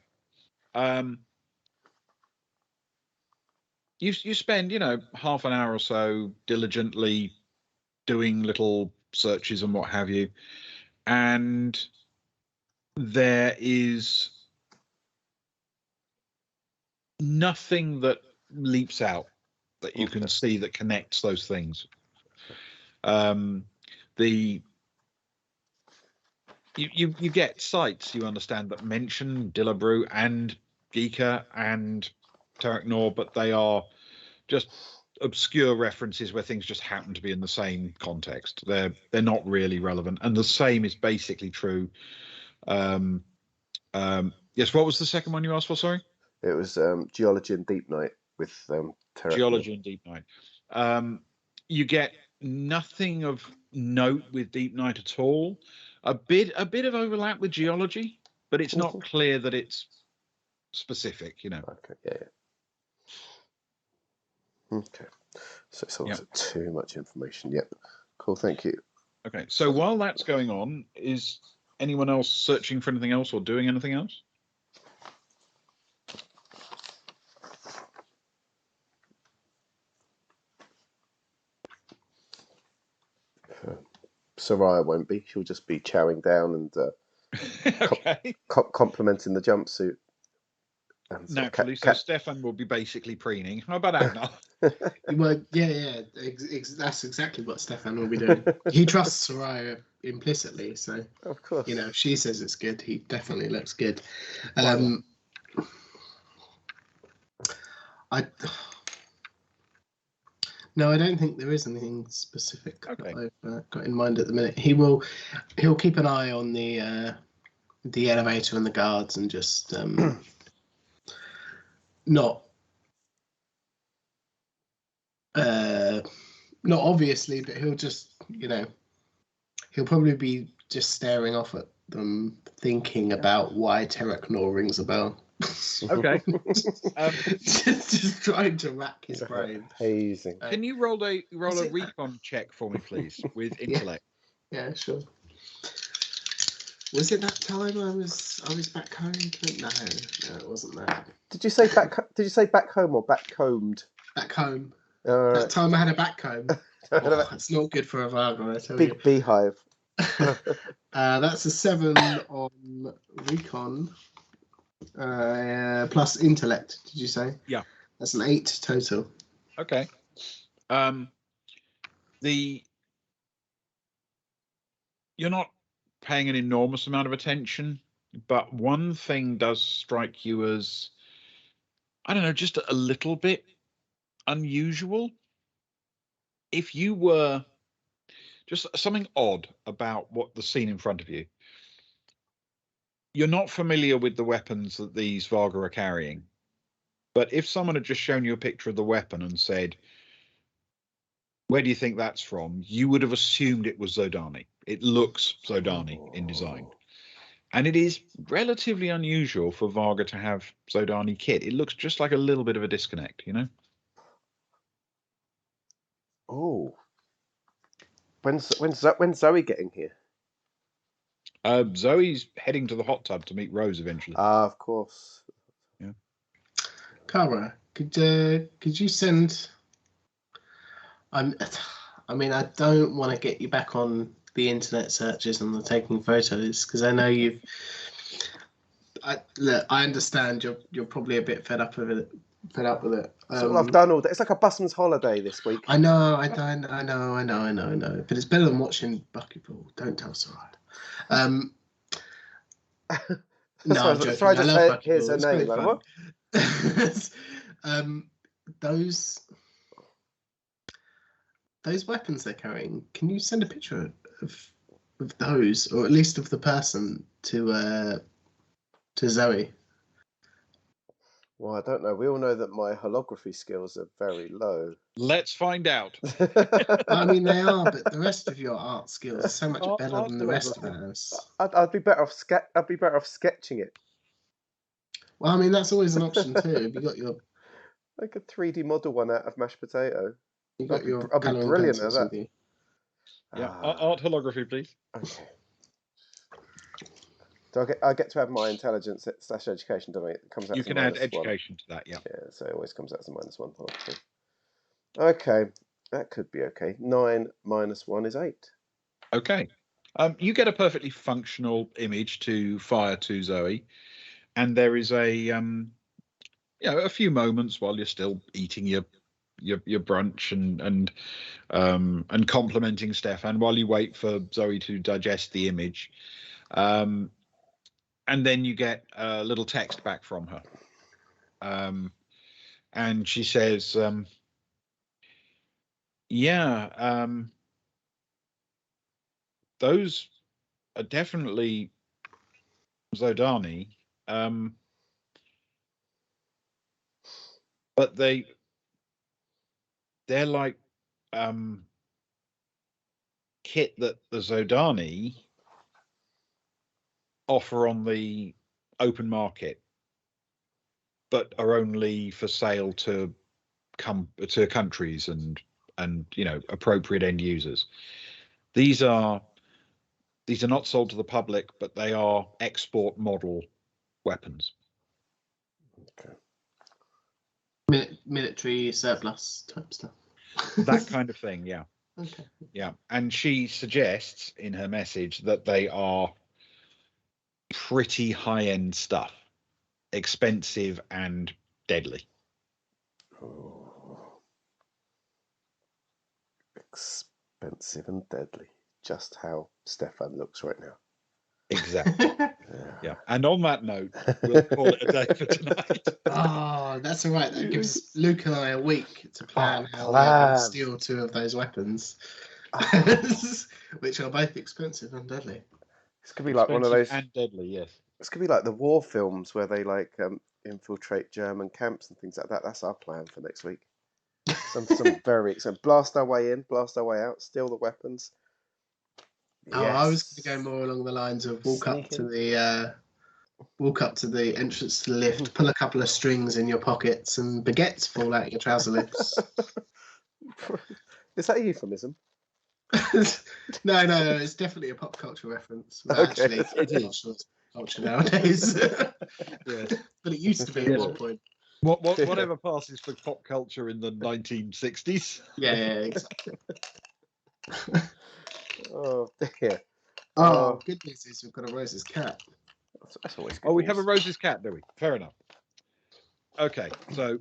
You spend, half an hour or so diligently doing little searches and what have you, and there is nothing that leaps out that you can see that connects those things. You get sites, you understand, that mention De La Brue and Geeka and Terak Nor, but they are just obscure references where things just happen to be in the same context. They're not really relevant, and the same is basically true. Yes, what was the second one you asked for? Sorry. It was Geology and Deep Night with Terak Geology Nor. and Deep Night. You get nothing of note with Deep Night at all. A bit of overlap with Geology, but it's not clear that it's specific. Okay. Yeah. Okay. So it's also too much information. Yep. Cool. Thank you. Okay. So while that's going on, is anyone else searching for anything else or doing anything else? Soraya won't be. She'll just be chowing down and complimenting the jumpsuit. Naturally, so Stefan will be basically preening. How about Agnar? Well, yeah. That's exactly what Stefan will be doing. He trusts Soraya implicitly, so of course, if she says it's good, he definitely looks good. No, I don't think there is anything specific that I've got in mind at the minute. He'll keep an eye on the elevator and the guards, and just not obviously, but he'll just he'll probably be just staring off at them, thinking about why Terak Nor rings a bell. Okay. Just trying to rack his brain. Hazing. Can you roll a recon check for me, please, with intellect? Yeah, sure. Was it that time I was back home? No, it wasn't that. Did you say back home or back combed? Back home. That time I had a back comb. It's not good for a Varga, I tell you. Big beehive. That's a 7 on recon. Plus intellect, did you say? Yeah. That's an 8 total. Okay. You're not paying an enormous amount of attention, but one thing does strike you as, I don't know, just a little bit unusual. If you were just something odd about what the scene in front of you, you're not familiar with the weapons that these Varga are carrying. But if someone had just shown you a picture of the weapon and said, where do you think that's from? You would have assumed it was Zodani. It looks Zodani in design. And it is relatively unusual for Varga to have Zodani kit. It looks just like a little bit of a disconnect, you know? Oh. When's Zoe getting here? Zoe's heading to the hot tub to meet Rose eventually. Ah, of course. Yeah. Cara, could you send? I mean, I don't want to get you back on the internet searches and the taking photos because I know you've. Look, I understand you're probably a bit fed up with it. That's all I've done all day. It's like a busman's holiday this week. I know. But it's better than watching Buckyball. Don't tell Sarah. No, I'm joking. Try to I love say Buckyball. here's her It's name. great Like, fun. what? Those weapons they're carrying. Can you send a picture of those, or at least of the person, to Zoe? Well, I don't know. We all know that my holography skills are very low. Let's find out. I mean, they are, but the rest of your art skills are so much better than the rest of us. I'd be better off sketching it. Well, I mean, that's always an option too. You got your like a 3D model one out of mashed potato. you got your I'll be colouring brilliant at pencils that. with you. Yeah, art holography, please. Okay. So I get to have my intelligence / education, don't I? It comes out. You as can a add -1. education to that, yeah. Yeah, so it always comes out as a -1 holography. Okay, that could be okay. 9 minus 1 is 8. Okay. You get a perfectly functional image to fire to Zoe, and there is a few moments while you're still eating your brunch and complimenting Stefan while you wait for Zoe to digest the image, and then you get a little text back from her, and she says, those are definitely Zodani, but they're like kit that the Zodani offer on the open market, but are only for sale to countries and appropriate end users. These are not sold to the public, but they are export model weapons. Okay. Military surplus type stuff. That kind of thing, yeah. Okay. Yeah, and she suggests in her message that they are pretty high-end stuff, expensive and deadly. Oh. Expensive and deadly. Just how Stefan looks right now. Exactly. Yeah. And on that note, we'll call it a day for tonight. Oh, that's all right. That gives Luke and I a week to plan how we're going to steal 2 of those weapons, which are both expensive and deadly. This could be like one of those. And deadly, yes. This could be like the war films where they infiltrate German camps and things like that. That's our plan for next week. Some very blast our way in, blast our way out, steal the weapons. Yes. Oh, I was going to go more along the lines of walk up to the entrance to the lift, pull a couple of strings in your pockets, and baguettes fall out your trouser lips. Is that a euphemism? No, it's definitely a pop culture reference. Well, Okay. actually, it is culture nowadays. Yes. But it used to be at one point. Whatever passes for pop culture in the 1960s. Yeah, exactly. Oh dear. Oh, good news is we've got a Rose's cat. That's always good. Oh, we news. have a Rose's cat, do we? Fair enough. Okay, so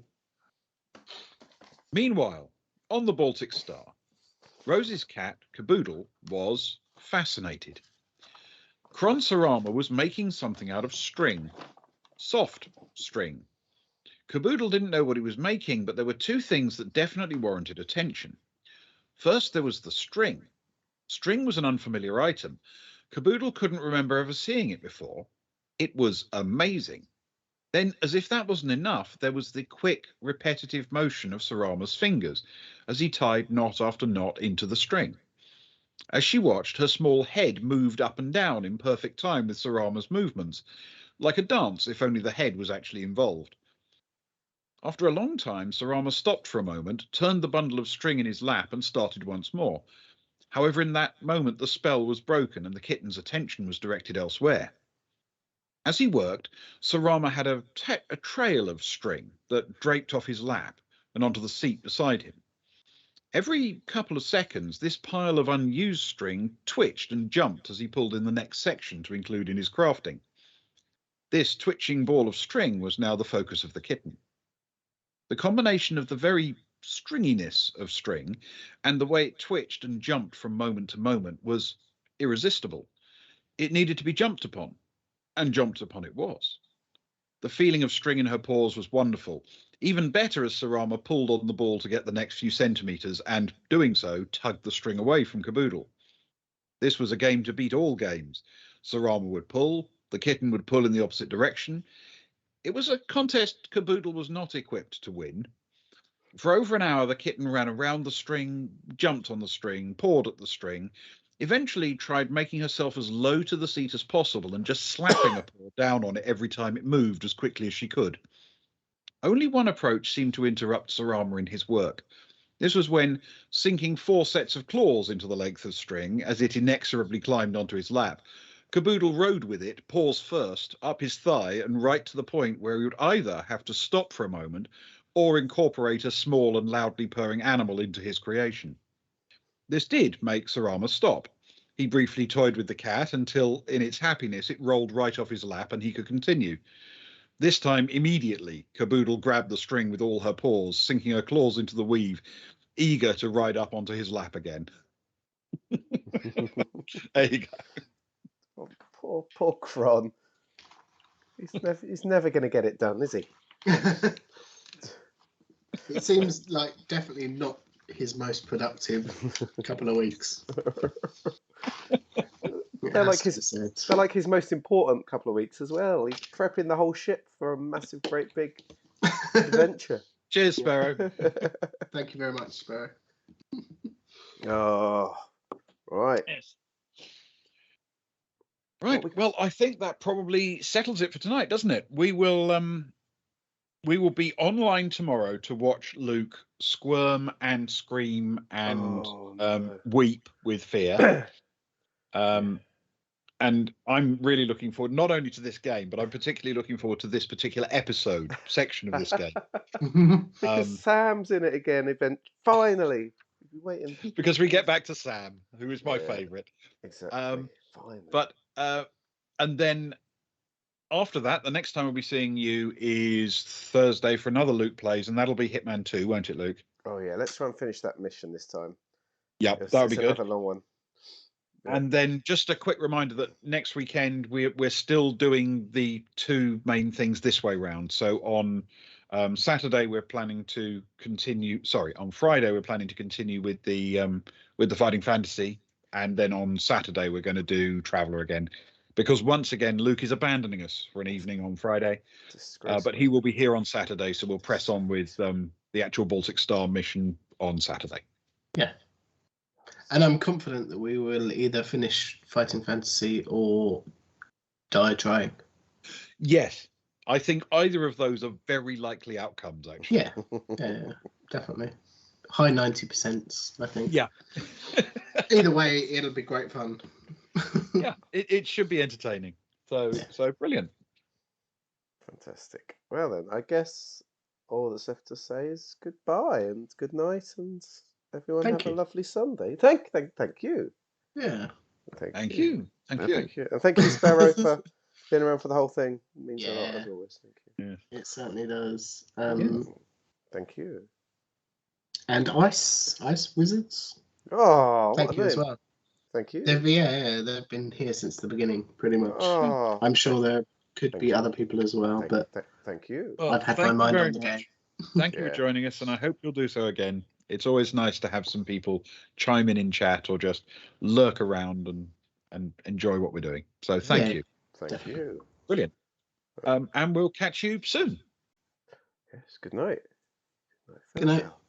meanwhile, on the Baltic Star, Rose's cat, Caboodle, was fascinated. Kronsorama was making something out of string, soft string. Caboodle didn't know what he was making, but there were two things that definitely warranted attention. First, there was the string. String was an unfamiliar item. Caboodle couldn't remember ever seeing it before. It was amazing. Then, as if that wasn't enough, there was the quick, repetitive motion of Sarama's fingers as he tied knot after knot into the string. As she watched, her small head moved up and down in perfect time with Sarama's movements, like a dance if only the head was actually involved. After a long time, Sarama stopped for a moment, turned the bundle of string in his lap and started once more. However, in that moment the spell was broken and the kitten's attention was directed elsewhere. As he worked, Sarama had a trail of string that draped off his lap and onto the seat beside him. Every couple of seconds, this pile of unused string twitched and jumped as he pulled in the next section to include in his crafting. This twitching ball of string was now the focus of the kitten. The combination of the very stringiness of string and the way it twitched and jumped from moment to moment was irresistible. It needed to be jumped upon, and jumped upon it was. The feeling of string in her paws was wonderful. Even better as Sarama pulled on the ball to get the next few centimetres and, doing so, tugged the string away from Caboodle. This was a game to beat all games. Sarama would pull, the kitten would pull in the opposite direction. It was a contest Caboodle was not equipped to win. For over an hour, the kitten ran around the string, jumped on the string, pawed at the string, eventually tried making herself as low to the seat as possible and just slapping a paw down on it every time it moved as quickly as she could. Only one approach seemed to interrupt Sarama in his work. This was when, sinking 4 sets of claws into the length of string as it inexorably climbed onto his lap, Caboodle rode with it, paws first, up his thigh and right to the point where he would either have to stop for a moment or incorporate a small and loudly purring animal into his creation. This did make Sarama stop. He briefly toyed with the cat until, in its happiness, it rolled right off his lap and he could continue. This time, immediately, Caboodle grabbed the string with all her paws, sinking her claws into the weave, eager to ride up onto his lap again. There you go. Oh, poor Kron. He's never going to get it done, is he? It seems like definitely not his most productive couple of weeks. They're like his most important couple of weeks as well. He's prepping the whole ship for a massive, great big adventure. Cheers, Sparrow. Thank you very much, Sparrow. Oh, right. Yes. Right. Well, I think that probably settles it for tonight, doesn't it? We will be online tomorrow to watch Luke squirm and scream and weep with fear. And I'm really looking forward not only to this game, but I'm particularly looking forward to this particular section of this game. Because Sam's in it again. Finally, waiting. Because we get back to Sam, who is my favourite. Exactly. Finally. But and then after that, the next time we'll be seeing you is Thursday for another Luke Plays, and that'll be Hitman 2, won't it, Luke? Oh yeah, let's try and finish that mission this time. Yeah, that'll be good. Another long one. Yeah. And then just a quick reminder that next weekend we're still doing the two main things this way round. So on Saturday we're planning to continue. Sorry, on Friday we're planning to continue with the Fighting Fantasy, and then on Saturday we're going to do Traveller again, because once again Luke is abandoning us for an evening on Friday. But he will be here on Saturday, so we'll press on with the actual Baltic Star mission on Saturday. Yeah. And I'm confident that we will either finish Fighting Fantasy or die trying. Yes, I think either of those are very likely outcomes, actually. Yeah, definitely. High 90%, I think. Yeah. Either way, it'll be great fun. Yeah, it should be entertaining. So brilliant. Fantastic. Well then, I guess all that's left to say is goodbye and good night, and everyone have a lovely Sunday. Thank you. Yeah. Thank you. Thank you. And thank you, Sparrow, for Been around for the whole thing. It means a lot, Yeah. as always. Thank you. It certainly does. Thank you. And Ice Wizards. Oh, Thank what you a as name. well. Thank you. They've been here since the beginning, pretty much. Oh, I'm sure there could thank be you. other people as well, but Thank you. Well, I've had my thank you mind very on the much. game. Thank you Yeah. for joining us, and I hope you'll do so again. It's always nice to have some people chime in chat or just lurk around and enjoy what we're doing. So thank Yeah. you. Thank Definitely. you. Brilliant. And we'll catch you soon. Yes, good night. Good night. Farewell.